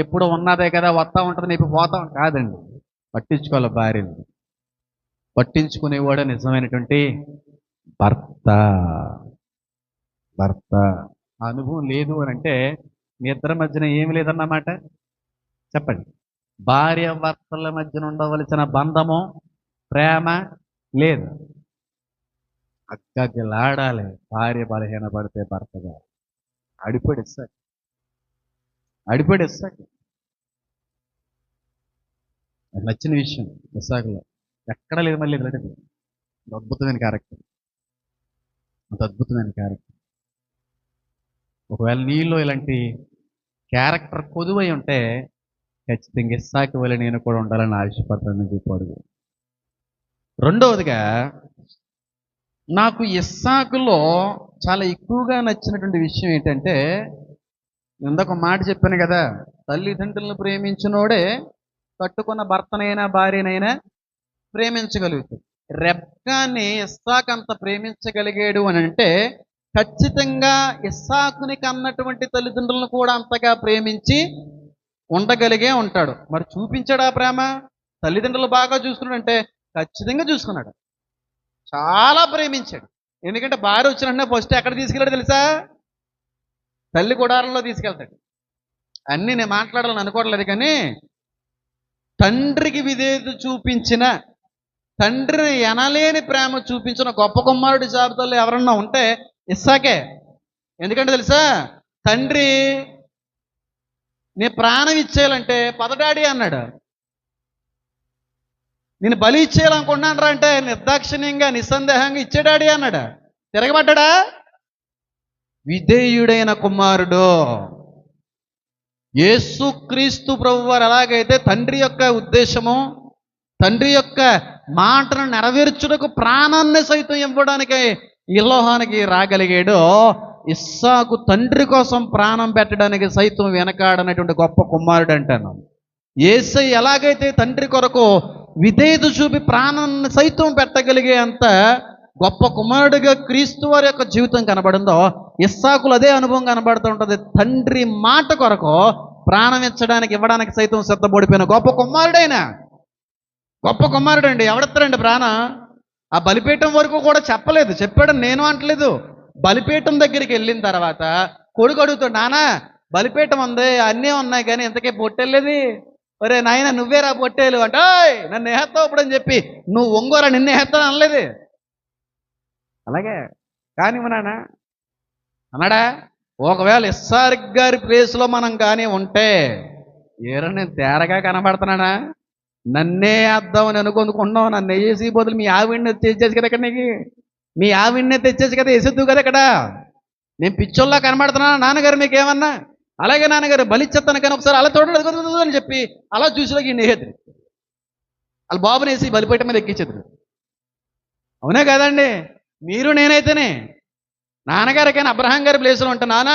Speaker 1: ఎప్పుడు ఉన్నదే కదా వస్తూ ఉంటుంది, నీకు పోతాం కాదండి. పట్టించుకోవాలి భార్యను. పట్టించుకునేవాడు నిజమైనటువంటి భర్త. అనుభవం లేదు అని అంటే మీ ఇద్దరి మధ్యన ఏమి లేదన్నమాట. చెప్పండి, భార్య భర్తల మధ్యన ఉండవలసిన బంధము ప్రేమ లేదు. అక్కలాడాలి. భార్య బలహీన పడితే భర్తగా అడిపడిస్తాడు. నాకు నచ్చిన విషయం ఇస్సాకులో ఎక్కడ లేదు. మళ్ళీ అద్భుతమైన క్యారెక్టర్, అంత అద్భుతమైన క్యారెక్టర్. ఒకవేళ నీలో ఇలాంటి క్యారెక్టర్ కొదువై ఉంటే ఖచ్చితంగా ఇస్సాకు వల్ల నేను కూడా ఉండాలని ఆశపడతానని చెప్పాడు. రెండవదిగా నాకు ఇస్సాకులో చాలా ఎక్కువగా నచ్చినటువంటి విషయం ఏంటంటే, ఇందాక మాట చెప్పాను కదా, తల్లిదండ్రులను ప్రేమించినోడే కట్టుకున్న భర్తనైనా భార్యనైనా ప్రేమించగలుగుతాడు. రెబ్కాని ఇస్సాకు అంత ప్రేమించగలిగాడు అని అంటే ఖచ్చితంగా ఇస్సాకుని కన్నటువంటి తల్లిదండ్రులను కూడా అంతగా ప్రేమించి ఉండగలిగే ఉంటాడు. మరి చూపించాడు ఆ ప్రేమ? తల్లిదండ్రులు బాగా చూసుకున్నాడంటే ఖచ్చితంగా చూసుకున్నాడు, చాలా ప్రేమించాడు. ఎందుకంటే భార్య వచ్చిన ఫస్ట్ ఎక్కడ తీసుకెళ్ళాడు తెలుసా? తల్లి గుడారంలో తీసుకెళ్తాడు. అన్నీ నేను మాట్లాడాలని అనుకోవట్లేదు, కానీ తండ్రికి విధేయత చూపించిన, తండ్రిని ఎనలేని ప్రేమ చూపించిన గొప్ప కుమారుడి జాబితాలో ఎవరన్నా ఉంటే ఇస్సాకే. ఎందుకంటే తెలుసా, తండ్రి నీ ప్రాణం ఇచ్చేయాలంటే పదడాడి అన్నాడు. నేను బలి ఇచ్చేయాలనుకుంటున్నాను రా అంటే నిర్దాక్షిణ్యంగా నిస్సందేహంగా ఇచ్చేడాడి అన్నాడు. తిరగబడ్డా? విధేయుడైన కుమారుడు. యేసుక్రీస్తు ప్రభువారు ఎలాగైతే తండ్రి యొక్క ఉద్దేశము, తండ్రి యొక్క మాటను నెరవేర్చుటకు ప్రాణాన్ని సైతం ఇవ్వడానికి ఈ లోహానికి రాగలిగాడో, ఇస్సాకు తండ్రి కోసం ప్రాణం పెట్టడానికి సైతం వెనకాడనటువంటి గొప్ప కుమారుడు అంటాను. యేసయ్య ఎలాగైతే తండ్రి కొరకు విధేయత చూపి ప్రాణాన్ని సైతం పెట్టగలిగే అంత గొప్ప కుమారుడిగా క్రీస్తు వారి యొక్క జీవితం కనబడిందో, ఇస్సాకులు అదే అనుభవం కనబడుతూ ఉంటుంది. తండ్రి మాట కొరకు ప్రాణం ఇవ్వడానికి సైతం సిద్ధపడిపోయిన గొప్ప కుమారుడైన గొప్ప కుమారుడు అండి. ఎవడెత్తారండి ప్రాణం? ఆ బలిపీఠం వరకు కూడా చెప్పలేదు, చెప్పాడు నేను అంటలేదు. బలిపీఠం దగ్గరికి వెళ్ళిన తర్వాత కొడుకు అడుగుతాడు, నాన్న బలిపీఠం ఉంది, అన్నీ ఉన్నాయి, కానీ ఇంతకీ పొట్టెళ్ళేది? ఒరే నాయన నువ్వేరా పొట్టేలు అంటే, నన్ను ఏహెత్తావు ఇప్పుడు అని చెప్పి, నువ్వు ఒంగోరా నిన్ను ఏహెత్తాను అనలేదు. అలాగే కానీ నాన్న అన్నాడా? ఒకవేళ ఇస్సాకు గారి ప్లేస్లో మనం కానీ ఉంటే, ఏరా నేను తేరగా కనబడుతున్నానా? నన్నే వేద్దామని అనుకుంటున్నావు, నన్ను వేసి బదులు మీ ఆవిడ్ని తెచ్చేసి కదా ఇక్కడ, నీకు మీ ఆవిడ్నే తెచ్చేసి కదా వేసేద్దు కదా ఇక్కడ. నేను పిచ్చోళ్ళ కనబడుతున్నాను నాన్నగారు మీకేమన్నా? అలాగే నాన్నగారు బలిచ్చేస్తాను, కానీ ఒకసారి అలా చూడలేదు అని చెప్పి అలా చూసిలోకి ఈ నేహేది వాళ్ళ బాబుని వేసి బలిపేట మీద ఎక్కించేది. అవునా కదండి? మీరు నేనైతేనే నాన్నగారికైనా అబ్రహాం గారి ప్లేస్లో ఉంటా, నాన్న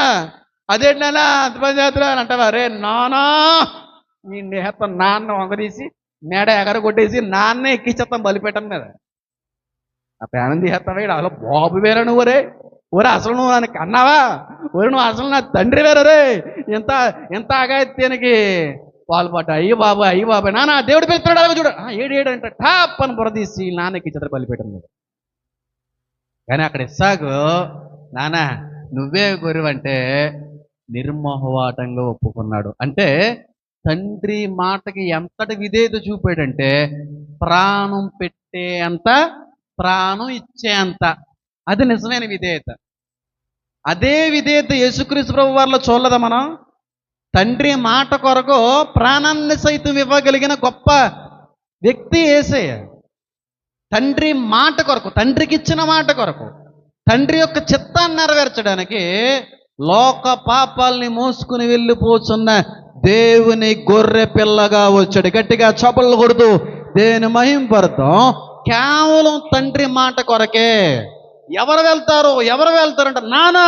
Speaker 1: అదేంటి నాన్న అంతమంది చేతులు అని అంటావా? రే నానా ఈ నేహత్వం నాన్న వంగదీసి మేడ ఎగర కొట్టేసి నాన్నే ఎక్కించేస్తాం బలిపేటం మీద. ఆ ప్రాణం తీసేస్తావా? అలా బాబు వేరే నువ్వు రే, ఒరే అసలు నువ్వు నన్ను కన్నావా? ఒరే నువ్వు అసలు నా తండ్రి వేరే రే, ఎంత అగాత్యానికి పాల్పడ్డా. అయ్యి బాబు నాన్న దేవుడు పెడతాడు అలాగే చూడు, ఏడు అంటే టాప్ అని బురదీసి నాన్నకి చిత్ర బలిపేటం మీద. కానీ అక్కడ ఇస్సాకు, నాన్న నువ్వే గురువంటే నిర్మోహవాటంగా ఒప్పుకున్నాడు. అంటే తండ్రి మాటకి ఎంతటి విధేయత చూపాడంటే, ప్రాణం పెట్టే అంత, ప్రాణం ఇచ్చే అంత. అది నిజమైన విధేయత. అదే విధేయత యేసుక్రీస్తు ప్రభు వారిలో చూడలేదా మనం? తండ్రి మాట కొరకు ప్రాణాన్ని సైతం ఇవ్వగలిగిన గొప్ప వ్యక్తి యేసయ్య. తండ్రి మాట కొరకు, తండ్రికి ఇచ్చిన మాట కొరకు, తండ్రి యొక్క చిత్తాన్ని నెరవేర్చడానికి లోక పాపాలని మోసుకుని వెళ్ళిపోతున్న దేవుని గొర్రె పిల్లగా వచ్చాడు. గట్టిగా చప్పట్లు కొడుతూ దేవుని మహింపడతాం. కేవలం తండ్రి మాట కొరకే. ఎవరు వెళ్తారంట, నానా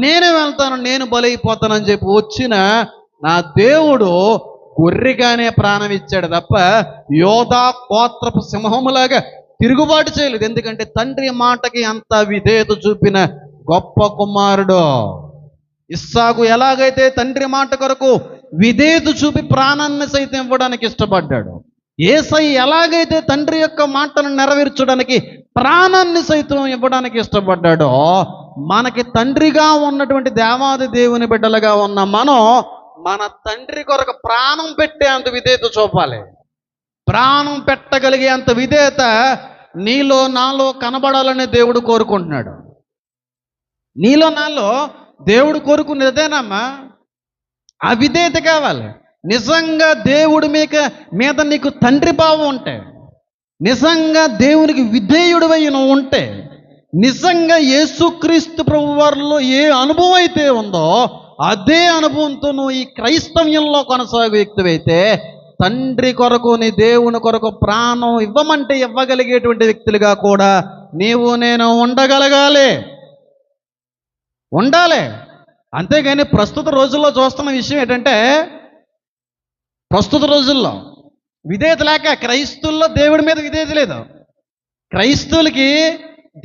Speaker 1: నేనే వెళ్తాను, నేను బలైపోతానని చెప్పి వచ్చిన నా దేవుడు గొర్రెగానే ప్రాణం ఇచ్చాడు తప్ప యోధా గోత్రపు సింహములాగా తిరుగుబాటు చేయలేదు. ఎందుకంటే తండ్రి మాటకి అంత విధేయత చూపిన గొప్ప కుమారుడు. ఇస్సాకు ఎలాగైతే తండ్రి మాట కొరకు విధేయత చూపి ప్రాణాన్ని సైతం ఇవ్వడానికి ఇష్టపడ్డాడు, యేసయ్య ఎలాగైతే తండ్రి యొక్క మాటను నెరవేర్చడానికి ప్రాణాన్ని సైతం ఇవ్వడానికి ఇష్టపడ్డాడో, మనకి తండ్రిగా ఉన్నటువంటి దేవాది దేవుని బిడ్డలుగా ఉన్న మనం మన తండ్రి కొరకు ప్రాణం పెట్టే అంత విధేయత చూపాలి. ప్రాణం పెట్టగలిగే అంత విధేయత నీలో నాలో కనబడాలని దేవుడు కోరుకుంటున్నాడు. నీలో నాలో దేవుడు కోరుకునేదేనమ్మా, ఆ విధేయత కావాలి. నిజంగా దేవుడి మీద నీకు తండ్రి భావం ఉంటే, నిజంగా దేవునికి విధేయుడివై నువ్వు ఉంటే, నిజంగా యేసుక్రీస్తు ప్రభు వారిలో ఏ అనుభవం అయితే ఉందో అదే అనుభవంతో నువ్వు ఈ క్రైస్తవ్యంలో కొనసాగు వ్యక్తివైతే, తండ్రి కొరకు నీ దేవుని కొరకు ప్రాణం ఇవ్వమంటే ఇవ్వగలిగేటువంటి వ్యక్తులుగా కూడా నీవు నేను ఉండాలి. అంతేగాని ప్రస్తుత రోజుల్లో చూస్తున్న విషయం ఏంటంటే, ప్రస్తుత రోజుల్లో విధేయత లేక క్రైస్తవుల్లో దేవుడి మీద విధేయత లేదు. క్రైస్తవులకి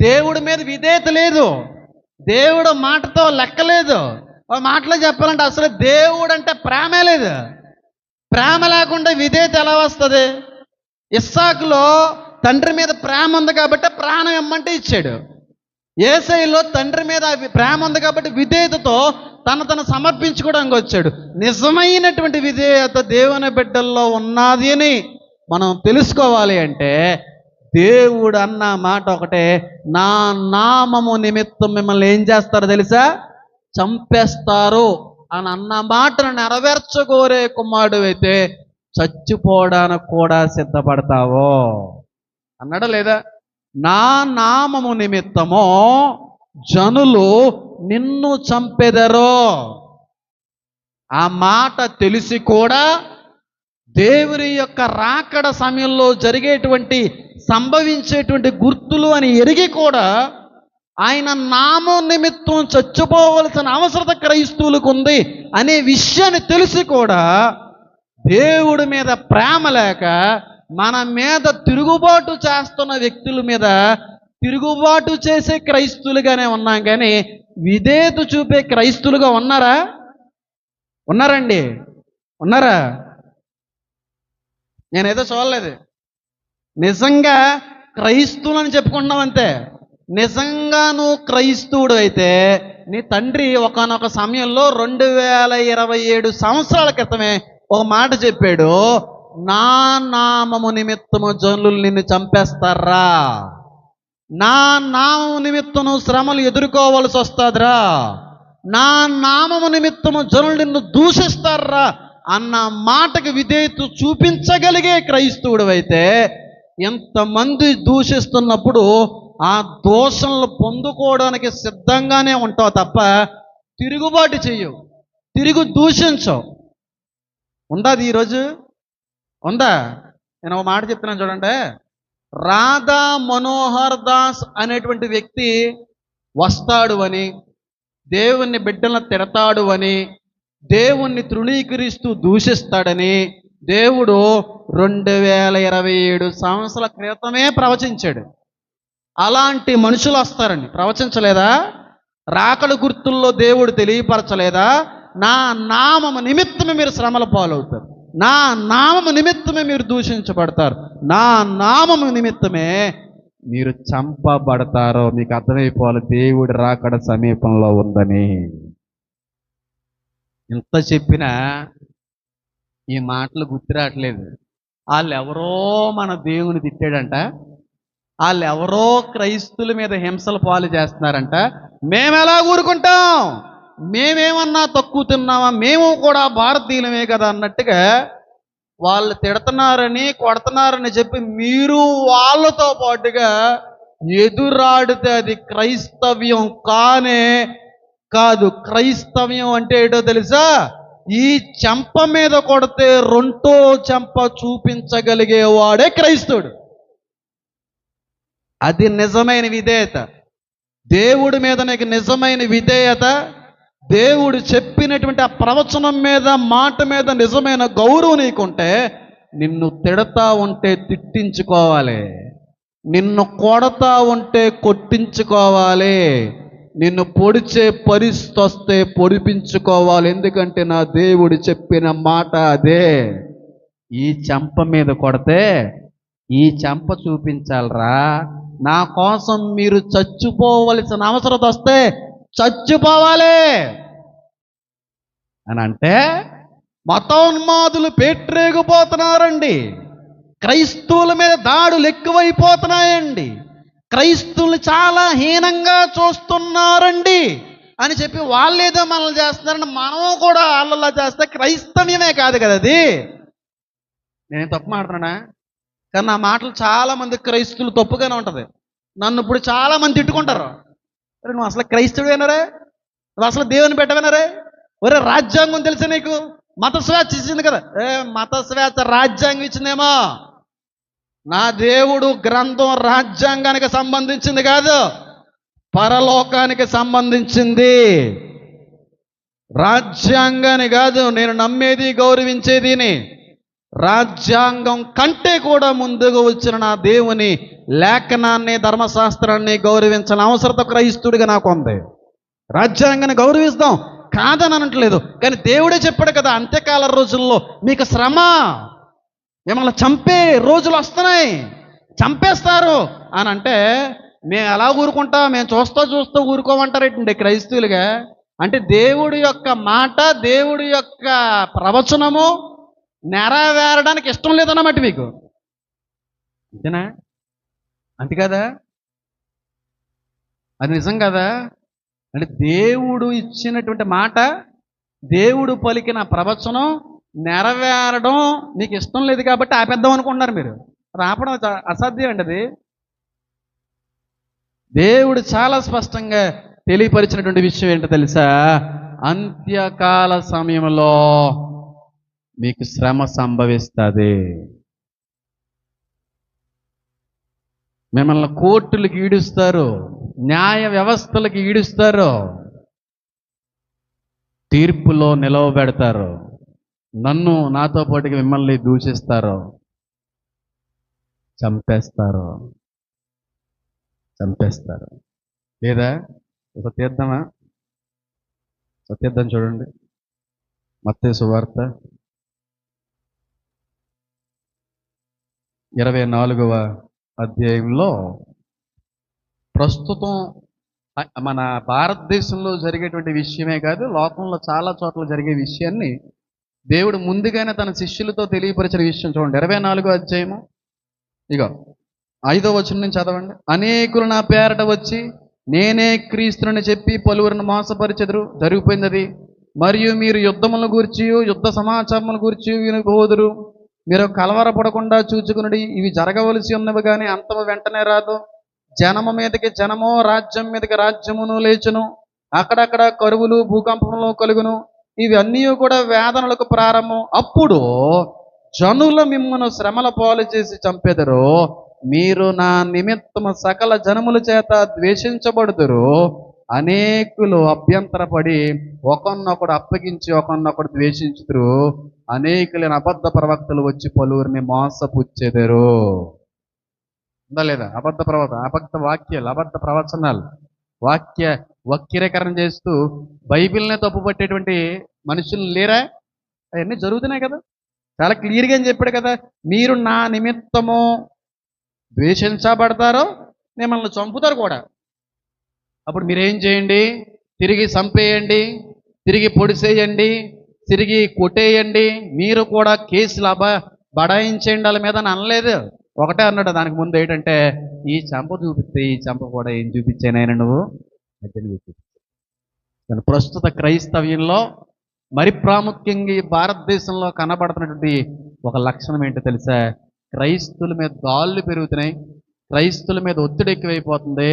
Speaker 1: దేవుడి మీద విధేయత లేదు. దేవుడు మాటతో లెక్కలేదు. మాటలో చెప్పాలంటే అసలు దేవుడు అంటే ప్రేమే లేదు. ప్రేమ లేకుండా విధేయత ఎలా వస్తుంది? ఇస్సాకులో తండ్రి మీద ప్రేమ ఉంది కాబట్టి ప్రాణం ఇమ్మంటే ఇచ్చాడు. యేసయ్యలో తండ్రి మీద ప్రేమ ఉంది కాబట్టి విధేయతతో తను సమర్పించుకోవడానికి వచ్చాడు. నిజమైనటువంటి విధేయత దేవుని బిడ్డల్లో ఉన్నది అని మనం తెలుసుకోవాలి అంటే, దేవుడు అన్న మాట ఒకటే, నా నామము నిమిత్తం మిమ్మల్ని ఏం చేస్తారో తెలుసా? చంపేస్తారు అని అన్న మాటను నెరవేర్చగోరే కుమారుడు అయితే చచ్చిపోవడానికి కూడా సిద్ధపడతావో అన్నాడా లేదా? నా నామము నిమిత్తము జనులు నిన్ను చంపెదరో. ఆ మాట తెలిసి కూడా దేవుని యొక్క రాకడ సమయంలో జరిగేటువంటి సంభవించేటువంటి గుర్తులు అని ఎరిగి కూడా ఆయన నామం నిమిత్తం చచ్చిపోవలసిన అవసరత క్రైస్తవులకు ఉంది అనే విషయాన్ని తెలిసి కూడా దేవుడి మీద ప్రేమ లేక మన మీద తిరుగుబాటు చేస్తున్న వ్యక్తుల మీద తిరుగుబాటు చేసే క్రైస్తవులుగానే ఉన్నాం, కానీ విధేయత చూపే క్రైస్తవులుగా ఉన్నారా? ఉన్నారండి? ఉన్నారా? నేనేదో చూడలేదు. నిజంగా క్రైస్తవులు అని చెప్పుకుంటున్నాం అంతే. నిజంగా నువ్వు క్రైస్తవుడు అయితే నీ తండ్రి ఒకానొక సమయంలో 2027 సంవత్సరాల క్రితమే ఒక మాట చెప్పాడు, నా నామము నిమిత్తము జనులు నిన్ను చంపేస్తారా, నా నామము నిమిత్తము శ్రమలు ఎదుర్కోవలసి వస్తుందిరా, నా నామము నిమిత్తము జనులు నిన్ను దూషిస్తారా అన్న మాటకి విధేయత చూపించగలిగే క్రైస్తవుడు అయితే ఎంతమంది దూషిస్తున్నప్పుడు ఆ దోషణలు పొందుకోవడానికి సిద్ధంగానే ఉంటావు తప్ప తిరుగుబాటు చెయ్యవు, తిరుగు దూషించవు. ఉందా అది ఈరోజు? ఉందా? నేను ఒక మాట చెప్తున్నాను చూడండి. రాధా మనోహర్ దాస్ అనేటువంటి వ్యక్తి వస్తాడు అని, దేవుణ్ణి బిడ్డలను తిడతాడు అని, దేవుణ్ణి తృణీకరిస్తూ దూషిస్తాడని దేవుడు 2027 సంవత్సరాల క్రితమే ప్రవచించాడు. అలాంటి మనుషులు వస్తారని ప్రవచించలేదా? రాకడ గుర్తుల్లో దేవుడు తెలియపరచలేదా? నా నామము నిమిత్తమే మీరు శ్రమల పాలవుతారు, నా నామము నిమిత్తమే మీరు దూషించబడతారు, నా నామము నిమిత్తమే మీరు చంపబడతారో. మీకు అర్థమైపోవాలి దేవుడి రాకడ సమీపంలో ఉందని. ఇంత చెప్పినా ఈ మాటలు గుర్తురావట్లేదు. వాళ్ళెవరో మన దేవుని తిట్టాడంట, వాళ్ళెవరో క్రైస్తువుల మీద హింసల పాలు చేస్తున్నారంట. మేమెలా ఊరుకుంటాం? మేమేమన్నా తక్కువ తిన్నామా? మేము కూడా భారతీయులమే కదా అన్నట్టుగా వాళ్ళు తిడుతున్నారని కొడుతున్నారని చెప్పి మీరు వాళ్ళతో పాటుగా ఎదురాడితే అది క్రైస్తవ్యం కానే కాదు. క్రైస్తవ్యం అంటే ఏంటో తెలుసా? ఈ చెంప మీద కొడితే రెండో చెంప చూపించగలిగేవాడే క్రైస్తవుడు. అది నిజమైన విధేయత. దేవుడి మీద నీకు నిజమైన విధేయత, దేవుడు చెప్పినటువంటి ఆ ప్రవచనం మీద మాట మీద నిజమైన గౌరవం నీకుంటే నిన్ను తిడతా ఉంటే తిట్టించుకోవాలి, నిన్ను కొడతా ఉంటే కొట్టించుకోవాలి, నిన్ను పొడిచే పరిస్థితి వస్తే పొడిపించుకోవాలి. ఎందుకంటే నా దేవుడు చెప్పిన మాట అదే. ఈ చెంప మీద కొడితే ఈ చెంప చూపించాలరా, నా కోసం మీరు చచ్చిపోవలసిన అవసరం వస్తే చచ్చిపోవాలి అని అంటే మతోన్మాదులు పేట్రేగిపోతున్నారండి, క్రైస్తవుల మీద దాడులు ఎక్కువైపోతున్నాయండి, క్రైస్తవులు చాలా హీనంగా చూస్తున్నారండి అని చెప్పి వాళ్ళేదో మనల్ని చేస్తున్నారని మనం కూడా వాళ్ళలా చేస్తే క్రైస్తవ్యమే కాదు కదా అది. నేను తప్పు మాట్లాడుతున్నా? కానీ నా మాటలు చాలామంది క్రైస్తవులు తప్పుగానే ఉంటుంది. నన్ను ఇప్పుడు చాలామంది తిట్టుకుంటారు, అరే నువ్వు అసలు క్రైస్తవుడేనరే, నువ్వు అసలు దేవుని పెట్టవేనరే, ఒరే రాజ్యాంగం తెలుసా నీకు, మత స్వేచ్ఛ ఇచ్చింది కదా. మత స్వేచ్ఛ రాజ్యాంగం ఇచ్చిందేమో, నా దేవుడు గ్రంథం రాజ్యాంగానికి సంబంధించింది కాదు, పరలోకానికి సంబంధించింది. రాజ్యాంగాన్ని కాదు నేను నమ్మేది గౌరవించేదిని, రాజ్యాంగం కంటే కూడా ముందుగా వచ్చిన నా దేవుని లేఖనాన్ని ధర్మశాస్త్రాన్ని గౌరవించాలని అవసరత క్రైస్తుడిగా నాకు ఉంది. రాజ్యాంగాన్ని గౌరవిస్తాం కాదని అనట్లేదు, కానీ దేవుడే చెప్పాడు కదా అంత్యకాల రోజుల్లో మీకు శ్రమ, మిమ్మల్ని చంపే రోజులు వస్తున్నాయి, చంపేస్తారు అని అంటే మేము ఎలా ఊరుకుంటాం? మేము చూస్తూ ఊరుకోమంటారేంటండి క్రైస్తవులుగా? అంటే దేవుడి యొక్క మాట, దేవుడి యొక్క ప్రవచనము నెరవేరడానికి ఇష్టం లేదన్నమాట మీకు, అంతేనా? అంతే కదా? అది నిజం కదా? అంటే దేవుడు ఇచ్చినటువంటి మాట దేవుడు పలికిన ప్రవచనం నెరవేరడం నీకు ఇష్టం లేదు కాబట్టి ఆపేద్దాం అనుకుంటున్నారు మీరు. రాపడం అసాధ్యం అండి అది. దేవుడు చాలా స్పష్టంగా తెలియపరిచినటువంటి విషయం ఏంటో తెలుసా? అంత్యకాల సమయంలో మీకు శ్రమ సంభవిస్తుంది. మిమ్మల్ని కోర్టులకు ఈడుస్తారు, న్యాయ వ్యవస్థలకు ఈడుస్తారు, తీర్పులో నిలవబెడతారు, నాతో పాటుగా మిమ్మల్ని దూషిస్తారు, చంపేస్తారు. లేదా సత్యర్థమా? సత్యర్థం చూడండి, మత్తయి సువార్త 24వ అధ్యాయంలో ప్రస్తుతం మన భారతదేశంలో జరిగేటువంటి విషయమే కాదు, లోకంలో చాలా చోట్ల జరిగే విషయాన్ని దేవుడు ముందుగానే తన శిష్యులతో తెలియపరిచిన విషయం చూడండి. 24వ అధ్యాయము ఇగో 5వ వచనం నుంచి చదవండి. అనేకులు నా పేరట వచ్చి నేనే క్రీస్తుని చెప్పి పలువురిని మోసపరిచెదరు, జరిగిపోయింది అది. మరియు మీరు యుద్ధములను గూర్చి యుద్ధ సమాచారములను గూర్చి వినబోదురు. మీరు కలవరపడకుండా చూచుకునుడి, ఇవి జరగవలసి ఉన్నవి కానీ అంతము వెంటనే రాదు. జనము మీదకి జనము, రాజ్యం మీదకి రాజ్యమును లేచును. అక్కడక్కడ కరువులు భూకంపములు కలుగును. ఇవి అన్నీ కూడా వేదనలకు ప్రారంభం. అప్పుడు జనులు మిమ్మల్ని శ్రమల పాలు చేసి చంపెదరు. మీరు నా నిమిత్తము సకల జనముల చేత ద్వేషించబడుదురు. అనేకులు అభ్యంతరపడి ఒకరినొకడు అప్పగించి ఒకరినొకడు ద్వేషించుదురు. అనేకులైన అబద్ధ ప్రవక్తలు వచ్చి పలువురిని మోసపుచ్చెదరు. ఉందా లేదా? అబద్ధ వాక్యాలు, అబద్ధ ప్రవచనాలు, వాక్య వక్రీకరణ చేస్తూ బైబిల్నే తప్పుపట్టేటువంటి మనుషులు లేరా? అవన్నీ జరుగుతున్నాయి కదా. చాలా క్లియర్గా అని చెప్పాడు కదా, మీరు నా నిమిత్తము ద్వేషించబడతారో మిమ్మల్ని చంపుతారు కూడా. అప్పుడు మీరేం చేయండి? తిరిగి చంపేయండి, తిరిగి పొడిసేయండి, తిరిగి కొట్టేయండి, మీరు కూడా కేసులు బడాయించేయండి వాళ్ళ మీద అని అనలేదు. ఒకటే అన్నాడు దానికి ముందు, ఏంటంటే ఈ చంప చూపిస్తే ఈ చంప కూడా ఏం చూపించానైనా నువ్వు కానీ ప్రస్తుత క్రైస్తవ్యంలో మరి ప్రాముఖ్యంగా ఈ భారతదేశంలో కనబడుతున్నటువంటి ఒక లక్షణం ఏంటో తెలుసా? క్రైస్తువుల మీద దాళ్ళు పెరుగుతున్నాయి, క్రైస్తువుల మీద ఒత్తిడి ఎక్కువైపోతుంది,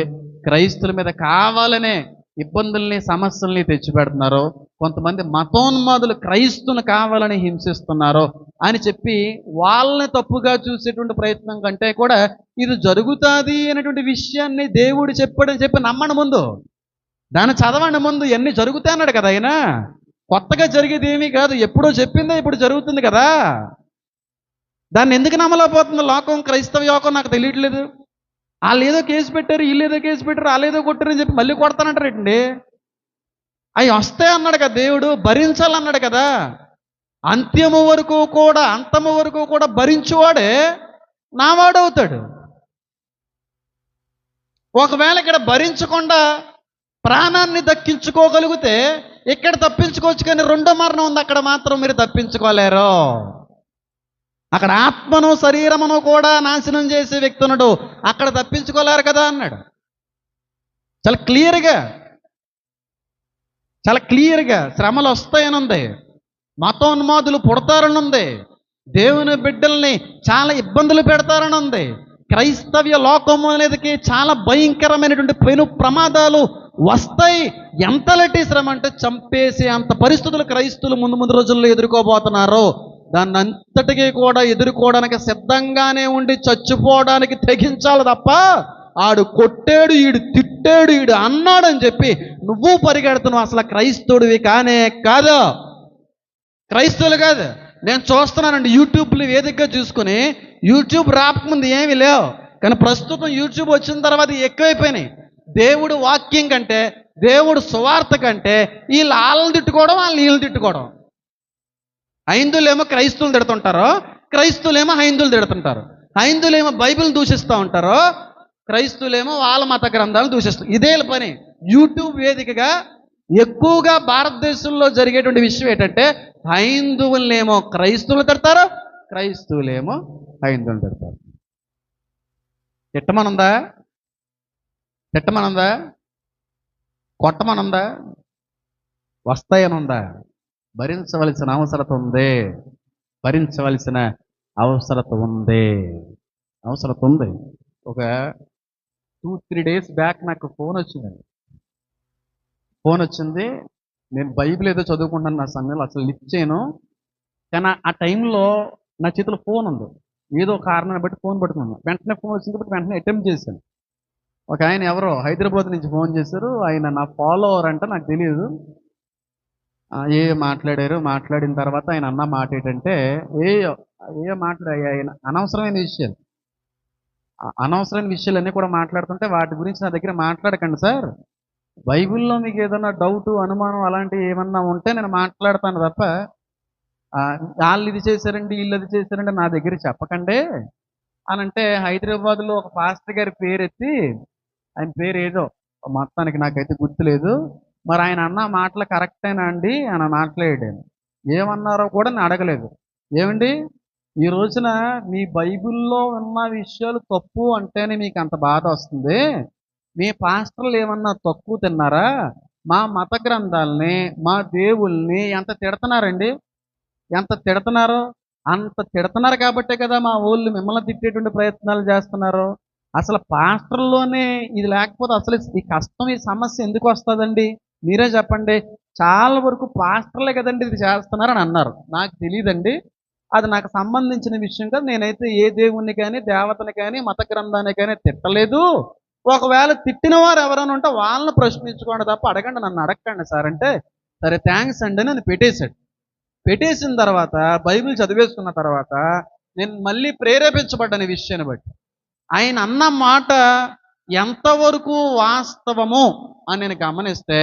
Speaker 1: క్రైస్తువుల మీద కావాలనే ఇబ్బందుల్ని సమస్యల్ని తెచ్చిపెడుతున్నారు. కొంతమంది మతోన్మాదులు క్రైస్తువులు కావాలని హింసిస్తున్నారు అని చెప్పి వాళ్ళని తప్పుగా చూసేటువంటి ప్రయత్నం కంటే కూడా ఇది జరుగుతుంది అనేటువంటి విషయాన్ని దేవుడు చెప్పాడని చెప్పి నమ్మండి. ముందు దాన్ని చదవండి. ముందు ఎన్ని జరుగుతాయి అన్నాడు కదా ఆయన. కొత్తగా జరిగేది ఏమీ కాదు, ఎప్పుడో చెప్పిందే ఇప్పుడు జరుగుతుంది కదా. దాన్ని ఎందుకు నమ్మలేకపోతుంది లోకం? క్రైస్తవ యోగం నాకు తెలియట్లేదు. వాళ్ళు ఏదో కేసు పెట్టారు, వీళ్ళు ఏదో కేసు పెట్టారు, వాళ్ళు ఏదో కొట్టారని చెప్పి మళ్ళీ కొడతానంటారేంటి? అవి వస్తాయి అన్నాడు కదా దేవుడు, భరించాలన్నాడు కదా. అంత్యము వరకు కూడా, అంతము వరకు కూడా భరించువాడే నావాడవుతాడు. ఒకవేళ ఇక్కడ భరించకుండా ప్రాణాన్ని దక్కించుకోగలిగితే ఇక్కడ తప్పించుకోవచ్చు, కానీ రెండో మరణం ఉంది, అక్కడ మాత్రం మీరు తప్పించుకోలేరు. అక్కడ ఆత్మను శరీరమును కూడా నాశనం చేసే వ్యక్తి ఉన్నాడు, అక్కడ తప్పించుకోలేరు కదా అన్నాడు. చాలా క్లియర్గా శ్రమలు వస్తాయని ఉంది, మతోన్మాదులు పుడతారని ఉంది, దేవుని బిడ్డల్ని చాలా ఇబ్బందులు పెడతారని ఉంది. క్రైస్తవ్య లోకము అనేదికి చాలా భయంకరమైనటువంటి పెను ప్రమాదాలు వస్తాయి. ఎంతలటి శ్రమ అంటే చంపేసి అంత పరిస్థితులు క్రైస్తువులు ముందు రోజుల్లో ఎదుర్కోబోతున్నారు. దాన్ని అంతటికీ కూడా ఎదుర్కోవడానికి సిద్ధంగానే ఉండి చచ్చిపోవడానికి తెగించాలి తప్ప ఆడు కొట్టాడు, ఈడు తిట్టాడు, ఈడు అన్నాడని చెప్పి నువ్వు పరిగెడుతున్నావు. అసలు క్రైస్తవుడివి కానే కాదు, క్రైస్తవులు కాదు. నేను చూస్తున్నానండి యూట్యూబ్లు వేదికగా చూసుకుని, యూట్యూబ్ రాకముందు ఏమీ లేవు, కానీ ప్రస్తుతం యూట్యూబ్ వచ్చిన తర్వాత ఎక్కువైపోయినాయి. దేవుడు వాక్యం కంటే, దేవుడు సువార్త కంటే వీళ్ళు వాళ్ళని తిట్టుకోవడం, వీళ్ళని తిట్టుకోవడం. హైందువులేమో క్రైస్తవులు తిడుతుంటారు, క్రైస్తవులేమో హైందువులు తిడుతుంటారు. హైందువులేమో బైబిల్ దూషిస్తూ ఉంటారు, క్రైస్తవులేమో వాళ్ళ మత గ్రంథాలు దూషిస్తారు. ఇదే పని. యూట్యూబ్ వేదికగా ఎక్కువగా భారతదేశంలో జరిగేటువంటి విషయం ఏంటంటే హైందువులనేమో క్రైస్తవులు తిడతారు, క్రైస్తవులేమో హైందువులు తిడతారు. తిట్టమనుందా? కొట్టమనుందా? వస్తాయనుందా? భరించవలసిన అవసరత ఉంది. భరించవలసిన అవసరత ఉంది. అవసరత ఉంది. ఒక 2-3 డేస్ బ్యాక్ నాకు ఫోన్ వచ్చిందండి. ఫోన్ వచ్చింది. నేను బైబిల్ ఏదో చదువుకుంటున్నాను నా సమయంలో, అసలు లిఫ్ట్ చేయను. కానీ ఆ టైంలో నా చేతిలో ఫోన్ ఉంది. ఏదో కారణాన్ని బట్టి ఫోన్ పట్టుకున్నాను. వెంటనే ఫోన్ వచ్చింది కాబట్టి వెంటనే అటెంప్ట్ చేశాను. ఒక ఆయన ఎవరో హైదరాబాద్ నుంచి ఫోన్ చేశారు. ఆయన నా ఫాలోవర్ అంట, నాకు తెలియదు. మాట్లాడారు. మాట్లాడిన తర్వాత ఆయన అన్న మాట ఏంటంటే, మాట్లాడాయి ఆయన అనవసరమైన విషయాలు. అనవసరమైన విషయాలన్నీ కూడా మాట్లాడుతుంటే వాటి గురించి నా దగ్గర మాట్లాడకండి సార్. బైబిల్లో మీకు ఏదైనా డౌట్, అనుమానం అలాంటివి ఏమన్నా ఉంటే నేను మాట్లాడతాను తప్ప వాళ్ళు ఇది చేశారండి, వీళ్ళు అది చేశారండి నా దగ్గర చెప్పకండి అని అంటే, హైదరాబాద్లో ఒక పాస్టర్ గారి పేరు ఎత్తి, ఆయన పేరు ఏదో మొత్తానికి నాకైతే గుర్తులేదు, మరి ఆయన అన్న మాటలు కరెక్టేనా అండి అని మాట్లాడాను. ఏమన్నారో కూడా నేను అడగలేదు. ఏమండి, ఈ రోజున మీ బైబిల్లో ఉన్న విషయాలు తప్పు అంటేనే మీకు అంత బాధ వస్తుంది. మీ పాస్టర్లు ఏమన్నా తక్కువ తిన్నారా? మా మత గ్రంథాలని, మా దేవుల్ని ఎంత తిడుతున్నారండి? ఎంత తిడుతున్నారు? అంత తిడుతున్నారు కాబట్టే కదా మా ఊళ్ళు మిమ్మల్ని తిట్టేటువంటి ప్రయత్నాలు చేస్తున్నారు. అసలు పాస్టర్లోనే ఇది లేకపోతే అసలు ఈ కష్టం, ఈ సమస్య ఎందుకు వస్తుందండి? మీరే చెప్పండి. చాలా వరకు పాస్టర్లే కదండి ఇది చేస్తున్నారని అన్నారు. నాకు తెలియదండి, అది నాకు సంబంధించిన విషయం కాదు. నేనైతే ఏ దేవుణ్ణి కానీ, దేవతని కానీ, మత గ్రంథాన్ని కానీ తిట్టలేదు. ఒకవేళ తిట్టిన వారు ఎవరైనా ఉంటే వాళ్ళని ప్రశ్నించుకోండి తప్ప అడగండి, నన్ను అడగండి సార్ అంటే, సరే థ్యాంక్స్ అండి అని పెట్టేశాడు. పెట్టేసిన తర్వాత బైబిల్ చదివేసుకున్న తర్వాత నేను మళ్ళీ ప్రేరేపించబడ్డాను ఈ విషయాన్ని బట్టి. ఆయన అన్న మాట ఎంతవరకు వాస్తవము అని నేను గమనిస్తే,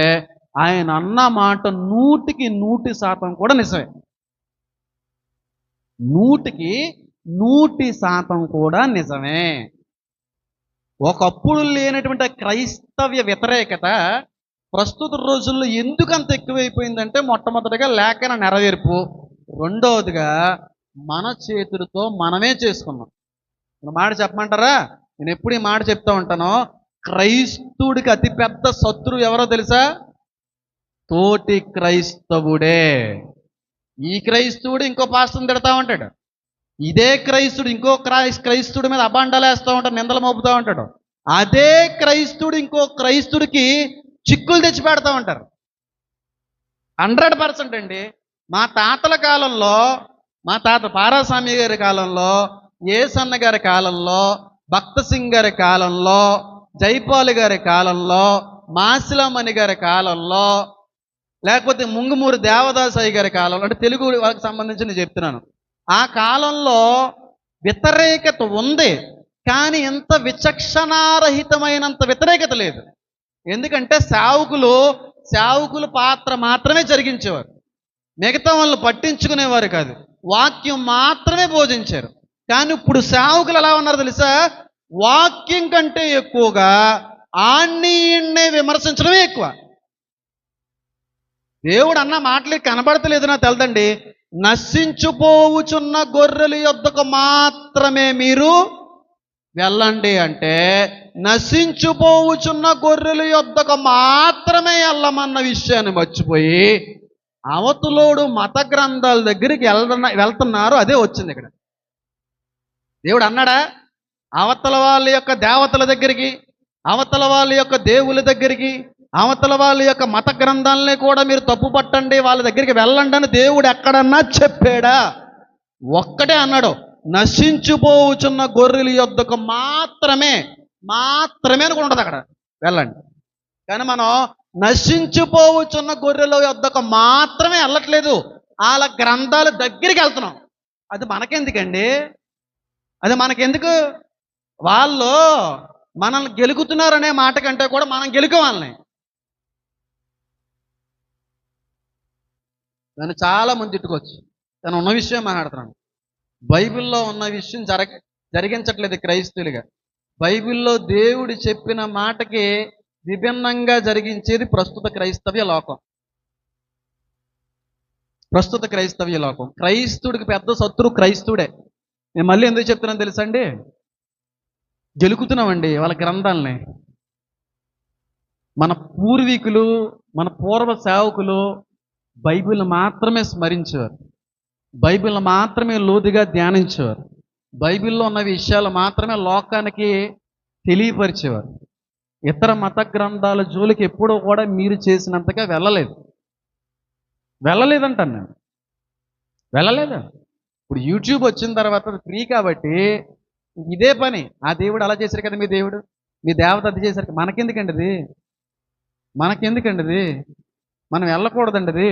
Speaker 1: ఆయన అన్న మాట 100% కూడా నిజమే. 100% కూడా నిజమే. ఒకప్పుడు లేనటువంటి క్రైస్తవ్య వ్యతిరేకత ప్రస్తుత రోజుల్లో ఎందుకు అంత ఎక్కువైపోయిందంటే, మొట్టమొదటిగా లేఖన నెరవేర్పు, రెండవదిగా మన చేతులతో మనమే చేసుకున్నాం. మాట చెప్పమంటారా? నేను ఎప్పుడు ఈ మాట చెప్తా ఉంటాను. క్రైస్తవుడికి అతిపెద్ద శత్రువు ఎవరో తెలుసా? తోటి క్రైస్తవుడే. ఈ క్రైస్తవుడు ఇంకో పాస్టర్ని తిడతా ఉంటాడు. ఇదే క్రైస్తుడు ఇంకో క్రైస్తుడి మీద అబాండాలు వేస్తూ ఉంటాడు, నిందలు మోపుతూ ఉంటాడు. అదే క్రైస్తుడు ఇంకో క్రైస్తుడికి చిక్కులు తెచ్చి పెడతా ఉంటారు. 100% అండి. మా తాతల కాలంలో, మా తాత పారాస్వామి గారి కాలంలో, ఏసన్న గారి కాలంలో, భక్త సింగ్ గారి కాలంలో, జైపాల్ గారి కాలంలో, మాసిలమణి గారి కాలంలో, లేకపోతే ముంగుమూరి దేవదాసయ్య గారి కాలంలో, అంటే తెలుగు వాళ్ళకి సంబంధించి నేను చెప్తున్నాను. ఆ కాలంలో వ్యతిరేకత ఉంది, కానీ ఎంత విచక్షణారహితమైనంత వ్యతిరేకత లేదు. ఎందుకంటే సేవకులు పాత్ర మాత్రమే జరిగించేవారు, మిగతా వాళ్ళు పట్టించుకునేవారు కాదు. వాక్యం మాత్రమే బోధించారు. కానీ ఇప్పుడు సేవకులు ఎలా ఉన్నారు తెలుసా? వాక్యం కంటే ఎక్కువగా ఆణ్ణి విమర్శించడమే ఎక్కువ. దేవుడు అన్న మాటలకి కనబడతలేదు నాకు తెలదండి. నశించుపోవుచున్న గొర్రెల యొద్దకు మాత్రమే మీరు వెళ్ళండి అంటే, నశించుపోవుచున్న గొర్రెల యొద్దకు మాత్రమే వెళ్ళమన్న విషయాన్ని మర్చిపోయి అవతలోడు మత గ్రంథాల దగ్గరికి వెళ్తున్నారు. అదే వచ్చింది ఇక్కడ. దేవుడు అన్నాడా అవతల వాళ్ళ యొక్క దేవతల దగ్గరికి, అవతల వాళ్ళ యొక్క దేవుల దగ్గరికి, అవతల వాళ్ళ యొక్క మత గ్రంథాలని కూడా మీరు తప్పు పట్టండి, వాళ్ళ దగ్గరికి వెళ్ళండి అని దేవుడు ఎక్కడన్నా చెప్పాడా? ఒక్కటే అన్నాడు, నశించుపోవుచున్న గొర్రెల యొద్దకు మాత్రమే అని కూడా ఉంటుంది అక్కడ, వెళ్ళండి. కానీ మనం నశించుపోవుచున్న గొర్రెల యొద్దకు మాత్రమే వెళ్ళట్లేదు, వాళ్ళ గ్రంథాల దగ్గరికి వెళ్తున్నాం. అది మనకెందుకండి? అది మనకెందుకు? వాళ్ళు మనల్ని గెలుకుతున్నారనే మాట కంటే కూడా మనం గెలుకు వాళ్ళని. నన్ను చాలా మంది తిట్టుకోవచ్చు, నేను ఉన్న విషయం మాట్లాడుతున్నాను. బైబిల్లో ఉన్న విషయం జరిగించట్లేదు క్రైస్తవులుగా. బైబిల్లో దేవుడు చెప్పిన మాటకి విభిన్నంగా జరిగించేది ప్రస్తుత క్రైస్తవ్య లోకం. క్రైస్తవుడికి పెద్ద శత్రువు క్రైస్తవుడే. నేను మళ్ళీ ఎందుకు చెప్తున్నాను తెలుసా అండి? గెలుకుతున్నామండి వాళ్ళ గ్రంథాలని. మన పూర్వీకులు, మన పూర్వ సేవకులు బైబిల్ మాత్రమే స్మరించేవారు, బైబిల్ మాత్రమే లోతుగా ధ్యానించేవారు, బైబిల్లో ఉన్న విషయాలు మాత్రమే లోకానికి తెలియపరిచేవారు. ఇతర మత గ్రంథాల జోలికి ఎప్పుడూ కూడా మీరు చేసినంతగా వెళ్ళలేదంటాను నేను. వెళ్ళలేదు. ఇప్పుడు యూట్యూబ్ వచ్చిన తర్వాత ఫ్రీ కాబట్టి ఇదే పని. ఆ దేవుడు అలా చేశారు కదా, మీ దేవత అది చేశారు. మనకెందుకండి ఇది? మనం వెళ్ళకూడదండి ఇది.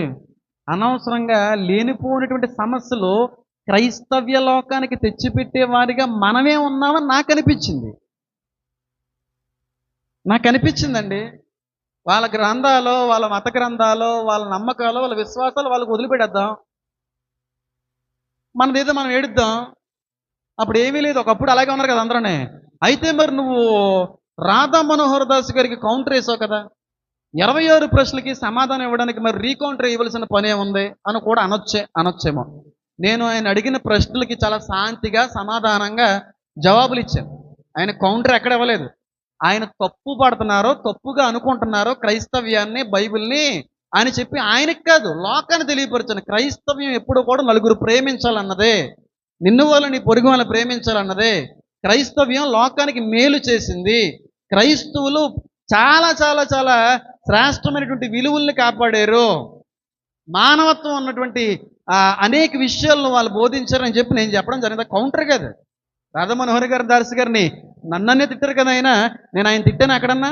Speaker 1: అనవసరంగా లేనిపోయినటువంటి సమస్యలు క్రైస్తవ్య లోకానికి తెచ్చిపెట్టే వారిగా మనమే ఉన్నామని నాకు అనిపించిందండి. వాళ్ళ గ్రంథాలు, వాళ్ళ మత గ్రంథాలు, వాళ్ళ నమ్మకాలు, వాళ్ళ విశ్వాసాలు వాళ్ళకి వదిలిపెట్టేద్దాం, మనదేదో మనం ఏడుద్దాం. అప్పుడు ఏమీ లేదు. ఒకప్పుడు అలాగే ఉన్నారు కదా అందరూనే. అయితే మరి నువ్వు రాధా మనోహర్ దాస్ గారికి కౌంటర్ వేసావు కదా, 26 ప్రశ్నలకి సమాధానం ఇవ్వడానికి మరి రీకౌంటర్ ఇవ్వాల్సిన పనే ఉంది అని కూడా అనొచ్చేమో. నేను ఆయన అడిగిన ప్రశ్నలకి చాలా శాంతిగా సమాధానంగా జవాబులు ఇచ్చాను. ఆయన కౌంటర్ ఎక్కడ ఇవ్వలేదు. ఆయన తప్పు పడుతున్నారో, తప్పుగా అనుకుంటున్నారో క్రైస్తవ్యాన్ని, బైబిల్ని అని చెప్పి ఆయనకి కాదు లోకాన్ని తెలియపరచాను. క్రైస్తవ్యం ఎప్పుడు కూడా నలుగురు ప్రేమించాలన్నదే, నిన్ను వాళ్ళ నీ పొరుగు వాళ్ళని ప్రేమించాలన్నదే. క్రైస్తవ్యం లోకానికి మేలు చేసింది. క్రైస్తవులు చాలా చాలా చాలా శ్రేష్టమైనటువంటి విలువల్ని కాపాడారు. మానవత్వం ఉన్నటువంటి అనేక విషయాలను వాళ్ళు బోధించారని చెప్పి నేను చెప్పడం జరిగింది. కౌంటర్ కాదు. రాధామనోహర్ గారు, దాస్ గారిని నన్ననే తిట్టారు కదా ఆయన. నేను ఆయన తిట్టాను ఎక్కడన్నా?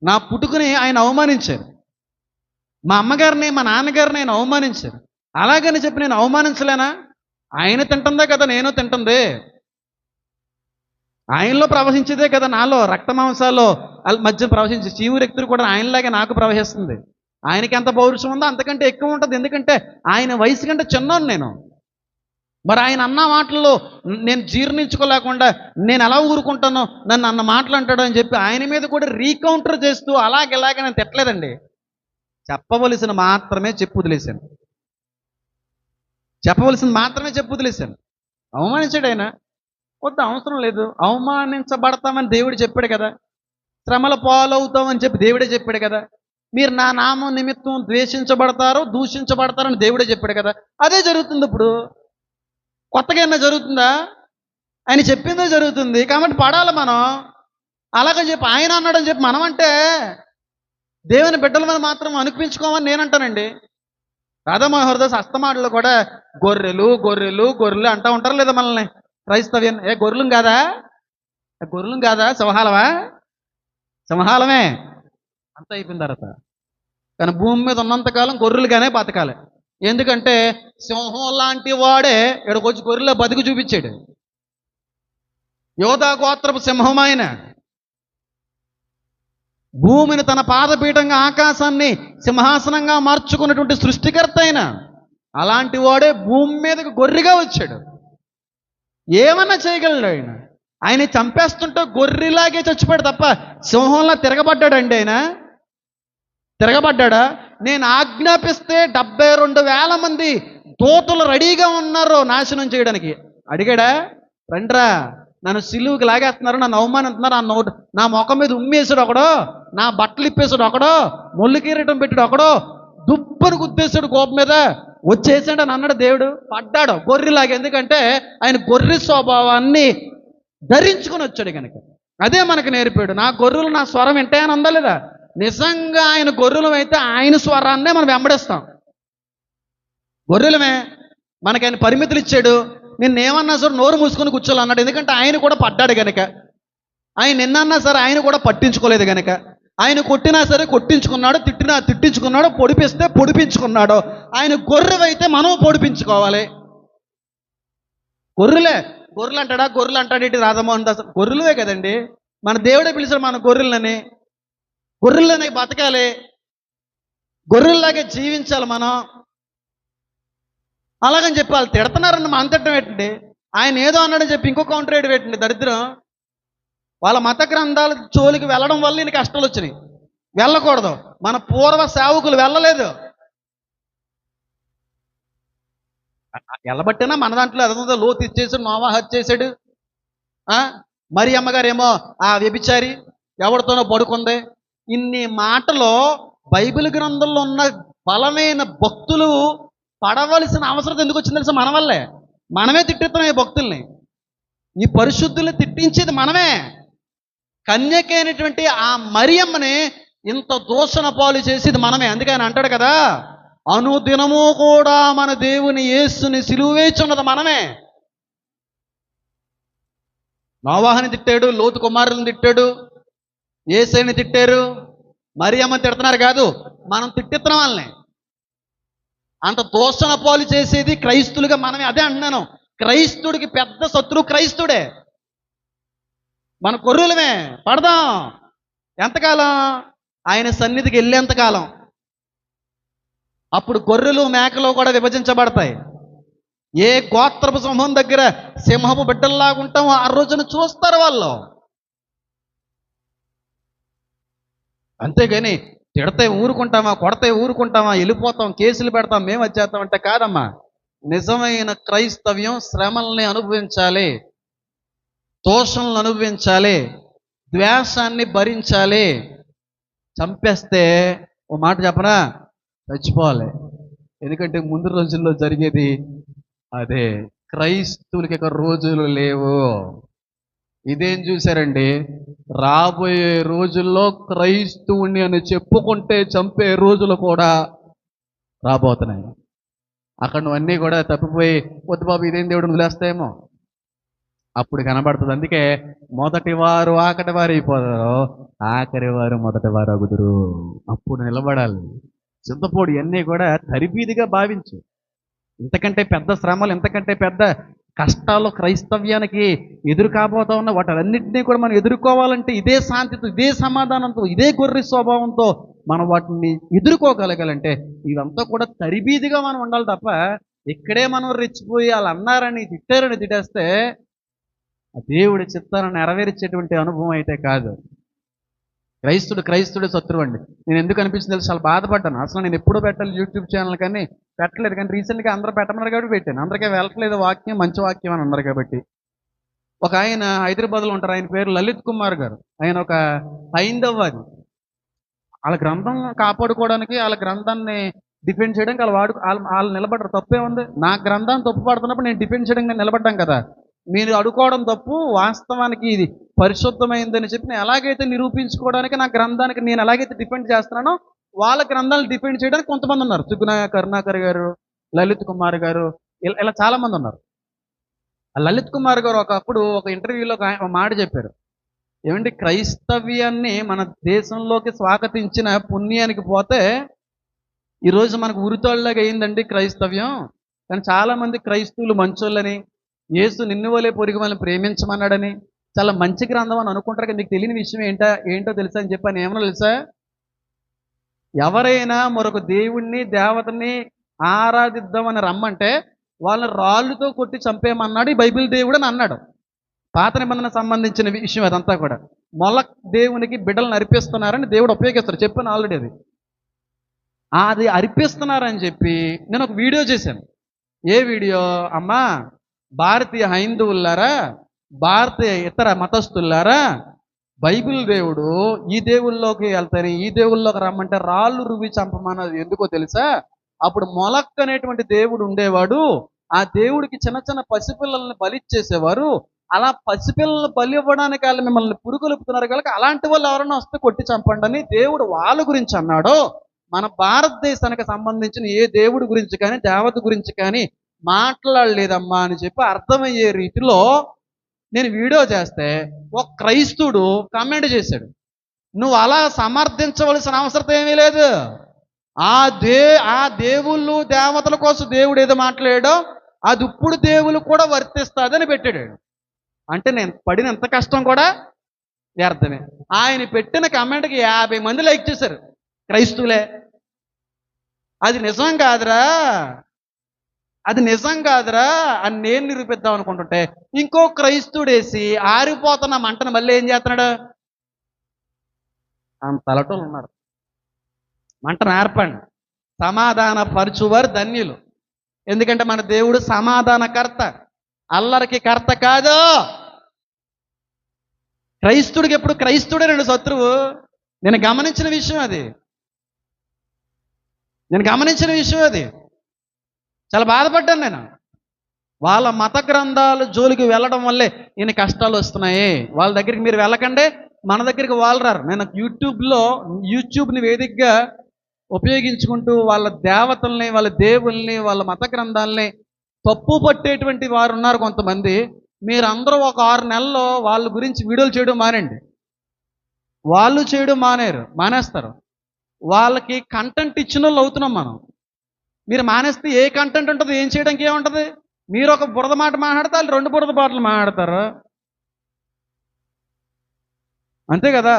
Speaker 1: నా పుట్టుకుని ఆయన అవమానించారు. మా అమ్మగారిని, మా నాన్నగారిని ఆయన అవమానించారు. అలాగని చెప్పి నేను అవమానించలేనా? ఆయన తింటుందే కదా నేను తింటుంది. ఆయనలో ప్రవహించేదే కదా నాలో, రక్త మాంసాల్లో మధ్య ప్రవహించే చీవురెక్తులు కూడా ఆయనలాగే నాకు ప్రవహిస్తుంది. ఆయనకి ఎంత పౌరుషం ఉందో అంతకంటే ఎక్కువ ఉంటుంది. ఎందుకంటే ఆయన వయసు కంటే చిన్నోను నేను. మరి ఆయన అన్న మాటల్లో నేను జీర్ణించుకోలేకుండా నేను ఎలా ఊరుకుంటానో, నన్ను అన్న మాటలు అంటాడు అని చెప్పి ఆయన మీద కూడా రీకౌంటర్ చేస్తూ అలాగే నేను తిట్టలేదండి. చెప్పవలసింది మాత్రమే చెప్పు వదిలేశాను. అవమానించాడు ఆయన. వద్దు, అవసరం లేదు. అవమానించబడతామని దేవుడు చెప్పాడు కదా, శ్రమల పాలవుతామని చెప్పి దేవుడే చెప్పాడు కదా, మీరు నా నామం నిమిత్తం ద్వేషించబడతారు, దూషించబడతారని దేవుడే చెప్పాడు కదా. అదే జరుగుతుంది. ఇప్పుడు కొత్తగా ఏమన్నా జరుగుతుందా? ఆయన చెప్పిందే జరుగుతుంది కాబట్టి పడాలి మనం. అలాగని చెప్పి ఆయన అన్నాడని చెప్పి మనం అంటే దేవుని బిడ్డల మీద మాత్రం అనిపించుకోమని నేనంటానండి. రాధామనోహర్ దాస్ అస్తమాటలు కూడా గొర్రెలు గొర్రెలు గొర్రెలు అంటూ ఉంటారు లేదా మనల్ని క్రైస్తవ్యం? గొర్రెలు కాదా? సింహాలమే అంత అయిపోయిన తర్వాత. కానీ భూమి మీద ఉన్నంతకాలం గొర్రెలుగానే బతకాలి. ఎందుకంటే సింహం లాంటి వాడే ఇక్కడికొచ్చి గొర్రెల బతుకు చూపించాడు. యోధా గోత్రపు సింహం ఆయన. భూమిని తన పాదపీఠంగా, ఆకాశాన్ని సింహాసనంగా మార్చుకున్నటువంటి సృష్టికర్త ఆయన. అలాంటి వాడే భూమి మీదకి గొర్రెగా వచ్చాడు. ఏమన్నా చేయగలడు ఆయన. ఆయన చంపేస్తుంటే గొర్రెలాగే చచ్చిపోయాడు తప్ప సింహంలా తిరగబడ్డాడండి ఆయన? తిరగబడ్డా? నేను ఆజ్ఞాపిస్తే 72,000 మంది దూతలు రెడీగా ఉన్నారు నాశనం చేయడానికి. అడిగాడా? రండ్రా, నన్ను సిలువుకి లాగేస్తున్నారు, నన్ను అవమానిస్తున్నారు, నా ముఖం మీద ఉమ్మేసాడు ఒకడో, నా బట్టలు ఇప్పేసాడు ఒకడో, ముళ్ళు కిరీటం పెట్టాడు ఒకడో, దుప్పని గుద్దేశాడు కోపం మీద, వచ్చేసాడు అని అన్నాడు దేవుడు. పడ్డాడు గొర్రెలాగా. ఎందుకంటే ఆయన గొర్రె స్వభావాన్ని ధరించుకొని వచ్చాడు కనుక. అదే మనకు నేర్పాడు. నా గొర్రెలు నా స్వరం వింటాయని అందా లేదా? నిజంగా ఆయన గొర్రెలం అయితే ఆయన స్వరాన్నే మనం వెంబడిస్తాం. గొర్రెలమే. మనకి ఆయన పరిమితులు ఇచ్చాడు. నిన్నేమన్నా సరే నోరు మూసుకొని కూర్చోాలన్నాడు. ఎందుకంటే ఆయన కూడా పడ్డాడు కనుక. ఆయన నిన్నన్నా సరే ఆయన కూడా పట్టించుకోలేదు కనుక. ఆయన కొట్టినా సరే కొట్టించుకున్నాడు, తిట్టినా తిట్టించుకున్నాడు, పొడిపిస్తే పొడిపించుకున్నాడు. ఆయన గొర్రెవైతే మనం పొడిపించుకోవాలి. గొర్రెలు అంటాడేంటి రాధామోహన్ దాస్? గొర్రెలవే కదండి. మన దేవుడే పిలిచాడు మన గొర్రెలని. గొర్రెలనే బతకాలి, గొర్రెల్లాగే జీవించాలి మనం. అలాగని చెప్పి వాళ్ళు తిడుతున్నారని మనం తిట్టడం ఏంటండి? ఆయన ఏదో అన్నాడని చెప్పి ఇంకో కౌంటర్ వేయడం ఏంటండి? దరిద్రం. వాళ్ళ మత గ్రంథాల జోలికి వెళ్ళడం వల్ల ఈయన కష్టాలు వచ్చినాయి. వెళ్ళకూడదు. మన పూర్వ సేవకులు వెళ్ళలేదు. వెళ్ళబట్టినా మన దాంట్లో ఎదో లోతు ఇచ్చేసాడు, నోవా చేశాడు. మరి అమ్మగారేమో ఆ వ్యభిచారి ఎవరితోనో పడుకుంది. ఇన్ని మాటలు బైబిల్ గ్రంథంలో ఉన్న
Speaker 2: బలమైన భక్తులు పడవలసిన అవసరం ఎందుకు వచ్చింది తెలుసా? మన వల్లే. మనమే తిట్టిస్తున్నాం ఈ భక్తుల్ని. ఈ పరిశుద్ధుల్ని తిట్టించేది మనమే. కన్యకైనటువంటి ఆ మరియమ్మని ఇంత దూషణ పాలు చేసేది మనమే. అందుకే ఆయన అంటాడు కదా, అనుదినము కూడా మన దేవుని యేసుని సిలువ వేయుచున్నది మనమే. నోవాహుని తిట్టాడు, లోతు కుమారులను తిట్టాడు, యేసయ్యని తిట్టారు, మరియమ్మని తిడుతున్నారు కాదు, మనం తిట్టిస్తున్నాం వాళ్ళని. అంత దూషణ పాలు చేసేది క్రైస్తులుగా మనమే. అదే అంటున్నాను, క్రైస్తుడికి పెద్ద శత్రువు క్రైస్తుడే. మన గొర్రెలమే పడదాం. ఎంతకాలం? ఆయన సన్నిధికి వెళ్ళేంతకాలం. అప్పుడు గొర్రెలు మేకలు కూడా విభజించబడతాయి. ఏ గోత్రపు సింహం దగ్గర సింహపు బిడ్డల్లాగా ఉంటామో ఆ రోజున చూస్తారు వాళ్ళు. అంతేగాని తిడితే ఊరుకుంటామా, కొడితే ఊరుకుంటామా, వెళ్ళిపోతాం, కేసులు పెడతాం, మేము వచ్చేస్తాం అంటే కాదమ్మా. నిజమైన క్రైస్తవ్యం శ్రమల్ని అనుభవించాలి, దోషణలను అనుభవించాలి, ద్వేషాన్ని భరించాలి. చంపేస్తే ఓ మాట చెప్పనా, చచ్చిపోవాలి. ఎందుకంటే ముందు రోజుల్లో జరిగేది అదే. క్రైస్తవులకి ఇక రోజులు లేవు. ఇదేం చూశారండి, రాబోయే రోజుల్లో క్రైస్తవుని అని చెప్పుకుంటే చంపే రోజులు కూడా రాబోతున్నాయి. అక్కడ నువ్వన్నీ కూడా తప్పిపోయి వద్దు బాబు ఇదేం దేవుడు వదిలేస్తాయేమో, అప్పుడు కనబడుతుంది. అందుకే మొదటి వారు ఆఖరి వారు అయిపోతారు, ఆఖరి వారు మొదటి వారు అగుదురు. అప్పుడు నిలబడాలి. చింతపోడు ఇవన్నీ కూడా తరిబీదిగా భావించు. ఇంతకంటే పెద్ద శ్రమలు, ఇంతకంటే పెద్ద కష్టాలు క్రైస్తవ్యానికి ఎదురు కాబోతా ఉన్న వాటన్నింటినీ కూడా మనం ఎదుర్కోవాలంటే ఇదే శాంతితో, ఇదే సమాధానంతో, ఇదే గొర్రె స్వభావంతో మనం వాటిని ఎదుర్కోగలగాలంటే ఇదంతా కూడా తరిబీదిగా మనం ఉండాలి తప్ప ఇక్కడే మనం రెచ్చిపోయి వాళ్ళు అన్నారని తిట్టారని తిట్టేస్తే ఆ దేవుడి చిత్తాన్ని నెరవేర్చేటువంటి అనుభవం అయితే కాదు. క్రైస్తుడే శత్రువు అండి. నేను ఎందుకు అనిపించింది తెలుసు, చాలా బాధపడ్డాను. అసలు నేను ఎప్పుడూ పెట్టాలి యూట్యూబ్ ఛానల్, కానీ పెట్టలేదు. కానీ రీసెంట్గా అందరూ పెట్టమన్నారు కాబట్టి పెట్టాను. అందరికీ వెళ్ళట్లేదు వాక్యం, మంచి వాక్యం అని అన్నారు కాబట్టి. ఒక ఆయన హైదరాబాద్లో ఉంటారు, ఆయన పేరు లలిత్ కుమార్ గారు. ఆయన ఒక హైందవవాది. వాళ్ళ గ్రంథం కాపాడుకోవడానికి, వాళ్ళ గ్రంథాన్ని డిఫెండ్ చేయడానికి వాళ్ళు నిలబడరు. తప్పే ఉంది. నా గ్రంథాన్ని తప్పు పడుతున్నప్పుడు నేను డిఫెండ్ చేయడానికి నేను నిలబడ్డాం కదా. మీరు అడుకోవడం తప్పు, వాస్తవానికి ఇది పరిశుద్ధమైందని చెప్పి నేను ఎలాగైతే నిరూపించుకోవడానికి నా గ్రంథానికి నేను ఎలాగైతే డిఫెండ్ చేస్తున్నానో వాళ్ళ గ్రంథాలను డిఫెండ్ చేయడానికి కొంతమంది ఉన్నారు. సుగుణ కరుణాకర్ గారు, లలిత్ కుమార్ గారు, ఇలా చాలామంది ఉన్నారు. ఆ లలిత్ కుమార్ గారు ఒకప్పుడు ఒక ఇంటర్వ్యూలో ఒక మాట చెప్పారు. ఏమంటే క్రైస్తవ్యాన్ని మన దేశంలోకి స్వాగతించిన పుణ్యానికి పోతే ఈరోజు మనకు ఉరితోళ్ళలాగా అయిందండి క్రైస్తవ్యం. కానీ చాలామంది క్రైస్తవులు మంచోళ్ళని, యేసు నిన్ను వలే పొరుగు వాళ్ళని ప్రేమించమన్నాడని, చాలా మంచి గ్రంథం అని అనుకుంటారు. కానీ నీకు తెలియని విషయం ఏంటో తెలుసా అని చెప్పి, ఏమన్నా తెలుసా, ఎవరైనా మరొక దేవుణ్ణి దేవతని ఆరాధిద్దామని రమ్మంటే వాళ్ళని రాళ్ళుతో కొట్టి చంపేయమన్నాడు ఈ బైబిల్ దేవుడు అని అన్నాడు. పాత నిబంధన సంబంధించిన విషయం అదంతా కూడా. మొలక్ దేవునికి బిడ్డలను అర్పిస్తున్నారని దేవుడు ఉపయోగిస్తారు. చెప్పాను ఆల్రెడీ. అది అర్పిస్తున్నారని చెప్పి నేను ఒక వీడియో చేశాను. ఏ వీడియో అమ్మా, భారతీయ హైందువులారా, భారతీయ ఇతర మతస్థులారా, బైబిల్ దేవుడు ఈ దేవుల్లోకి వెళ్తారు, ఈ దేవుల్లోకి రమ్మంటే రాళ్ళు రువి చంపమన్నది ఎందుకో తెలుసా? అప్పుడు మొలక్ అనేటువంటి దేవుడు ఉండేవాడు. ఆ దేవుడికి చిన్న చిన్న పసిపిల్లల్ని బలిచ్చేసేవారు. అలా పసిపిల్లల్ని బలి ఇవ్వడానికి వాళ్ళు మిమ్మల్ని పురుగొలుపుతున్నారు కనుక అలాంటి వాళ్ళు ఎవరైనా వస్తే కొట్టి చంపండి అని దేవుడు వాళ్ళ గురించి అన్నాడు. మన భారతదేశానికి సంబంధించిన ఏ దేవుడి గురించి కానీ దేవత గురించి కానీ మాట్లాడలేదమ్మా అని చెప్పి అర్థమయ్యే రీతిలో నేను వీడియో చేస్తే ఒక క్రైస్తుడు కామెంట్ చేశాడు, నువ్వు అలా సమర్థించవలసిన అవసరం ఏమీ లేదు. ఆ దేవుళ్ళు దేవతల కోసం దేవుడు ఏదో మాట్లాడాడో అది ఇప్పుడు దేవులు కూడా వర్తిస్తుందని పెట్టాడు. అంటే నేను పడిన ఎంత కష్టం కూడా వ్యర్థమే. ఆయన పెట్టిన కామెంట్కి 50 మంది లైక్ చేశారు, క్రైస్తువులే. అది నిజం కాదురా, అది నిజం కాదురా అని నేను నిరూపిద్దాం అనుకుంటుంటే ఇంకో క్రైస్తుడేసి ఆరిపోతున్న మంటను మళ్ళీ ఏం చేస్తున్నాడు, తలటోళ్ళు ఉన్నారు. మంటను ఆర్పండి, సమాధాన పరచువారు ధన్యులు. ఎందుకంటే మన దేవుడు సమాధానకర్త, అల్లరికి కర్త కాదు. క్రైస్తుడికి ఎప్పుడు క్రైస్తుడే రెండు శత్రువు. నేను గమనించిన విషయం అది. నేను గమనించిన విషయం అది. చాలా బాధపడ్డాను నేను. వాళ్ళ మత గ్రంథాలు జోలికి వెళ్ళడం వల్లే ఇన్ని కష్టాలు వస్తున్నాయి. వాళ్ళ దగ్గరికి మీరు వెళ్ళకండి, మన దగ్గరికి వాళ్ళు రారు. నేను యూట్యూబ్ని వేదికగా ఉపయోగించుకుంటూ వాళ్ళ దేవతల్ని, వాళ్ళ దేవుల్ని, వాళ్ళ మత గ్రంథాలని తప్పు పట్టేటువంటి వారు ఉన్నారు కొంతమంది. మీరందరూ ఒక 6 నెలల్లో వాళ్ళ గురించి వీడియోలు చేయడం మానండి. వాళ్ళు చేయడం మానేస్తారు. వాళ్ళకి కంటెంట్ ఇచ్చిన వాళ్ళు అవుతున్నాం మనం. మీరు మానేస్తే ఏ కంటెంట్ ఉంటుంది? ఏం చేయడానికి ఏముంటుంది? మీరు ఒక బురద మాట మాట్లాడితే వాళ్ళు 2 బురద మాటలు మాట్లాడతారు. అంతే కదా.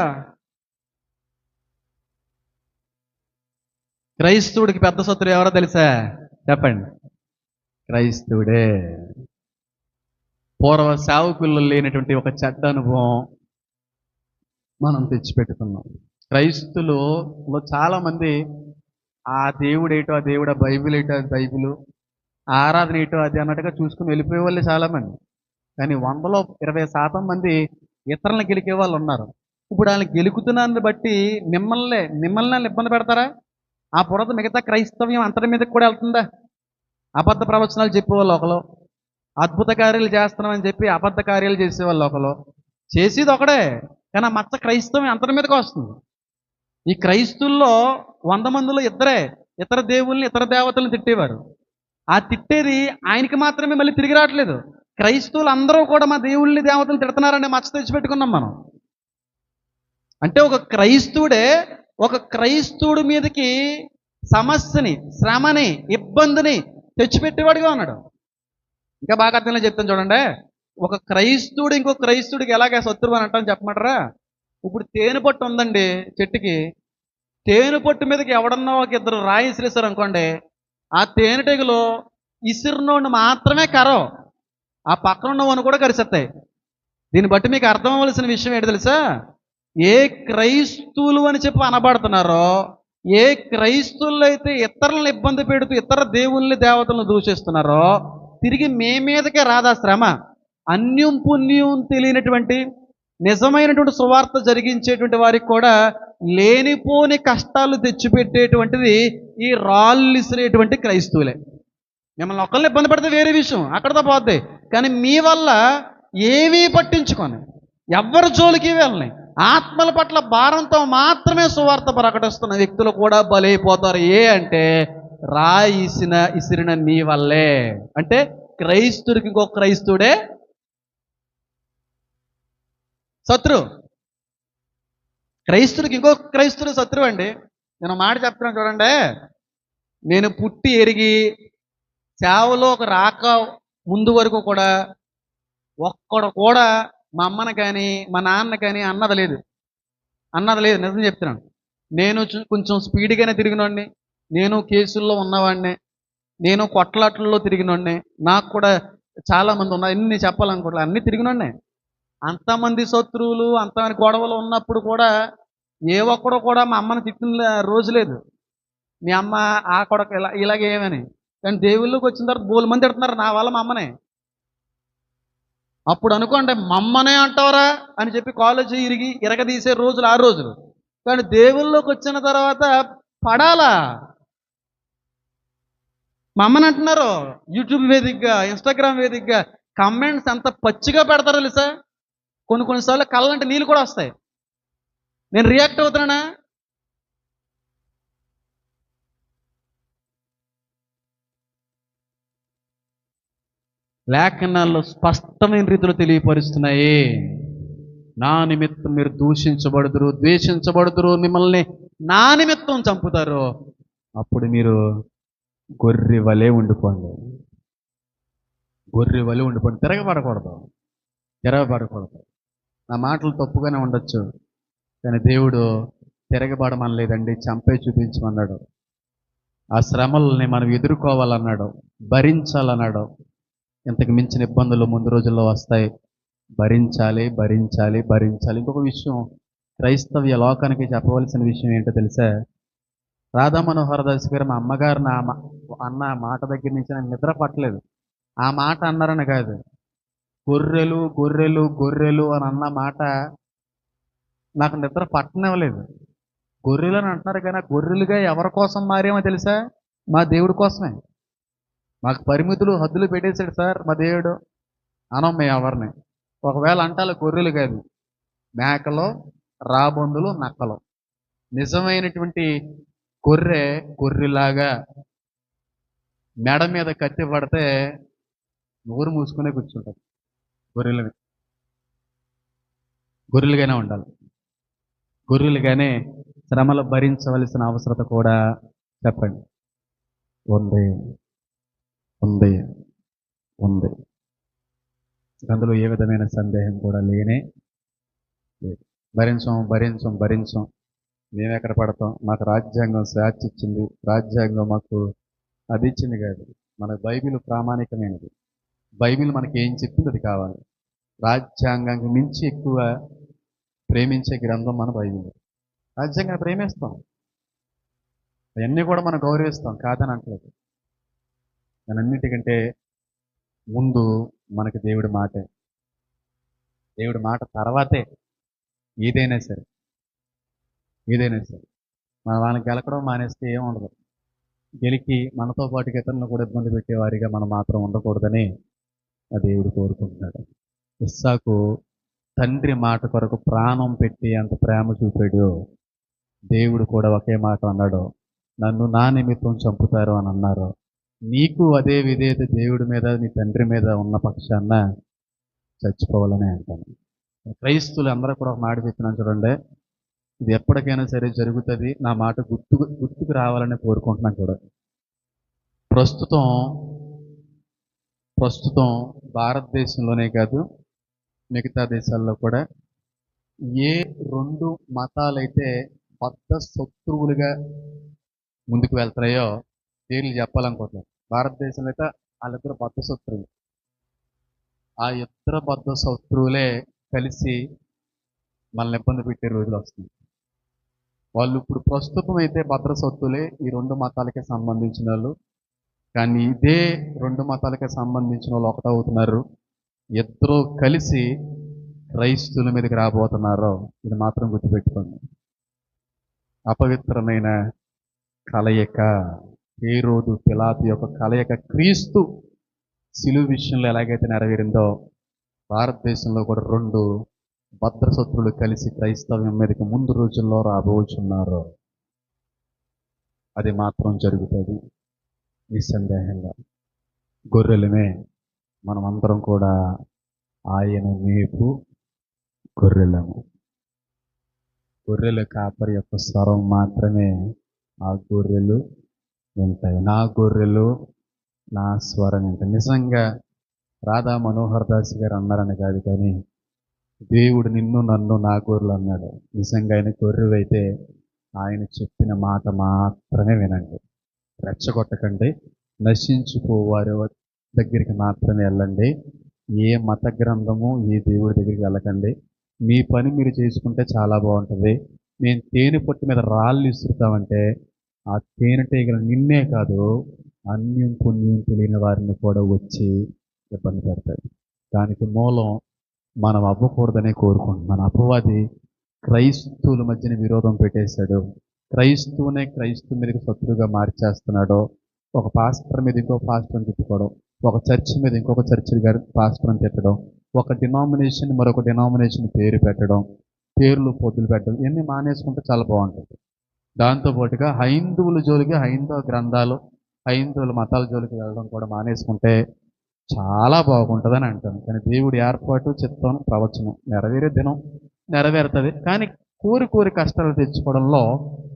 Speaker 2: క్రైస్తవుడికి పెద్ద శత్రువు ఎవరో తెలుసా? చెప్పండి. క్రైస్తవుడే. పూర్వ సేవకుల్లో లేనటువంటి ఒక చెడ్డ అనుభవం మనం తెచ్చిపెట్టుకున్నాం. క్రైస్తులో చాలామంది ఆ దేవుడు ఏటో ఆ దేవుడు, ఆ బైబిల్ ఏటో ఆ బైబిల్, ఆరాధన ఏటో అది అన్నట్టుగా చూసుకుని వెళ్ళిపోయే వాళ్ళే చాలామంది. కానీ 100లో 20% మంది ఇతరులను గెలికే వాళ్ళు ఉన్నారు. ఇప్పుడు వాళ్ళని గెలుకుతున్నాన్ని బట్టి మిమ్మల్ని ఇబ్బంది పెడతారా? ఆ బురద మిగతా క్రైస్తవ్యం అంతటి మీదకి కూడా వెళ్తుందా? అబద్ధ ప్రవచనాలు చెప్పేవాళ్ళు ఒకరు, అద్భుత కార్యాలు చేస్తున్నామని చెప్పి అబద్ధ కార్యాలు చేసేవాళ్ళు ఒకరు. చేసేది ఒకడే, కానీ ఆ మచ్చ క్రైస్తవం అంతటి మీదకి వస్తుంది. ఈ క్రైస్తువుల్లో 100 మందిలో ఇతర దేవుల్ని, ఇతర దేవతలను తిట్టేవారు. ఆ తిట్టేది ఆయనకి మాత్రమే మళ్ళీ తిరిగి రావట్లేదు. క్రైస్తవులు అందరూ కూడా మా దేవుళ్ళని, దేవతలు తిడుతున్నారనే మచ్చ తెచ్చిపెట్టుకున్నాం మనం. అంటే ఒక క్రైస్తవుడి మీదకి సమస్యని, శ్రమని, ఇబ్బందిని తెచ్చిపెట్టేవాడిగా ఉన్నాడు. ఇంకా బాగా అర్థంలో చెప్తాను చూడండి. ఒక క్రైస్తవుడు ఇంకొక క్రైస్తవుడికి ఎలాగ శత్రువు అని అంటాను చెప్పమంటారా? ఇప్పుడు తేనె పట్టు ఉందండి చెట్టుకి. తేనె పట్టు మీదకి ఎవడన్నా ఒక ఇద్దరు రాయి ఇసిరేశారు అనుకోండి, ఆ తేనెటీగలో ఇసిరినోడిని మాత్రమే కరవు, ఆ పక్కన ఉన్నవన్నీ కూడా కరిసేస్తాయి. దీన్ని బట్టి మీకు అర్థం అవ్వాల్సిన విషయం ఏంటి తెలుసా? ఏ క్రైస్తువులు అని చెప్పి అనబడుతున్నారో, ఏ క్రైస్తువులు అయితే ఇతరులను ఇబ్బంది పెడుతూ ఇతర దేవుల్ని, దేవతలను దూషిస్తున్నారో, తిరిగి మీ మీదకే రాదా శ్రమ? అన్యం పుణ్యం తెలియనటువంటి నిజమైనటువంటి సువార్త జరిగించేటువంటి వారికి కూడా లేనిపోని కష్టాలు తెచ్చిపెట్టేటువంటిది ఈ రాళ్ళు ఇసిరేటువంటి క్రైస్తవులే. మిమ్మల్ని ఒక్కరిని ఇబ్బంది పెడితే వేరే విషయం, అక్కడతో పోద్ది. కానీ మీ వల్ల ఏమీ పట్టించుకొని ఎవ్వరి జోలికి వెళ్ళని ఆత్మల పట్ల భారంతో మాత్రమే సువార్త ప్రకటిస్తున్న వ్యక్తులు కూడా బలైపోతారు. అంటే రాయి ఇసిరిన మీ వల్లే. అంటే క్రైస్తుడికి ఇంకొక క్రైస్తుడే శత్రు. క్రైస్తుడికి ఇంకొక క్రైస్తుడు శత్రువు అండి. నేను మాట చెప్తున్నాను చూడండి. నేను పుట్టి ఎరిగి సేవలో ఒక రాక ముందు వరకు కూడా ఒక్కడు కూడా మా అమ్మని కానీ మా నాన్న కానీ అన్నది లేదు. నిజం చెప్తున్నాను. నేను కొంచెం స్పీడ్గానే తిరిగినోడిని, నేను కేసుల్లో ఉన్నవాడిని, నేను కొట్లాట్లలో తిరిగినోడిని. నాకు కూడా చాలామంది ఉన్నారు, ఎన్ని చెప్పాలనుకోవట్లే, అన్నీ తిరిగినోడినే. అంతమంది శత్రువులు, అంతమంది గొడవలు ఉన్నప్పుడు కూడా ఏ ఒక్కడో కూడా మా అమ్మని తిట్టిన రోజు లేదు. మీ అమ్మ ఆ కొడక ఇలాగేమని. కానీ దేవుళ్ళకి వచ్చిన తర్వాత బోలు మంది తిడుతున్నారు నా వల్ల మా అమ్మనే. అప్పుడు అనుకోండి, మమ్మనే అంటావరా అని చెప్పి కాలేజీ ఇరగదీసే రోజులు ఆ రోజులు. కానీ దేవుళ్ళలోకి వచ్చిన తర్వాత పడాలా? మా అమ్మని అంటున్నారు యూట్యూబ్ వేదికగా, ఇన్స్టాగ్రామ్ వేదికగా. కమెంట్స్ ఎంత పచ్చిగా పెడతారో తెలుసా? కొన్నిసార్లు కళ్ళంటే నీళ్ళు కూడా వస్తాయి. నేను రియాక్ట్ అవుతున్నానా? లేఖనాల్లో స్పష్టమైన రీతిలో తెలియపరుస్తున్నాయి. నా నిమిత్తం మీరు దూషించబడుదురు, ద్వేషించబడుదురు, మిమ్మల్ని నా నిమిత్తం చంపుతారు. అప్పుడు మీరు గొర్రె వలె ఉండిపోండి. తిరగబడకూడదు. నా మాటలు తప్పుగానే ఉండొచ్చు, కానీ దేవుడు తిరగబడమనలేదండి, చంపే చూపించమన్నాడు. ఆ శ్రమల్ని మనం ఎదుర్కోవాలన్నాడు, భరించాలన్నాడు. ఇంతకు మించిన ఇబ్బందులు ముందు రోజుల్లో వస్తాయి. భరించాలి. ఇంకొక విషయం క్రైస్తవ్య లోకానికి చెప్పవలసిన విషయం ఏంటో తెలుసా? రాధా మనోహర దాస్ గారు మా అమ్మగారు అన్న మాట దగ్గర నుంచి నాకు నిద్ర పట్టలేదు. ఆ మాట అన్నారని కాదు, గొర్రెలు అని అన్న మాట నాకు నిద్ర పట్టనివ్వలేదు. గొర్రెలు అని అంటున్నారు కానీ ఆ గొర్రెలుగా ఎవరి కోసం మారేమో తెలుసా? మా దేవుడి కోసమే. మాకు పరిమితులు హద్దులు పెట్టేశాడు సార్ మా దేవుడు అనం మేము ఎవరిని. ఒకవేళ అంటాలు గొర్రెలు కాదు, మేకలు, రాబందులు, నక్కలు. నిజమైనటువంటి గొర్రెలాగా మెడ మీద కత్తి పడితే నోరు మూసుకునే కూర్చుంటారు. గొర్రెలు గొర్రెలుగానే ఉండాలి. గొర్రెలుగానే శ్రమలు భరించవలసిన అవసరత కూడా చెప్పండి ఉంది ఉంది ఉంది. అందులో ఏ విధమైన సందేహం కూడా లేనే లేదు. భరించం మేము ఎక్కడ పడతాం? మాకు రాజ్యాంగం స్వేచ్ఛ ఇచ్చింది, రాజ్యాంగం మాకు అది ఇచ్చింది కాదు. మన బైబిల్ ప్రామాణికమైనది. బైబిల్ మనకి ఏం చెప్పింది అది కావాలి. రాజ్యాంగానికి మించి ఎక్కువ ప్రేమించే గ్రంథం మన బైబిల్. రాజ్యాంగాన్ని ప్రేమిస్తాం, అవన్నీ కూడా మనం గౌరవిస్తాం, కాదని అంటలేదు. దానన్నిటికంటే ముందు మనకి దేవుడి మాటే. దేవుడి మాట తర్వాతే ఏదైనా సరే మన వాళ్ళని గెలకడం మానేస్తే ఏం ఉండదు. గెలికి మనతో పాటు ఇతరులను కూడా ఇబ్బంది పెట్టేవారిగా మనం మాత్రం ఉండకూడదని ఆ దేవుడు కోరుకుంటున్నాడు. ఇస్సాకు తండ్రి మాట కొరకు ప్రాణం పెట్టి అంత ప్రేమ చూపాడు. దేవుడు కూడా ఒకే మాట అన్నాడు, నన్ను నా నిమిత్తం చంపుతారు అని అన్నారు. నీకు అదే విధేయత దేవుడి మీద నీ తండ్రి మీద ఉన్న పక్షాన చచ్చిపోవాలని అంటాను. క్రైస్తువులు అందరూ కూడా ఒక మాట చెప్పినాను చూడండి, ఇది ఎప్పటికైనా సరే జరుగుతుంది, నా మాట గుర్తుకు రావాలని కోరుకుంటున్నాను కూడా. ప్రస్తుతం భారతదేశంలోనే కాదు మిగతా దేశాల్లో కూడా ఏ రెండు మతాలైతే పెద్ద శత్రువులుగా ముందుకు వెళ్తాయో పేర్లు చెప్పాలనుకోవట్లేదు. భారతదేశంలో అయితే వాళ్ళిద్దరు బద్ధ శత్రువులు. ఆ ఇద్దరు బద్ధ శత్రువులే కలిసి మనల్ని ఇబ్బంది పెట్టే రోజులు వస్తుంది. వాళ్ళు ఇప్పుడు ప్రస్తుతం అయితే భద్ర శత్రువులే ఈ రెండు మతాలకే సంబంధించిన వాళ్ళు. కానీ ఇదే రెండు మతాలకే సంబంధించిన వాళ్ళు ఒకటవుతున్నారు. ఇద్దరు కలిసి క్రైస్తువుల మీదకి రాబోతున్నారు. ఇది మాత్రం గుర్తుపెట్టుకోండి. అపవిత్రమైన కలయిక, హేరోదు పిలాతు యొక్క కలయిక క్రీస్తు శిలువ విషయంలో ఎలాగైతే నెరవేరిందో భారతదేశంలో కూడా రెండు భద్రశత్రులు కలిసి క్రైస్తవ్యం మీదకి ముందు రోజుల్లో రాబోచున్నారు. అది మాత్రం జరుగుతుంది నిస్సందేహంగా. గొర్రెలమే మనమందరం కూడా ఆయన మేపు గొర్రెలము. గొర్రెల కాపరి యొక్క స్వరం మాత్రమే ఆ గొర్రెలు వింటాయి. నా గొర్రెలు నా స్వరం వింటాయి. నిజంగా రాధా మనోహర్ దాస్ గారు అన్నారని కాదు, కానీ దేవుడు నిన్ను నన్ను నా గొర్రెలు అన్నాడు. నిజంగా ఆయన గొర్రెవైతే ఆయన చెప్పిన మాట మాత్రమే వినండి. రెచ్చగొట్టకండి, నశించుకోవారి దగ్గరికి మాత్రమే వెళ్ళండి. ఏ మత గ్రంథము ఏ దేవుడి దగ్గరికి వెళ్ళకండి. మీ పని మీరు చేసుకుంటే చాలా బాగుంటుంది. మేము తేనె పొట్టు మీద రాళ్ళు ఇస్తుంటామంటే ఆ తేనెటీగలు నిన్నే కాదు అన్యం పుణ్యం తెలియని వారిని కూడా వచ్చి ఇబ్బంది పెడతాయి. దానికి మూలం మనం అవ్వకూడదనే కోరుకుంటున్నాను. అపవాది క్రైస్తవుల మధ్యన విరోధం పెట్టేశాడు. క్రైస్తవు మీదకి శత్రువుగా మార్చేస్తున్నాడు. ఒక పాస్టర్ మీద ఇంకో పాస్టర్ని తిట్టుకోవడం, ఒక చర్చి మీద ఇంకొక చర్చి గారి పాస్టర్ని తిట్టడం, ఒక డినామినేషన్ మరొక డినామినేషన్ పేరు పెట్టడం, పేర్లు పొద్దులు పెట్టడం, ఇవన్నీ మానేసుకుంటే చాలా బాగుంటుంది. దాంతోపాటుగా హైందువుల జోలికి, హైందవ గ్రంథాలు, హైందువుల మతాల జోలికి వెళ్ళడం కూడా మానేసుకుంటే చాలా బాగుంటుందని అంటాను. కానీ దేవుడి ఏర్పాటు, చిత్తం, ప్రవచనం నెరవేరే దినం నెరవేరుతుంది. కానీ కోరి కష్టాలు తెచ్చుకోవడంలో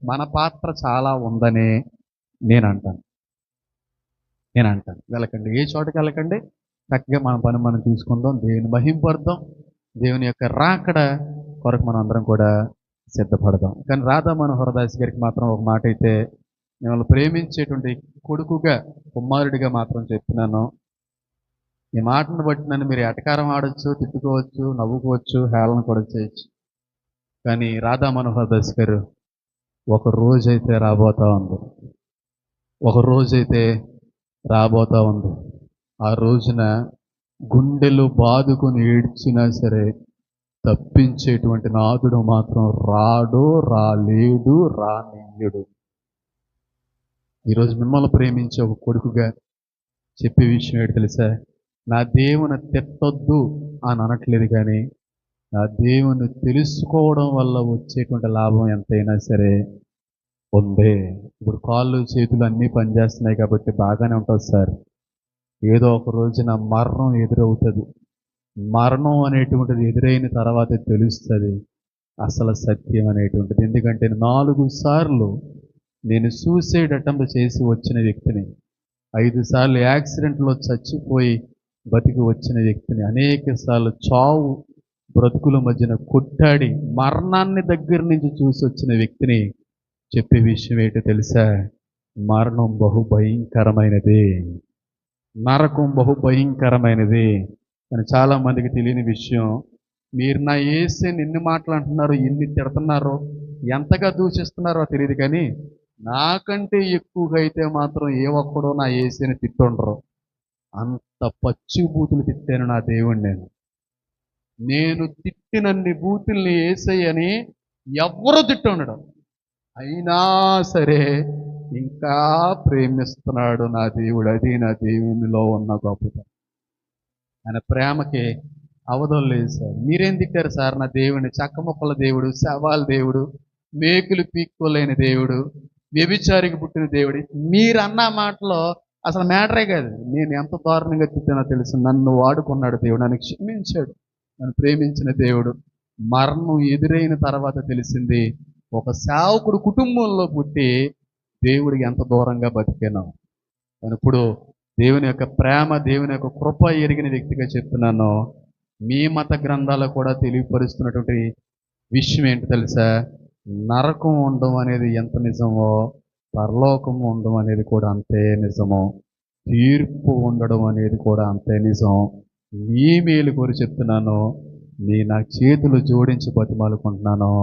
Speaker 2: మన పాత్ర చాలా ఉందని నేను అంటాను. వెళ్ళకండి, ఏ చోటుకి వెళ్ళకండి, చక్కగా మన పని మనం తీసుకుందాం, దేవుని మహింపడదాం, దేవుని యొక్క రాకడ కొరకు మనం అందరం కూడా సిద్ధపడదాం. కానీ రాధా మనోహర్ దాస్ గారికి మాత్రం ఒక మాట అయితే, మిమ్మల్ని ప్రేమించేటువంటి కొడుకుగా, కుమారుడిగా మాత్రం చెప్తున్నాను. ఈ మాటను బట్టి నన్ను మీరు ఎటకారం ఆడొచ్చు, తిట్టుకోవచ్చు, నవ్వుకోవచ్చు, హేళన కూడా చేయొచ్చు. కానీ రాధా మనోహర్ దాస్ గారు ఒక రోజైతే రాబోతా ఉంది. ఆ రోజున గుండెలు బాదుకుని ఏడ్చినా సరే
Speaker 1: తప్పించేటువంటి నాథుడు మాత్రం రాడు, రాలేడు, రానియ్యడు. ఈరోజు మిమ్మల్ని ప్రేమించే ఒక కొడుకుగా చెప్పే విషయం ఏంటి తెలుసా? నా దేవుని తిట్టొద్దు అని అనట్లేదు, కానీ నా దేవుని తెలుసుకోవడం వల్ల వచ్చేటువంటి లాభం ఎంతైనా సరే ఉంది. ఇప్పుడు కాళ్ళు చేతులు అన్నీ పనిచేస్తున్నాయి కాబట్టి బాగానే ఉంటుంది సార్. ఏదో ఒక రోజున మరణం ఎదురవుతుంది. మరణం అనేటువంటిది ఎదురైన తర్వాతే తెలుస్తుంది అసలు సత్యం అనేటువంటిది. ఎందుకంటే 4 సార్లు నేను సూసైడ్ అటెంప్ట్ చేసి వచ్చిన వ్యక్తిని, 5 సార్లు యాక్సిడెంట్లో చచ్చిపోయి బతికి వచ్చిన వ్యక్తిని, అనేక సార్లు చావు బ్రతుకుల మధ్యన కొట్టాడి మరణాన్ని దగ్గర నుంచి చూసి వచ్చిన వ్యక్తిని చెప్పే విషయం ఏంటో తెలుసా? మరణం బహుభయంకరమైనది, నరకం బహుభయంకరమైనది. కానీ చాలామందికి తెలియని విషయం, మీరు నా యేసుని ఎన్ని మాటలు అంటున్నారో, ఎన్ని తిడుతున్నారో, ఎంతగా దూషిస్తున్నారో తెలియదు, కానీ నాకంటే ఎక్కువగా అయితే మాత్రం ఏ ఒక్కడో నా యేసుని తిట్టుండరు. అంత పచ్చి బూతులు తిట్టాను నా దేవుణ్ణి. నేను తిట్టినన్ని బూతుల్ని యేసయ్యని ఎవ్వరూ తిట్టుండడు. అయినా సరే ఇంకా ప్రేమిస్తున్నాడు నా దేవుడు. అది నా దేవునిలో ఉన్న గొప్పతనం. ఆయన ప్రేమకి అవధులు లేదు సార్. మీరేం తిట్టారు సార్ నా దేవుడిని? చక్కమొక్కల దేవుడు, శవాల దేవుడు, మేకులు పీక్కోలేని దేవుడు, వ్యభిచారికి పుట్టిన దేవుడు. మీరు అన్న మాటలో అసలు మ్యాటరే కాదు. నేను ఎంత దారుణంగా తిట్టానో తెలుసు. నన్ను వాడుకున్నాడు దేవుడు, నన్ను క్షమించాడు, నన్ను ప్రేమించిన దేవుడు. మరణం ఎదురైన తర్వాత తెలిసింది, ఒక సేవకుడు కుటుంబంలో పుట్టి దేవుడికి ఎంత దూరంగా బతికాను. నేను ఇప్పుడు దేవుని యొక్క ప్రేమ, దేవుని యొక్క కృప ఎరిగిన వ్యక్తిగా చెప్తున్నాను. మీ మత గ్రంథాలు కూడా తెలియపరుస్తున్నటువంటి విషయం ఏంటి తెలుసా? నరకం ఉండడం అనేది ఎంత నిజమో, పరలోకం ఉండడం అనేది కూడా అంతే నిజము, తీర్పు ఉండడం అనేది కూడా అంతే నిజం. మీ మేలు కోరి చెప్తున్నాను. నా చేతులు జోడించి బతిమాలుకుంటున్నాను.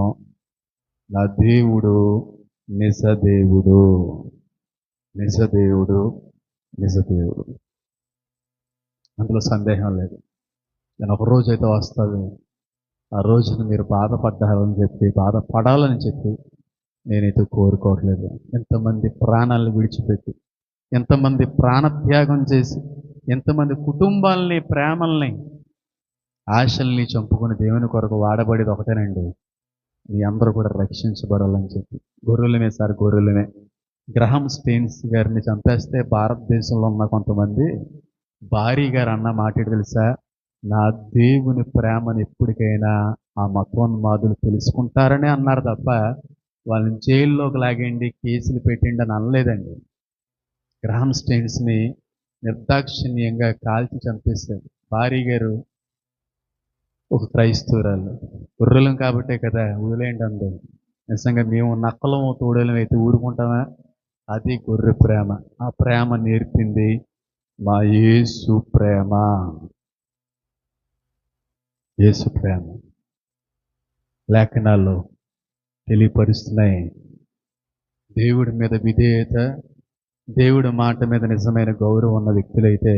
Speaker 1: నా దేవుడు నిజదేవుడు, నిజదేవుడు, నిజదేవుడు. అందులో సందేహం లేదు. నేను ఒక రోజు అయితే వస్తుంది, ఆ రోజున మీరు బాధపడ్డారని చెప్పి, బాధపడాలని చెప్పి నేనైతే కోరుకోవట్లేదు. ఎంతమంది ప్రాణాలను విడిచిపెట్టి, ఎంతమంది ప్రాణత్యాగం చేసి, ఎంతమంది కుటుంబాలని, ప్రేమల్ని, ఆశల్ని చంపుకుని దేవుని కొరకు వాడబడేది ఒకటేనండి, మీ అందరూ కూడా రక్షించబడాలని చెప్పి. గొర్రెలమే సార్, గొర్రెలమే. గ్రహం స్టెయిన్స్ గారిని చంపేస్తే భారతదేశంలో ఉన్న కొంతమంది భారీ గారు అన్న మాట తెలుసా? నా దేవుని ప్రేమను ఎప్పటికైనా ఆ మతోన్మాదులు తెలుసుకుంటారని అన్నారు తప్ప వాళ్ళని జైల్లోకి లాగండి, కేసులు పెట్టండి అని అనలేదండి. గ్రహం స్టెయిన్స్ని నిర్దాక్షిణ్యంగా కాల్చి చంపేశారు. భారీ గారు ఒక క్రైస్తవురాలు. గొర్రెలం కాబట్టే కదా వదిలేయండి అంది. నిజంగా మేము నక్కలము, తోడేలం అయితే ఊరుకుంటామా? అది గొర్రె ప్రేమ. ఆ ప్రేమ నేర్పింది మా యేసు ప్రేమ. యేసు ప్రేమ లేఖనాల్లో తెలియపరుస్తున్నాయి. దేవుడి మీద విధేయత, దేవుడి మాట మీద నిజమైన గౌరవం ఉన్న వ్యక్తులైతే,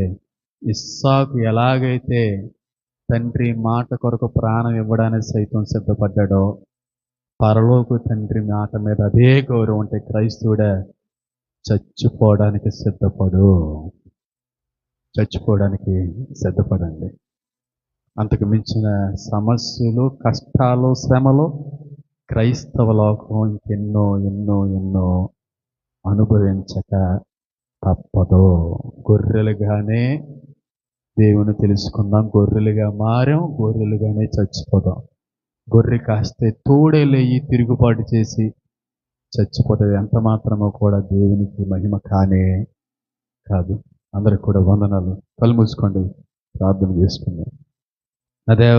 Speaker 1: ఇస్సాకు ఎలాగైతే తండ్రి మాట కొరకు ప్రాణం ఇవ్వడానికి సైతం సిద్ధపడ్డాడో, పరలోక తండ్రి మాట మీద అదే గౌరవం ఉంటే క్రైస్తవుడే చచ్చిపోవడానికి సిద్ధపడు, చచ్చిపోవడానికి సిద్ధపడండి. అంతకు మించిన సమస్యలు, కష్టాలు, శ్రమలు క్రైస్తవ లోకం ఇంకెన్నో ఎన్నో ఎన్నో అనుభవించక తప్పదు. గొర్రెలుగానే దేవుని తెలుసుకుందాం, గొర్రెలుగా మారాం, గొర్రెలుగానే చచ్చిపోదాం. గొర్రె కాస్తే తోడేలేయి తిరుగుబాటు చేసి చచ్చిపోతుంది. ఎంత మాత్రమో కూడా దేవునికి మహిమ కానే కాదు. అందరికి కూడా వందనాలు. కళ్ళు మూసుకోండి, ప్రార్థన చేసుకుందాం. అదే